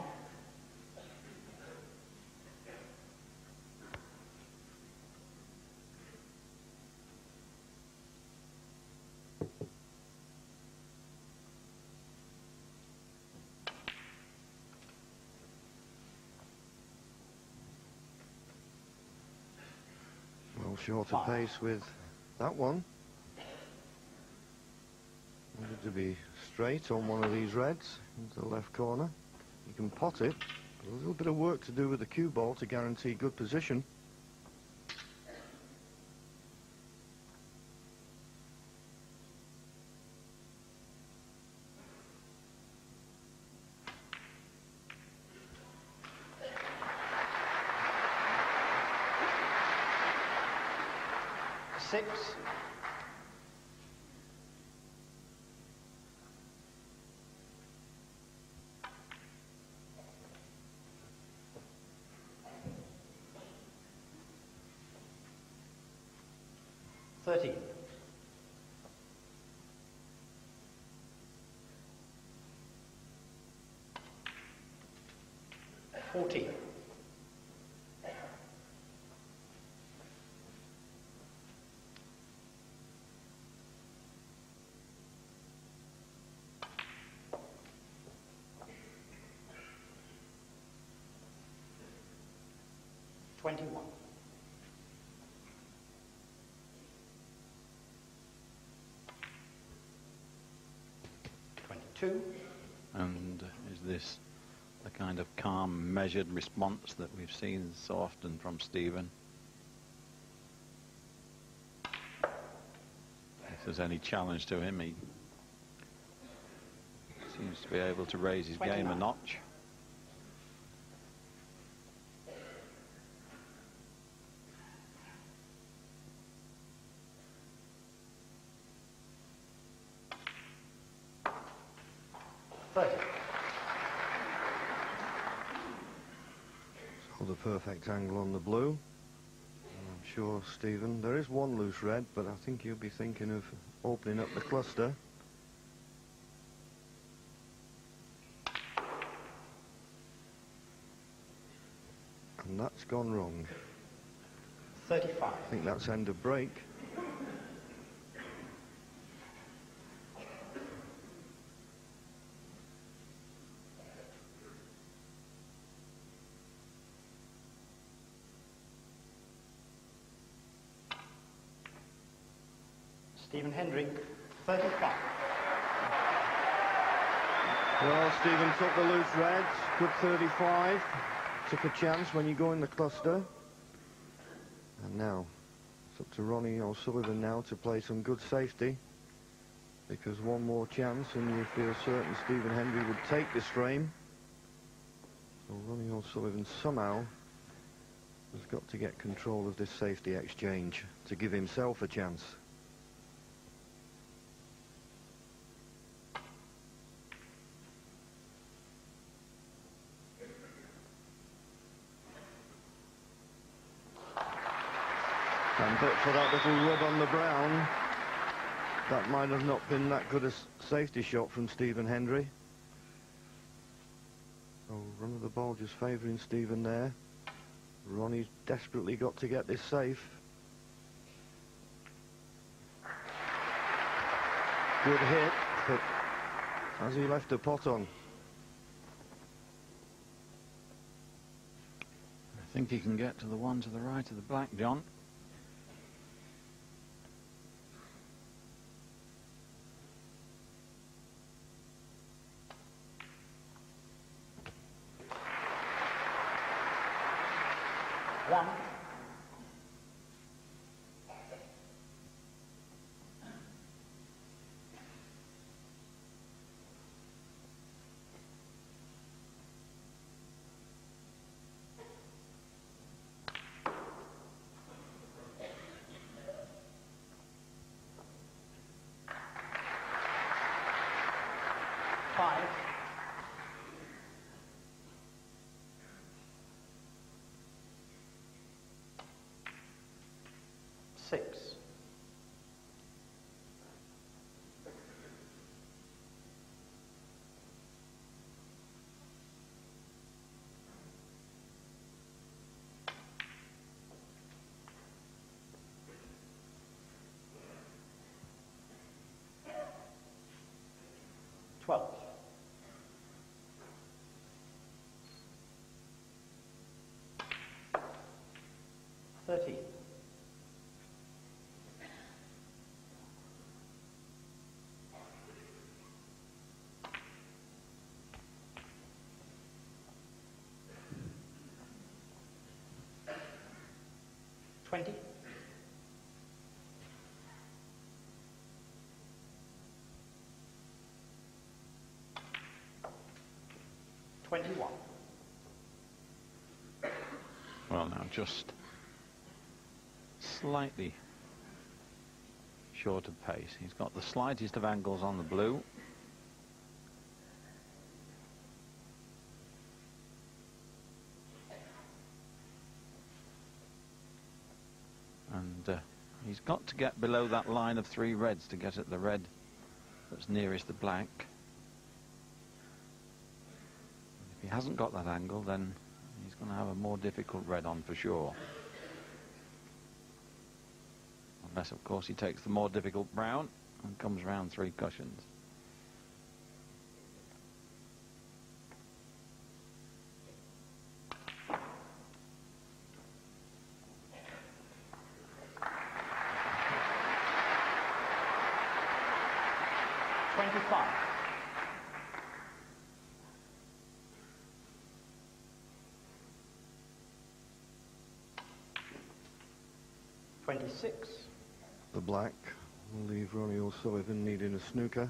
Speaker 6: Well, shorter pace with that one. Needed to be straight on one of these reds into the left corner. You can pot it, but a little bit of work to do with the cue ball to guarantee good position.
Speaker 4: Six. $13. 14. 21. 22.
Speaker 3: And is this the kind of calm, measured response that we've seen so often from Stephen? If there's any challenge to him, he seems to be able to raise his game a notch.
Speaker 6: So the perfect angle on the blue. I'm sure, Stephen, there is one loose red, but I think you'll be thinking of opening up the cluster. And that's gone wrong.
Speaker 4: 35.
Speaker 6: I think that's end of break.
Speaker 4: Stephen Hendry, 35.
Speaker 6: Well, Stephen took the loose reds, good 35. Took a chance when you go in the cluster. And now, it's up to Ronnie O'Sullivan now to play some good safety. Because one more chance and you feel certain Stephen Hendry would take this frame. So Ronnie O'Sullivan somehow has got to get control of this safety exchange to give himself a chance. And but for that little rub on the brown, that might have not been that good a safety shot from Stephen Hendry. So run of the ball just favouring Stephen there. Ronnie's desperately got to get this safe. Good hit, but has he left a pot on?
Speaker 3: I think he can get to the one to the right of the black, John.
Speaker 4: One. Five. 6. Twelve. 13. 20. 21.
Speaker 3: Well, now just slightly short of pace. He's got the slightest of angles on the blue. And he's got to get below that line of 3 reds to get at the red that's nearest the black. If he hasn't got that angle, then he's going to have a more difficult red on for sure. Unless, of course, he takes the more difficult brown and comes round 3 cushions.
Speaker 6: The black will leave Ronnie O'Sullivan needing a snooker.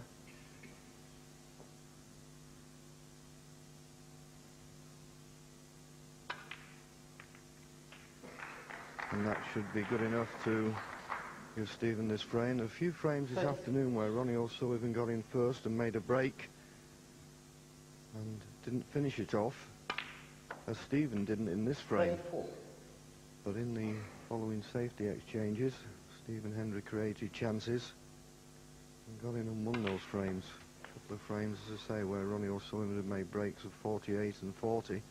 Speaker 6: And that should be good enough to give Stephen this frame. A few frames this afternoon where Ronnie O'Sullivan got in first and made a break and didn't finish it off, as Stephen didn't in this frame.
Speaker 4: 34.
Speaker 6: But in the following safety exchanges, Stephen Hendry created chances and got in and won those frames. A couple of frames, as I say, where Ronnie O'Sullivan had made breaks of 48 and 40.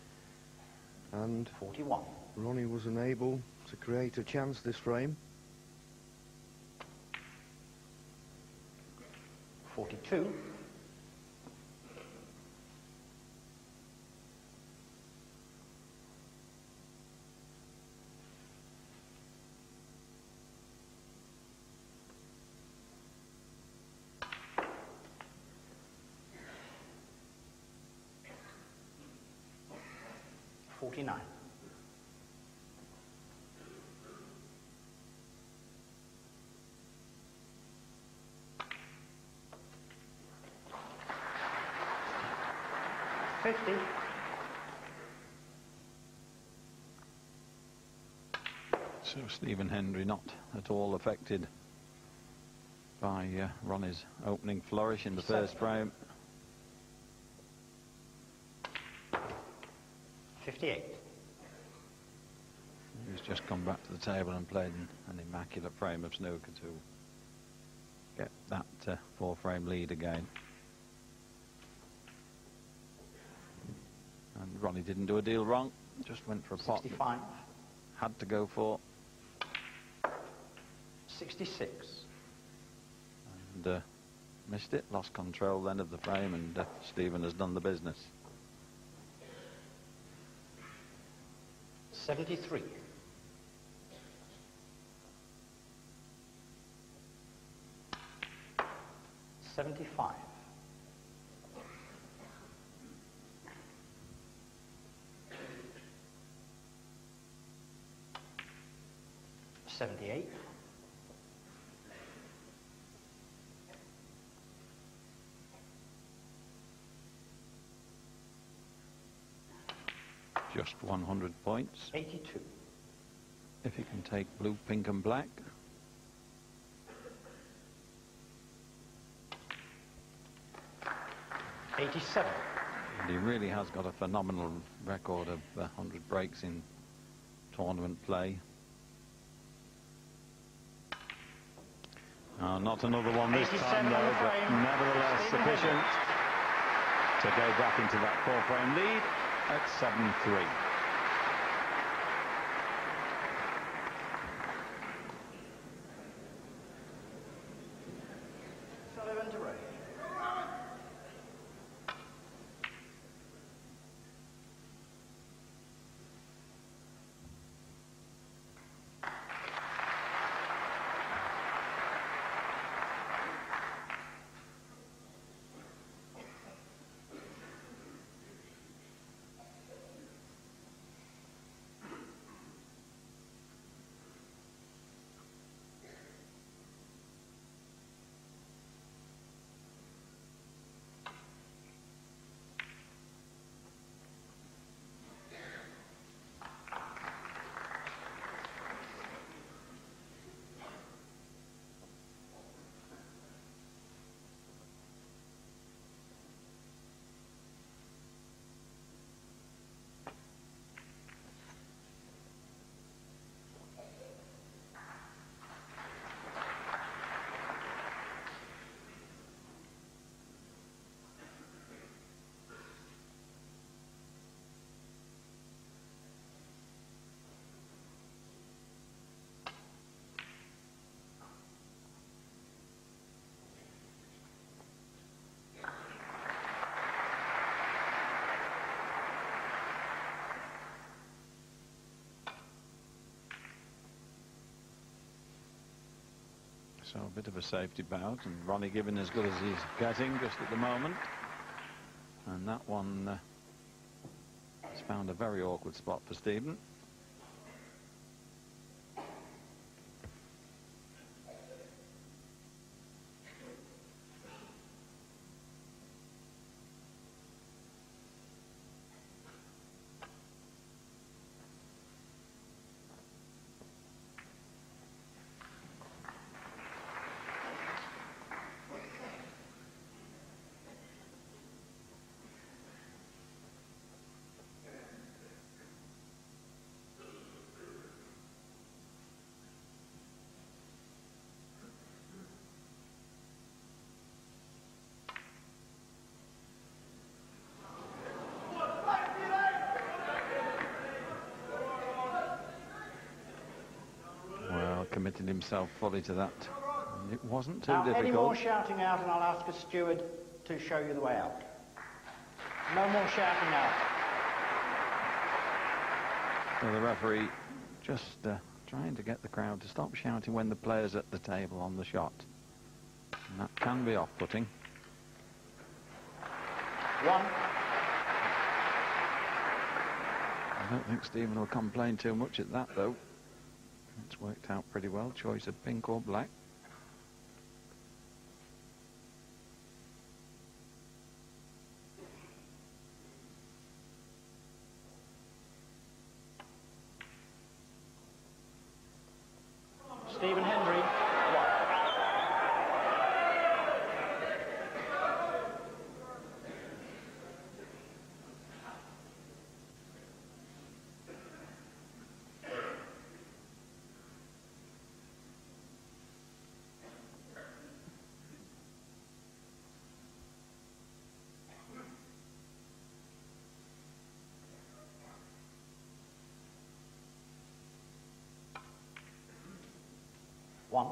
Speaker 6: And
Speaker 4: 41.
Speaker 6: Ronnie was unable to create a chance this frame.
Speaker 4: 42.
Speaker 6: 42.
Speaker 4: 49. $50.
Speaker 3: So Stephen Hendry not at all affected by Ronnie's opening flourish in the first frame.
Speaker 4: 58.
Speaker 3: He's just come back to the table and played an immaculate frame of snooker to get that 4-frame lead again. And Ronnie didn't do a deal wrong, just went for a pot.
Speaker 4: 65.
Speaker 3: Had to go for.
Speaker 4: 66.
Speaker 3: And missed it, lost control then of the frame, and Stephen has done the business.
Speaker 4: 73. 75. 78.
Speaker 3: 100 points.
Speaker 4: 82.
Speaker 3: If he can take blue, pink and black.
Speaker 4: 87.
Speaker 3: And he really has got a phenomenal record of 100 breaks in tournament play. Not another one this time though, but nevertheless sufficient to go back into that 4-frame lead at 7-3.
Speaker 4: Sullivan to Ray.
Speaker 3: So a bit of a safety bout, and Ronnie Gibbon as good as he's getting just at the moment. And that one has found a very awkward spot for Stephen. Committed himself fully to that. And it wasn't too difficult.
Speaker 4: Any more shouting out, and I'll ask a steward to show you the way out. No more shouting out.
Speaker 3: So the referee just trying to get the crowd to stop shouting when the player's at the table on the shot. And that can be off-putting.
Speaker 4: 1.
Speaker 3: don't think Stephen will complain too much at that, though. It's worked out pretty well. Choice of pink or black.
Speaker 4: Stephen Hendry, 1.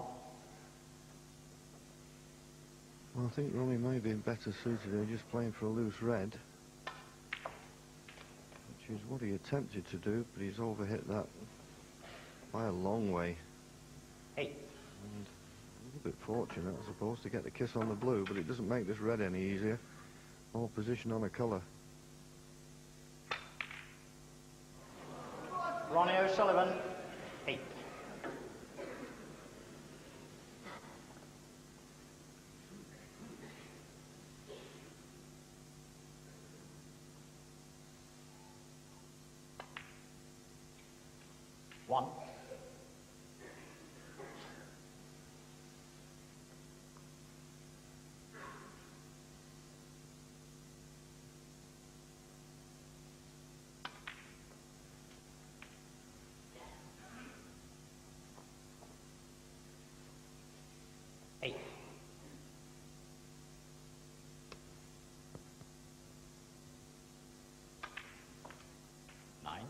Speaker 6: Well, I think Ronnie may be better suited here just playing for a loose red, which is what he attempted to do, but he's overhit that by a long way.
Speaker 4: 8.
Speaker 6: And a little bit fortunate, I suppose, to get the kiss on the blue, but it doesn't make this red any easier. More position on a colour.
Speaker 4: Ronnie O'Sullivan, 8. One. Eight. Nine.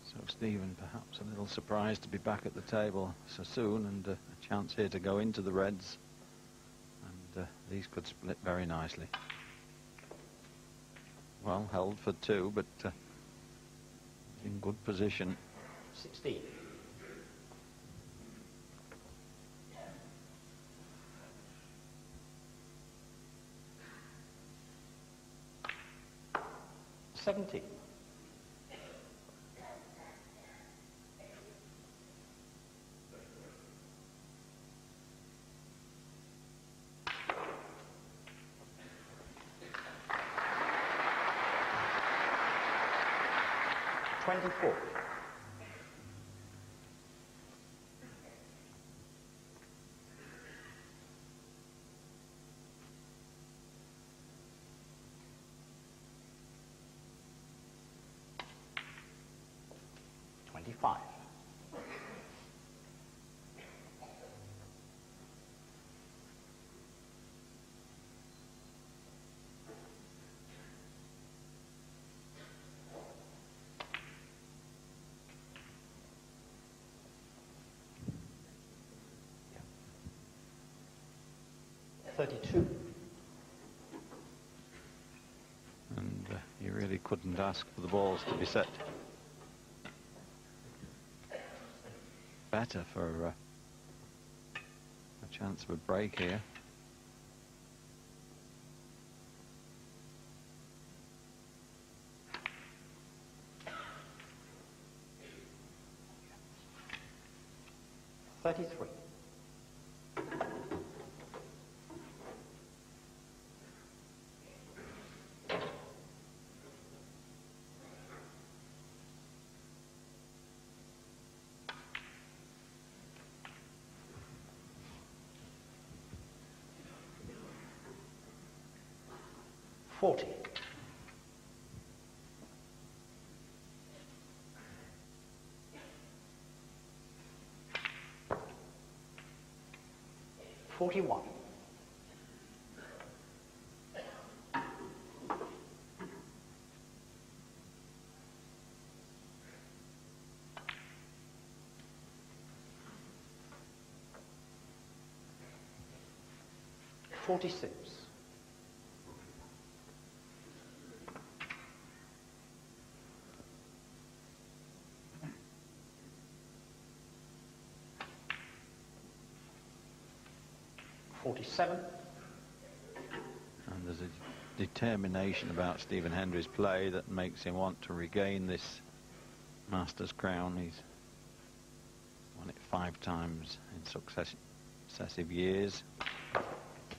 Speaker 3: So Stephen perhaps a little surprised to be back at the table so soon, and a chance here to go into the reds, and these could split very nicely. Well, held for 2, but in good position.
Speaker 4: 16. $17. 24. 25. 32.
Speaker 3: And you really couldn't ask for the balls to be set better for a chance of a break here.
Speaker 4: $33. 40. 41. 46. 47.
Speaker 3: And there's a determination about Stephen Hendry's play that makes him want to regain this Masters crown. He's won it 5 times in successive years.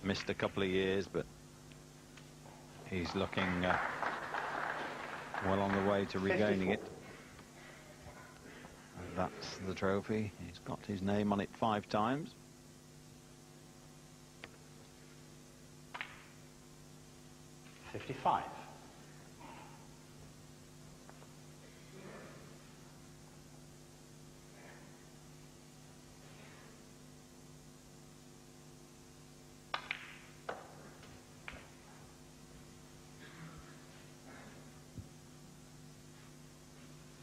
Speaker 3: Missed a couple of years, but he's looking well on the way to regaining it. And that's the trophy. He's got his name on it 5 times.
Speaker 4: $55.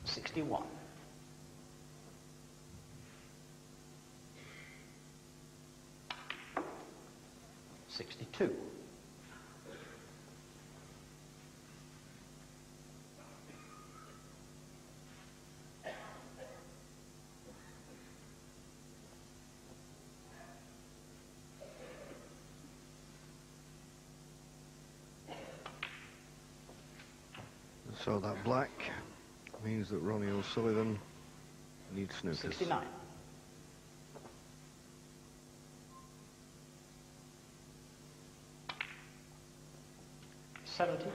Speaker 4: $61. $62.
Speaker 6: So that black means that Ronnie O'Sullivan needs snookers.
Speaker 4: 69. $70.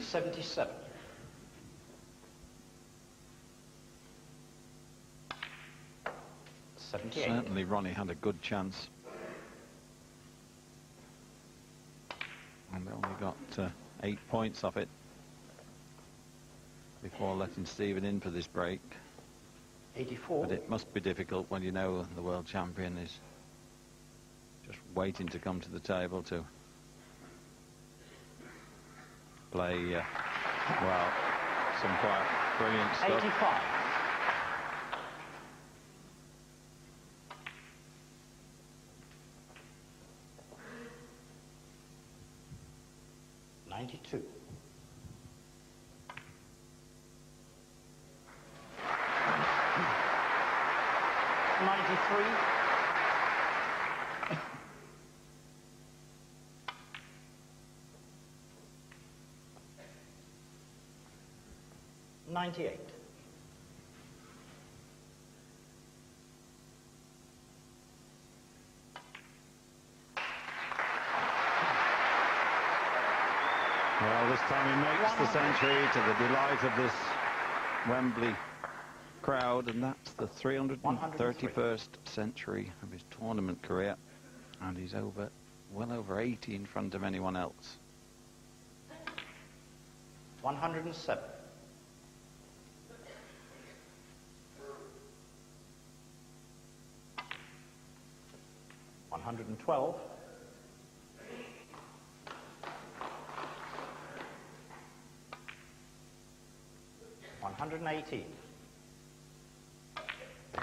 Speaker 4: $77.
Speaker 3: Certainly Ronnie had a good chance. And they only got 8 points off it before letting Stephen in for this break.
Speaker 4: 84.
Speaker 3: But it must be difficult when you know the world champion is just waiting to come to the table to play, well, some quite brilliant stuff.
Speaker 4: 85. $92. $93. $98.
Speaker 3: Well, this time he makes the century to the delight of this Wembley crowd, and that's the 331st century of his tournament career, and he's well over 80 in front of anyone else.
Speaker 4: 107. $112. $118.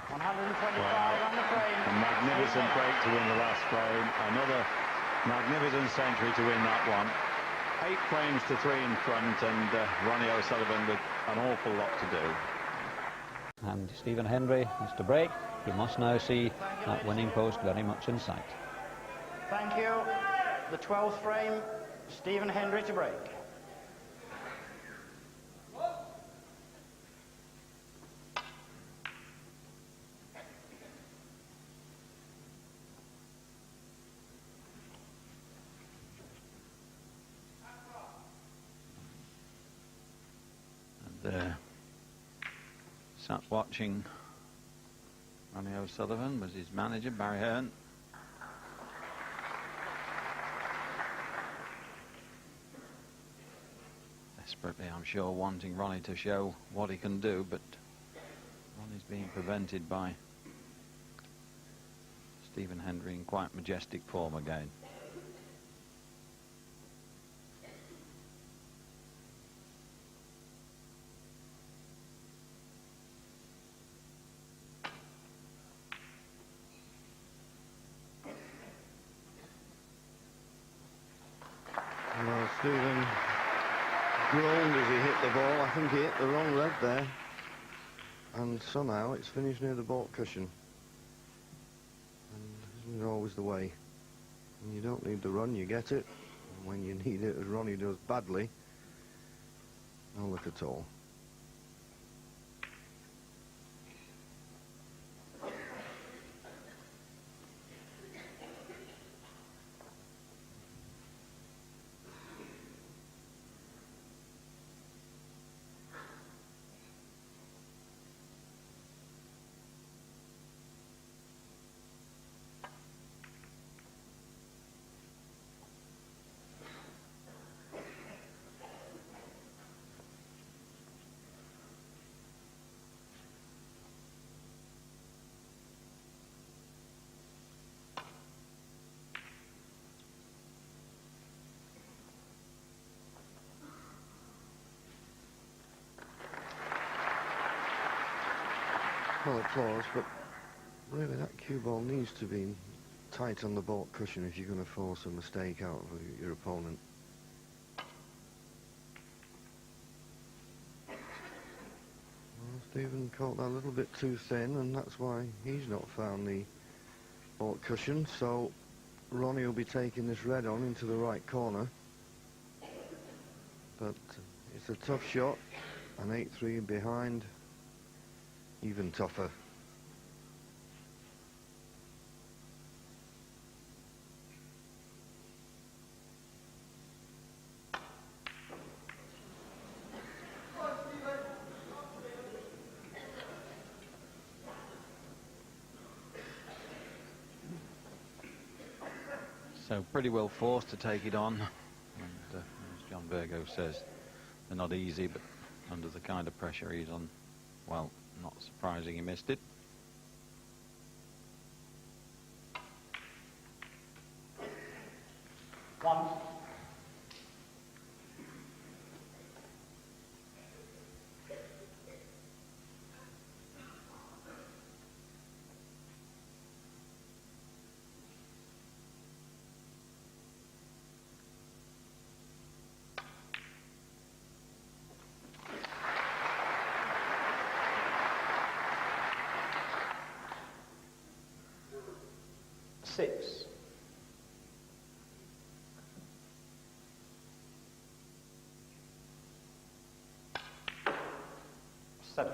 Speaker 4: $125 on the frame.
Speaker 3: A magnificent break to win the last frame. Another magnificent century to win that one. 8 frames to 3 in front, and Ronnie O'Sullivan with an awful lot to do.
Speaker 1: And Stephen Hendry has to break. He must now see that winning post very much in sight.
Speaker 4: Thank you. The 12th frame, Stephen Hendry to break.
Speaker 3: Sat watching Ronnie O'Sullivan was his manager, Barry Hearn. Desperately, I'm sure, wanting Ronnie to show what he can do, but Ronnie's being prevented by Stephen Hendry in quite majestic form again.
Speaker 6: Well, Stephen groaned as he hit the ball. I think he hit the wrong red there. And somehow it's finished near the baulk cushion. isn't always the way. When you don't need the run, you get it. And when you need it, as Ronnie does badly, no luck at all. Well, applause, but really that cue ball needs to be tight on the baulk cushion if you're going to force a mistake out of your opponent. Well, Stephen caught that a little bit too thin, and that's why he's not found the baulk cushion, so Ronnie will be taking this red on into the right corner. But it's a tough shot, an 8-3 behind, even tougher.
Speaker 3: So pretty well forced to take it on. And as John Virgo says, they're not easy, but under the kind of pressure he's on, well, not surprising he missed it.
Speaker 4: One. Six. Seven.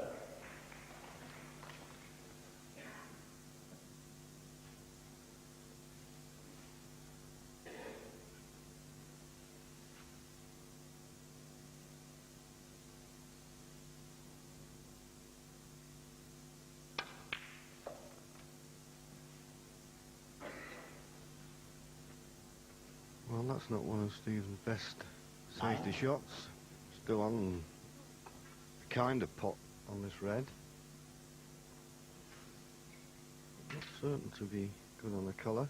Speaker 6: Well, that's not one of Stephen's best safety shots. Still on a kind of pot on this red. Not certain to be good on the colour.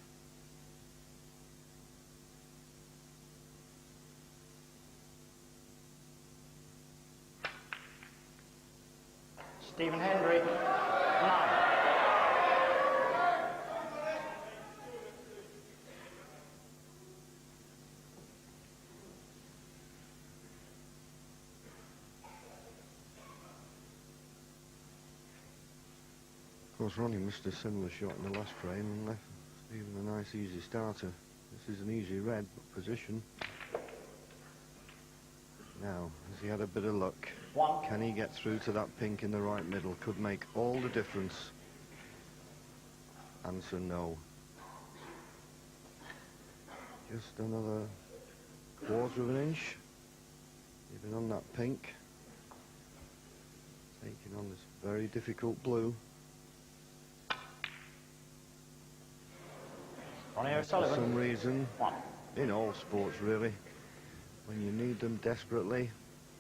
Speaker 4: Stephen Hendry. 9.
Speaker 6: Of course, Ronnie missed a similar shot in the last frame and left Stephen a nice easy starter. This is an easy red position. Now, has he had a bit of luck?
Speaker 4: One.
Speaker 6: Can he get through to that pink in the right middle? Could make all the difference. Answer no. Just another quarter of an inch. Even on that pink. Taking on this very difficult blue.
Speaker 4: Ronnie
Speaker 6: For
Speaker 4: O'Sullivan.
Speaker 6: some reason,
Speaker 4: 1.
Speaker 6: in all sports really, when you need them desperately,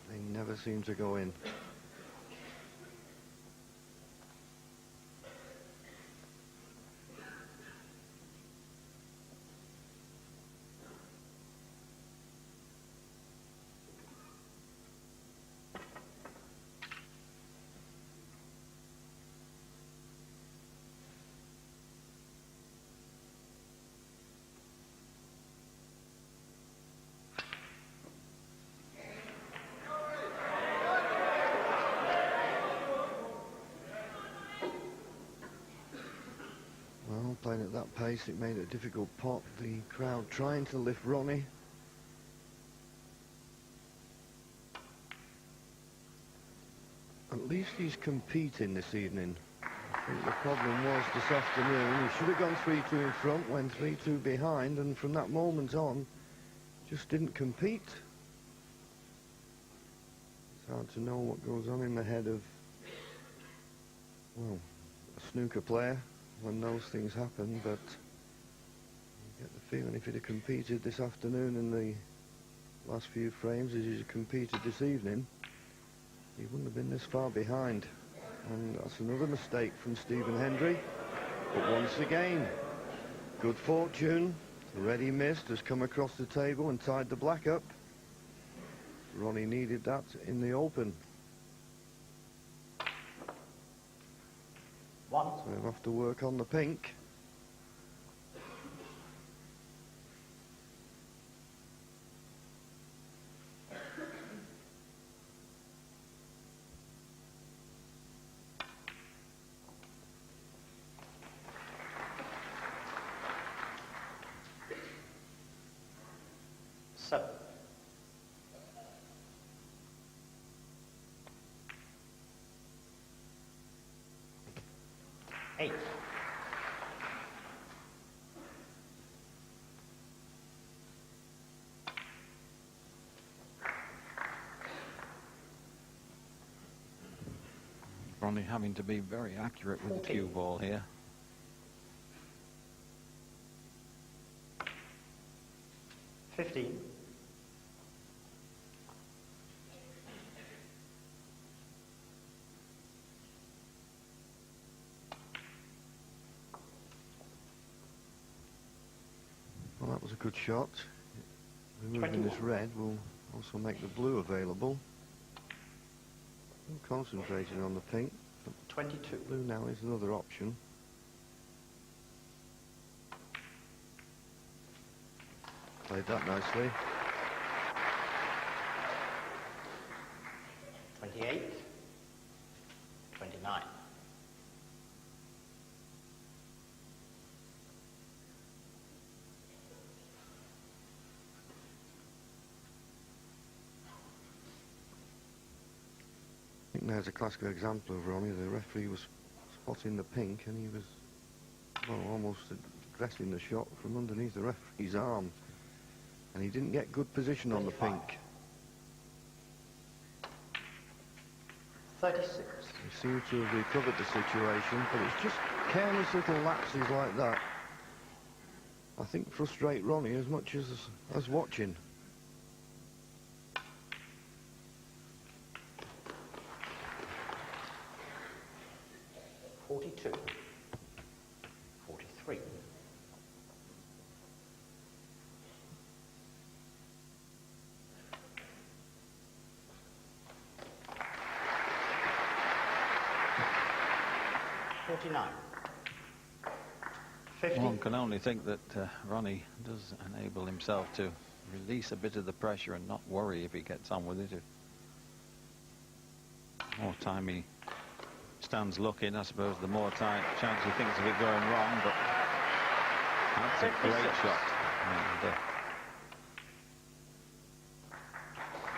Speaker 6: they never seem to go in. pace, it made it a difficult pot. The crowd trying to lift Ronnie. At least he's competing this evening. I think the problem was this afternoon, he should have gone 3-2 in front, went 3-2 behind, and from that moment on, just didn't compete. It's hard to know what goes on in the head of, well, a snooker player when those things happen, but I get the feeling if he'd have competed this afternoon in the last few frames as he's competed this evening, he wouldn't have been this far behind. And that's another mistake from Stephen Hendry. But once again, good fortune. The red he missed has come across the table and tied the black up. Ronnie needed that in the open. So he'll have to work on the pink.
Speaker 4: Seven. 8.
Speaker 3: Ronnie having to be very accurate with the cue ball here.
Speaker 4: 15.
Speaker 6: Well, that was a good shot. Removing this red will also make the blue available. I'm concentrating on the pink.
Speaker 4: 22.
Speaker 6: Blue now is another option. Played that nicely.
Speaker 4: 28. 29.
Speaker 6: I think there's a classical example of Ronnie. The referee was spotting the pink and he was, well, almost addressing the shot from underneath the referee's arm. And he didn't get good position on the pink.
Speaker 4: 36.
Speaker 6: He seemed to have recovered the situation, but it's just careless little lapses like that, I think, frustrate Ronnie as much as watching.
Speaker 4: Forty-two. 43. 49. 50.
Speaker 3: One can only think that Ronnie does enable himself to release a bit of the pressure and not worry if he gets on with it. The more time he stands looking, I suppose, the more chance he thinks of it going wrong, but that's a great shot.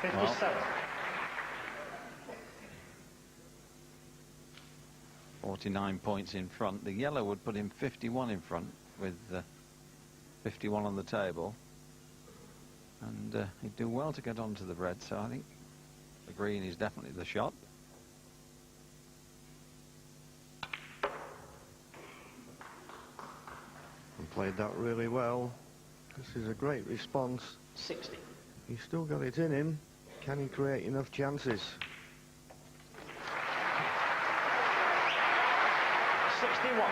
Speaker 3: And,
Speaker 4: 57.
Speaker 3: 49 points in front. The yellow would put him 51 in front with 51 on the table. And he'd do well to get onto the red, so I think the green is definitely the shot.
Speaker 6: And played that really well. This is a great response.
Speaker 4: 60.
Speaker 6: He's still got it in him. Can he create enough chances?
Speaker 4: 61.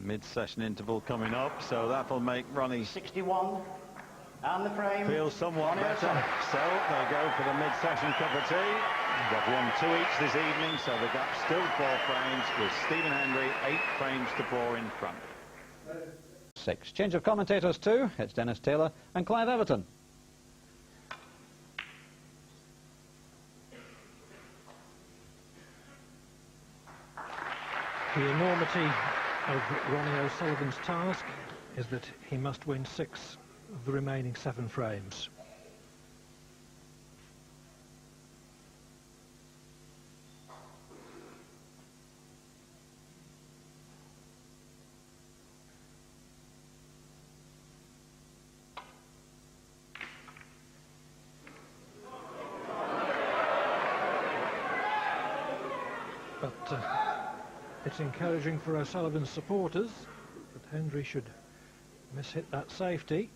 Speaker 3: Mid-session interval coming up, so that'll make Ronnie
Speaker 4: 61. And the frame.
Speaker 3: feel somewhat
Speaker 4: Ronnie
Speaker 3: better.
Speaker 4: O'Sullivan.
Speaker 3: So they go for the mid-session cup of tea. They've won 2 each this evening, so the gap's still 4 frames, with Stephen Hendry 8 frames to 4 in front.
Speaker 1: 6. Change of commentators too. It's Dennis Taylor and Clive Everton.
Speaker 7: The enormity of Ronnie O'Sullivan's task is that he must win 6 of the remaining 7 frames. But it's encouraging for O'Sullivan's supporters that Hendry should miss-hit that safety.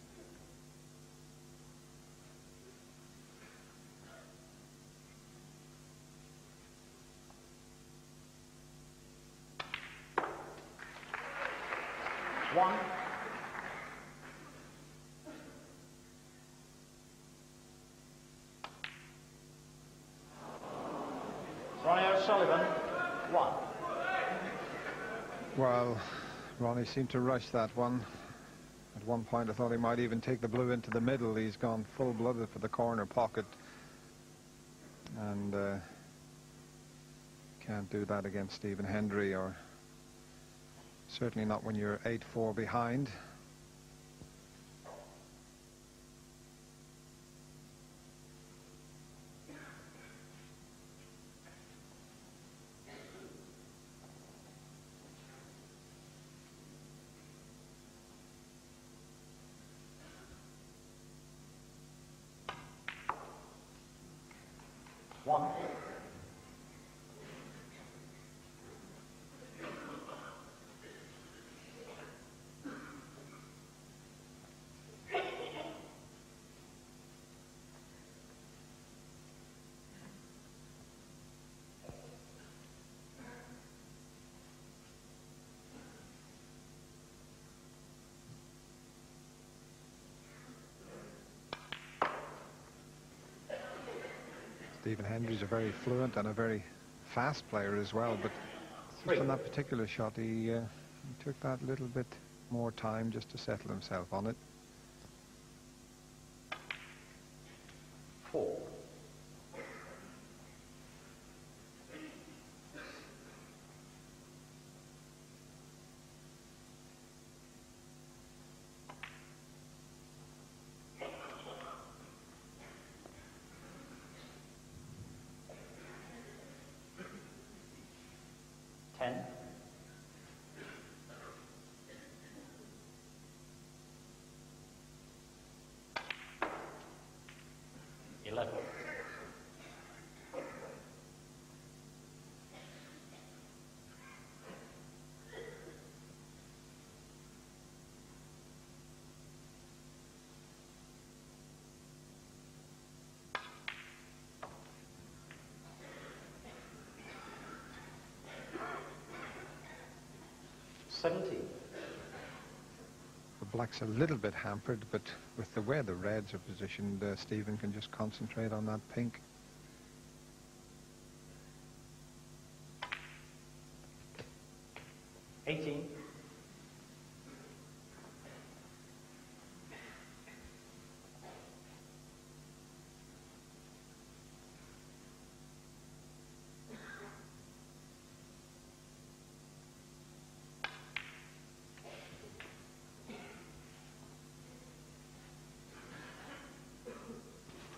Speaker 4: One. Ronnie O'Sullivan, 1.
Speaker 8: Well, Ronnie seemed to rush that one. At one point I thought he might even take the blue into the middle. He's gone full-blooded for the corner pocket. And can't do that against Stephen Hendry, or certainly not when you're 8-4 behind.
Speaker 4: One.
Speaker 8: Stephen Hendry's a very fluent and a very fast player as well, but just on that particular shot he took that little bit more time just to settle himself on it.
Speaker 4: 4. Ten. 11. 17.
Speaker 8: The black's a little bit hampered, but with the way the reds are positioned, Stephen can just concentrate on that pink.
Speaker 4: Eighteen.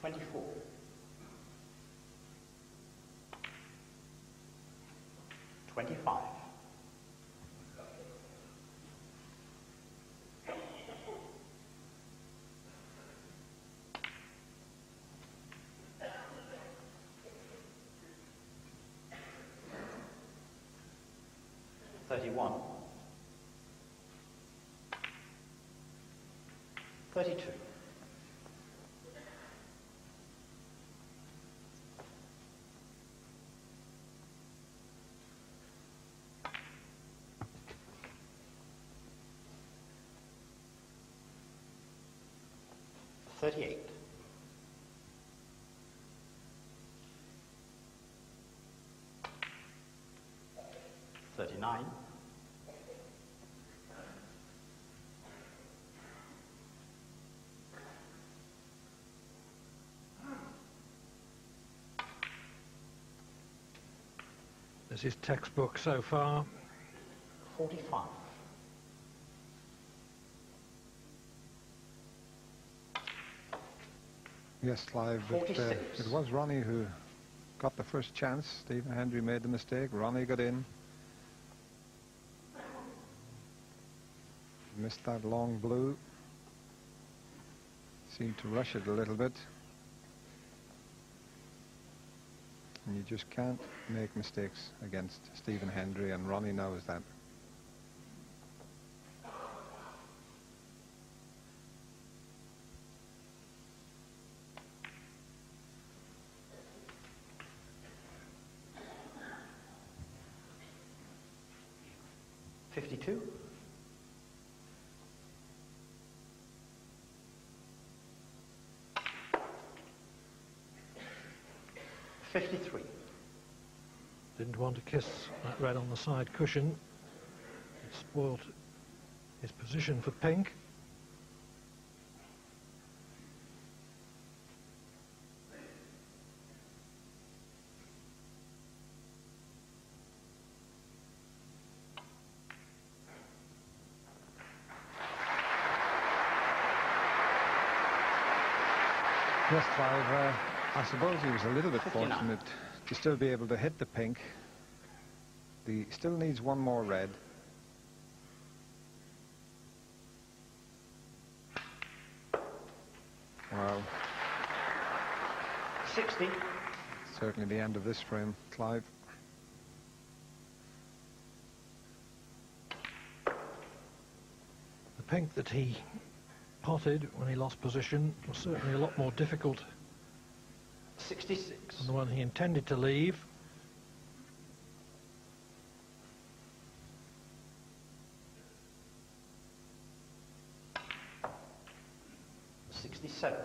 Speaker 4: 24. 25. 31. 32. 38. 39.
Speaker 7: 'This is textbook so far.
Speaker 4: 45.
Speaker 8: Yes, Clive, but
Speaker 4: 46.
Speaker 8: it was Ronnie who got the first chance. Stephen Hendry made the mistake. Ronnie got in. Missed that long blue. Seemed to rush it a little bit. And you just can't make mistakes against Stephen Hendry, and Ronnie knows that.
Speaker 4: $52. $53.
Speaker 7: Didn't want to kiss that red on the side cushion. It spoiled his position for pink.
Speaker 8: Yes, Clive, I suppose he was a little bit
Speaker 4: 59.
Speaker 8: fortunate to still be able to hit the pink. He still needs one more red. Wow.
Speaker 4: 60.
Speaker 8: Certainly the end of this frame, Clive.
Speaker 7: The pink that he potted when he lost position was certainly a lot more difficult
Speaker 4: 66.
Speaker 7: than the one he intended to leave.
Speaker 4: $67.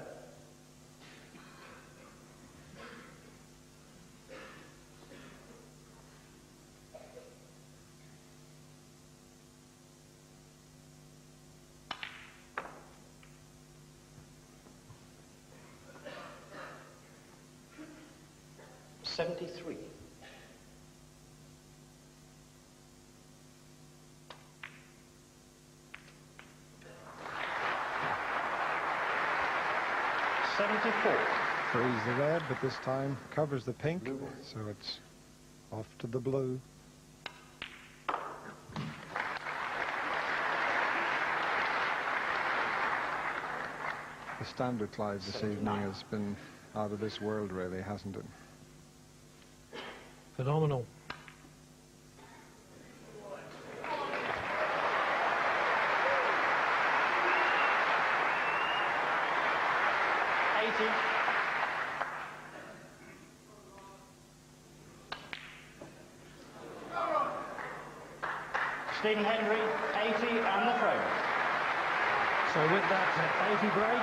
Speaker 4: $73. $74.
Speaker 8: Frees the red, but this time covers the pink, so it's off to the blue. The standard, Clive, this evening has been out of this world, really, hasn't it?
Speaker 7: Phenomenal.
Speaker 4: Stephen Hendry, 80 and the frame.
Speaker 7: So with that 80 break,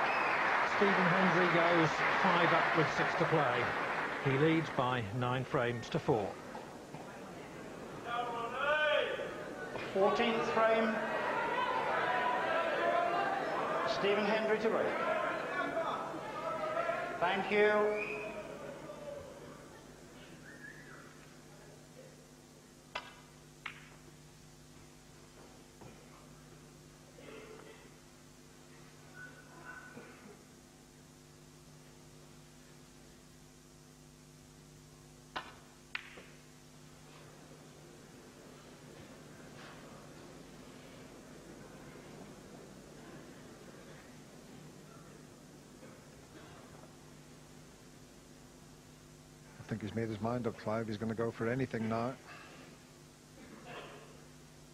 Speaker 7: Stephen Hendry goes 5 up with 6 to play. He leads by 9 frames to 4.
Speaker 4: 14th frame. Stephen Hendry to break. Thank you.
Speaker 8: I think he's made his mind up, Clive. He's going to go for anything now.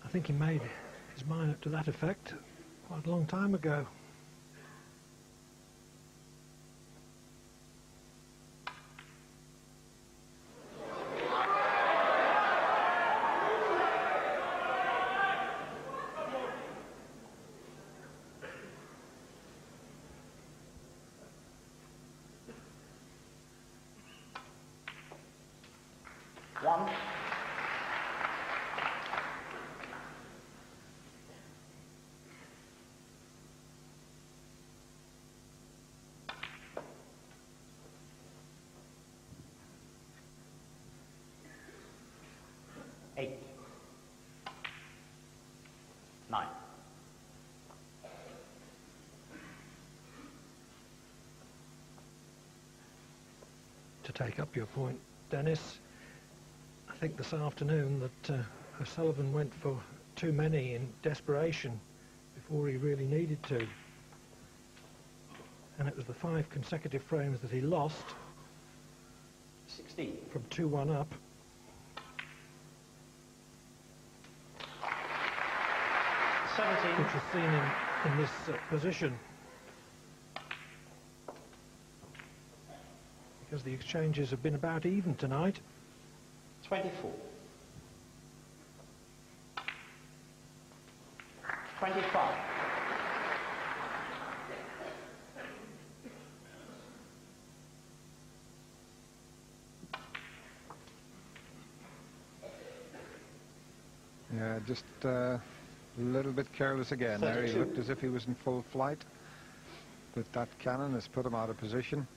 Speaker 7: I think he made his mind up to that effect quite a long time ago.
Speaker 4: One. Eight. 9.
Speaker 7: To take up your point, Dennis, I think this afternoon that O'Sullivan went for too many in desperation before he really needed to. And it was the 5 consecutive frames that he lost
Speaker 4: 16.
Speaker 7: from 2-1 up.
Speaker 4: 17.
Speaker 7: Which was seen in this position. Because the exchanges have been about even tonight.
Speaker 4: 24. 25.
Speaker 8: Yeah, just a little bit careless again. There he
Speaker 4: 32.
Speaker 8: looked as if he was in full flight, but that cannon has put him out of position.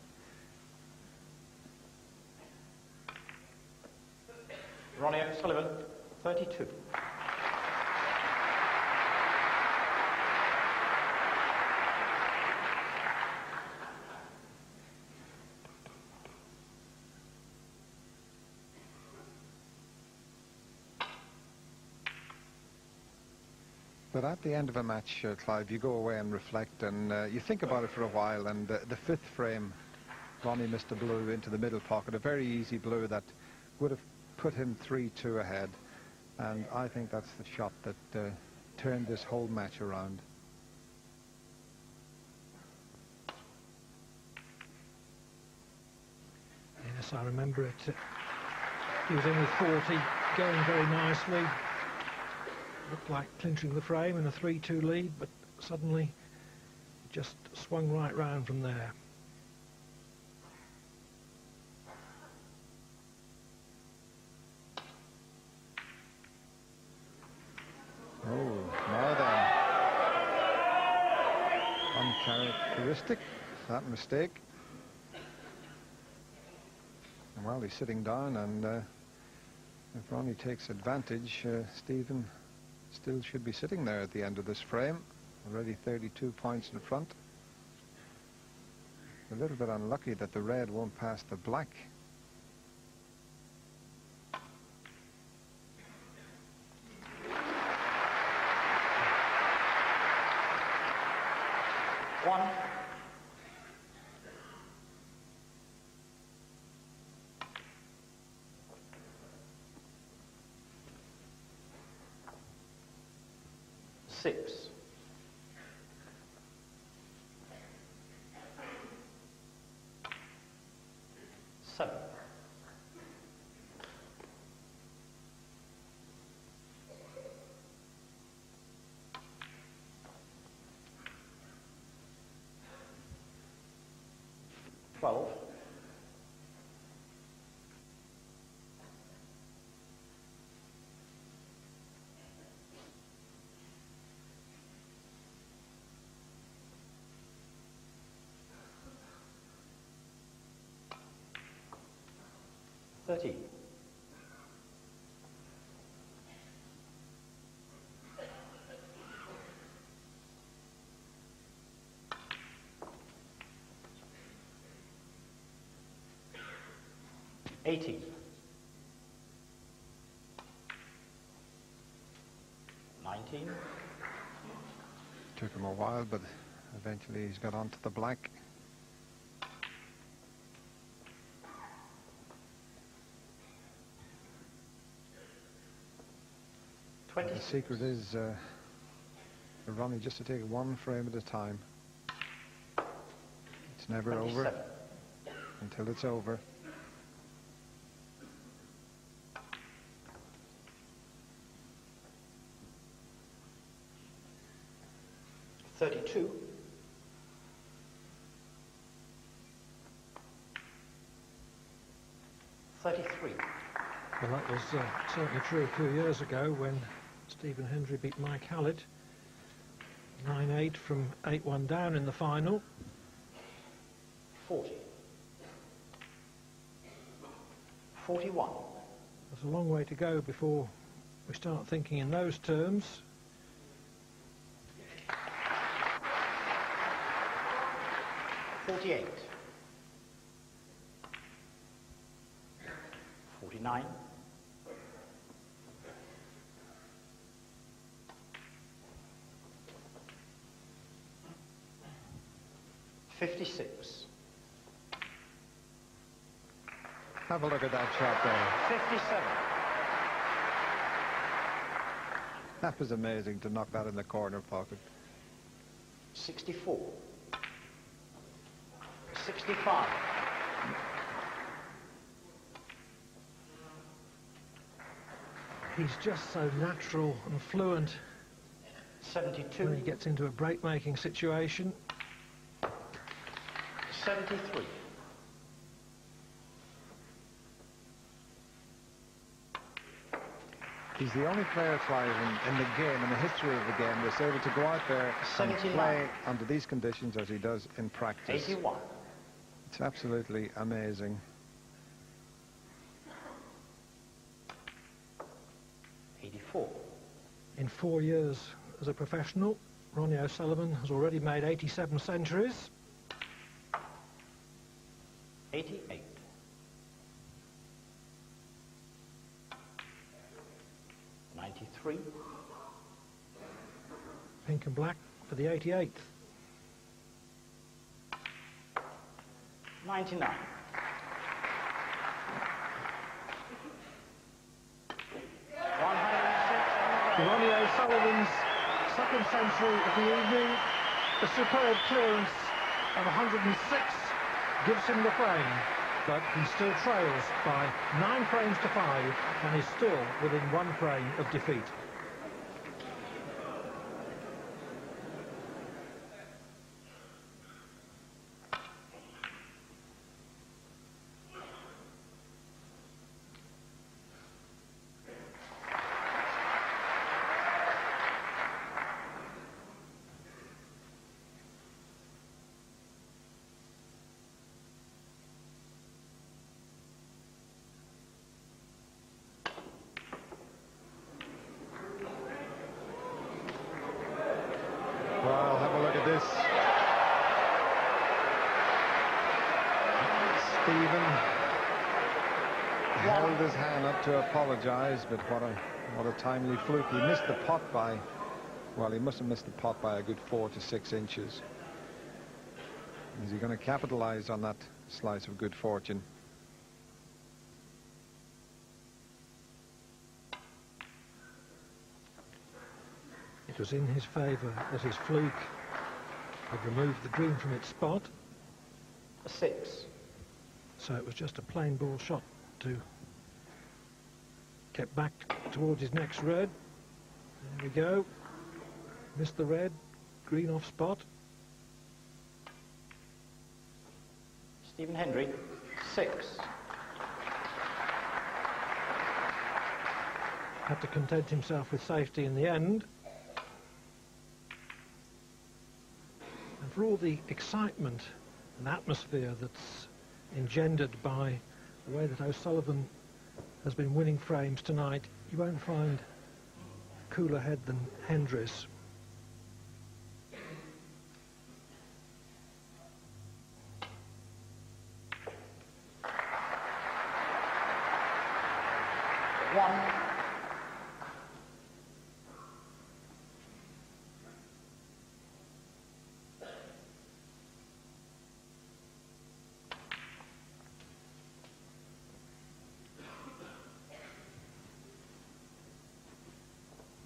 Speaker 4: Ronnie O'Sullivan, 32.
Speaker 8: But at the end of a match, Clive, you go away and reflect, and you think about it for a while, and the 5th frame, Ronnie missed a blue into the middle pocket, a very easy blue that would have put him 3-2 ahead, and I think that's the shot that turned this whole match around.
Speaker 7: Yes, I remember it. He was in with 40, going very nicely. Looked like clinching the frame in a 3-2 lead, but suddenly it just swung right round from there.
Speaker 8: Oh, now then. Uncharacteristic, that mistake. And while he's sitting down, and if Ronnie takes advantage, Stephen still should be sitting there at the end of this frame. Already 32 points in front. A little bit unlucky that the red won't pass the black.
Speaker 4: One. Six. Seven. Twelve. 13. 18. 19.
Speaker 8: Took him a while, but eventually he's got onto the black. The secret is for Ronnie just to take one frame at a time. It's never
Speaker 4: 27.
Speaker 8: over until it's over.
Speaker 4: 32. 33.
Speaker 7: Well, that was certainly true a few years ago when Stephen Hendry beat Mike Hallett 9-8 from 8-1 down in the final.
Speaker 4: 40. 41.
Speaker 7: There's a long way to go before we start thinking in those terms.
Speaker 4: 48. 49. 56.
Speaker 8: Have a look at that shot there.
Speaker 4: 57.
Speaker 8: That was amazing to knock that in the corner pocket.
Speaker 4: 64. 65.
Speaker 7: He's just so natural and fluent
Speaker 4: 72.
Speaker 7: when he gets into a break-making situation.
Speaker 4: 73.
Speaker 8: He's the only player, Clive, in the game, in the history of the game, that's able to go out there and
Speaker 4: 79.
Speaker 8: play under these conditions as he does in practice.
Speaker 4: 81.
Speaker 8: It's absolutely amazing.
Speaker 4: 84.
Speaker 7: In 4 years as a professional, Ronnie O'Sullivan has already made 87 centuries.
Speaker 4: 88. 93.
Speaker 7: Pink and black for the 88th.
Speaker 4: 99. 106.
Speaker 7: Ronnie O'Sullivan's second century of the evening. A superb clearance of 106 gives him the frame, but he still trails by 9 frames to 5 and is still within 1 frame of defeat.
Speaker 8: Well, have a look at this. Stephen held his hand up to apologise, but what a timely fluke. He missed the pot by, well, he must have missed the pot by a good 4 to 6 inches. Is he going to capitalise on that slice of good fortune?
Speaker 7: It was in his favour that his fluke had removed the green from its spot,
Speaker 4: 6.
Speaker 7: so it was just a plain ball shot to get back towards his next red. There we go. Missed the red, green off spot.
Speaker 4: Stephen Hendry, 6.
Speaker 7: Had to content himself with safety in the end. And for all the excitement and atmosphere that's engendered by the way that O'Sullivan has been winning frames tonight, you won't find a cooler head than Hendry's.
Speaker 4: One.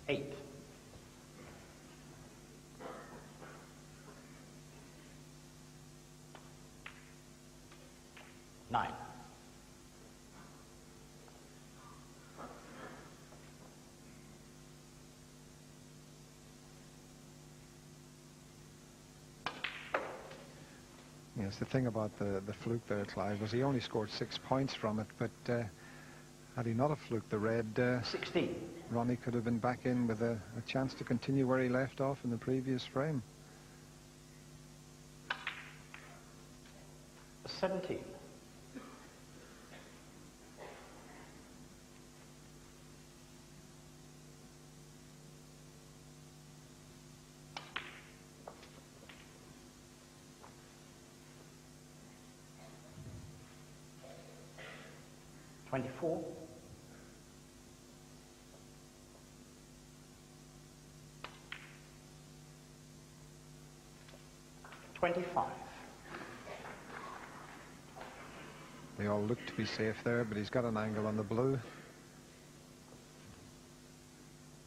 Speaker 4: 8. 9.
Speaker 8: 'Yes, the thing about the fluke there, Clive, was he only scored 6 points from it, but had he not have fluked the red,
Speaker 4: 16.
Speaker 8: Ronnie could have been back in with a chance to continue where he left off in the previous frame.
Speaker 4: 17. 18. 24. 25.
Speaker 8: They all look to be safe there, but he's got an angle on the blue.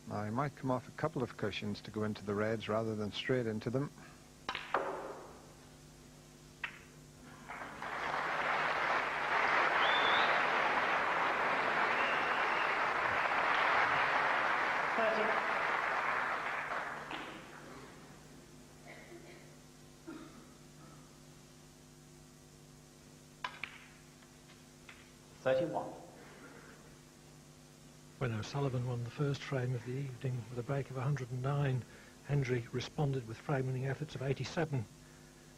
Speaker 8: Now, he might come off a couple of cushions to go into the reds rather than straight into them.
Speaker 7: When O'Sullivan won the first frame of the evening with a break of 109, Hendry responded with frame-winning efforts of 87 and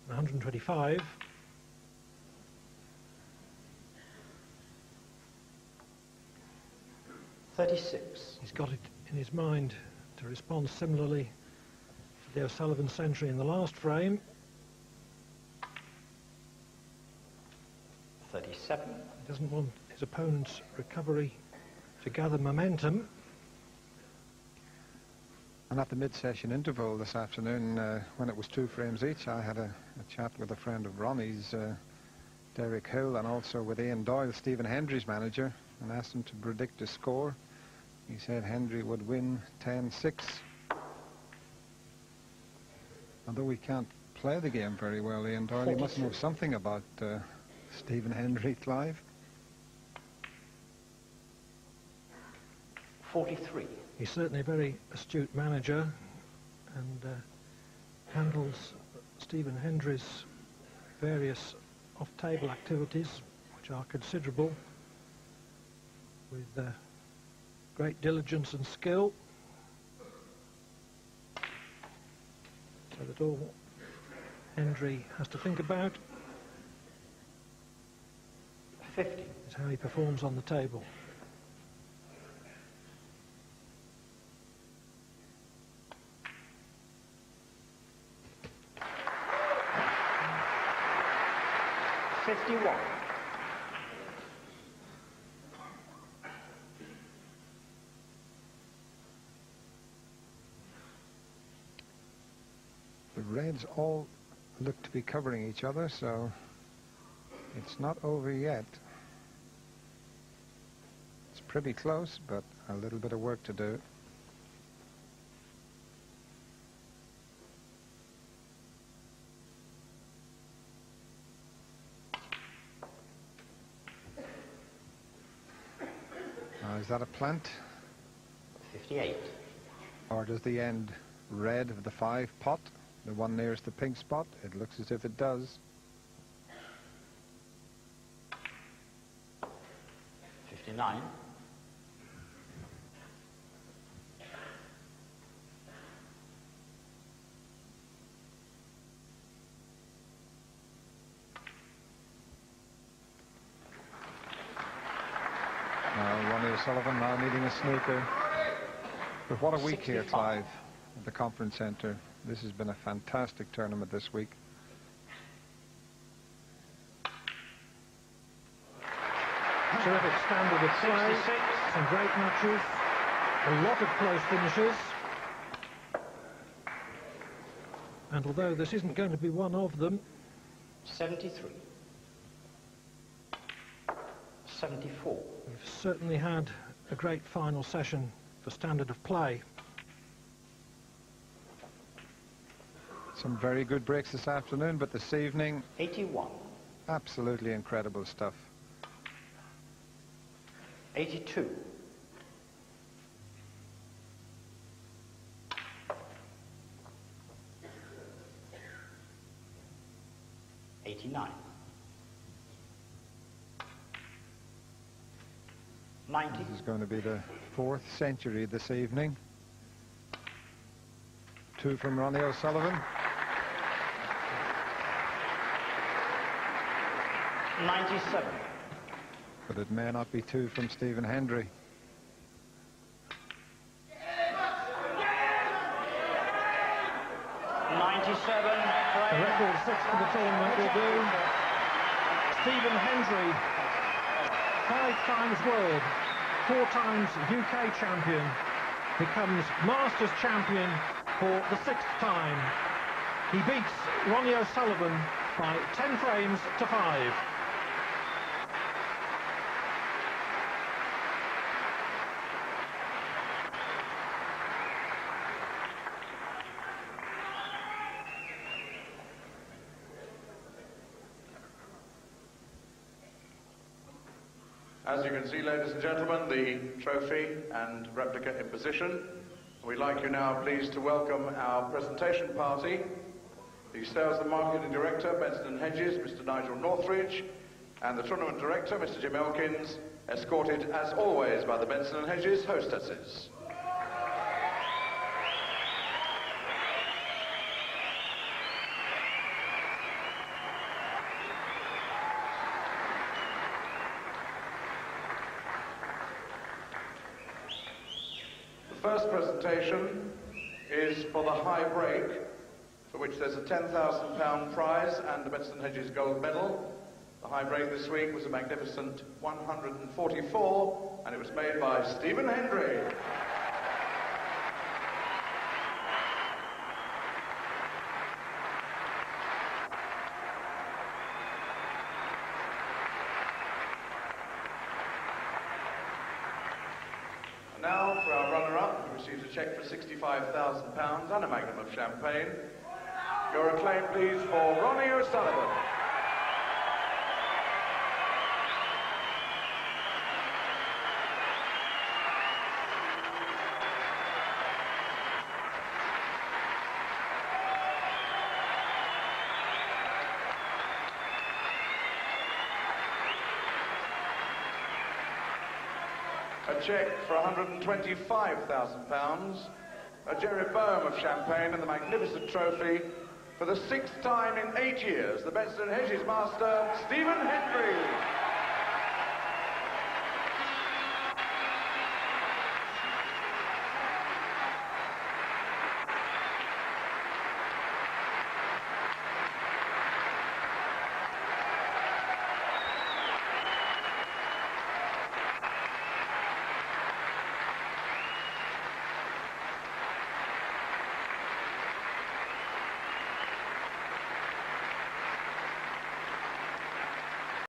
Speaker 7: 125. He's got it in his mind to respond similarly to the O'Sullivan century in the last frame.
Speaker 4: 37.
Speaker 7: He doesn't want his opponent's recovery to gather momentum.
Speaker 8: And at the mid-session interval this afternoon, when it was 2 frames each, I had a chat with a friend of Ronnie's, Derek Hill, and also with Ian Doyle, Stephen Hendry's manager, and asked him to predict a score. He said Hendry would win 10-6. Although we can't play the game very well, Ian Doyle, he must know something about Stephen Hendry, Clive.
Speaker 4: 43.
Speaker 7: He's certainly a very astute manager and handles Stephen Hendry's various off-table activities, which are considerable, with great diligence and skill, so that all Hendry has to think about
Speaker 4: 50.
Speaker 7: is how he performs on the table.
Speaker 4: 51.
Speaker 8: The reds all look to be covering each other, so it's not over yet. It's pretty close, but a little bit of work to do. Is that a plant?
Speaker 4: 58.
Speaker 8: Or does the end red of the 5 pot, the one nearest the pink spot? It looks as if it does.
Speaker 4: 59.
Speaker 8: 'Ronnie O'Sullivan now needing a snooker. But what a week 65. Here, Clive, at the Conference Centre. This has been a fantastic tournament this week.
Speaker 7: Terrific standard of play, some great matches, a lot of close finishes. And although this isn't going to be one of them,
Speaker 4: 73. 74.
Speaker 7: we've certainly had a great final session for standard of play.
Speaker 8: Some very good breaks this afternoon, but this evening,
Speaker 4: 81.
Speaker 8: Absolutely incredible stuff.
Speaker 4: 82. 89. 90.
Speaker 8: This is going to be the 4th century this evening. 2 from Ronnie O'Sullivan.
Speaker 4: 97.
Speaker 8: But it may not be 2 from Stephen Hendry.
Speaker 4: 97.
Speaker 7: A record 6 for the tournament will do. Stephen Hendry 5 times world, 4 times UK champion, becomes Masters champion for the 6th time. He beats Ronnie O'Sullivan by 10 frames to 5.
Speaker 2: As you can see, ladies and gentlemen, the trophy and replica in position. We'd like you now, please, to welcome our presentation party, the Sales and Marketing Director, Benson & Hedges, Mr. Nigel Northridge, and the Tournament Director, Mr. Jim Elkins, escorted, as always, by the Benson & Hedges hostesses. The first presentation is for the high break, for which there's a £10,000 prize and the Benson & Hedges gold medal. The high break this week was a magnificent 144, and it was made by Stephen Hendry. Now, for our runner-up, who receives a cheque for £65,000 and a magnum of champagne, your acclaim, please, for Ronnie O'Sullivan. A cheque for £125,000, a Jerry Boehm of champagne and the magnificent trophy for the 6th time in 8 years, the Benson & Hedges master, Stephen Hendry.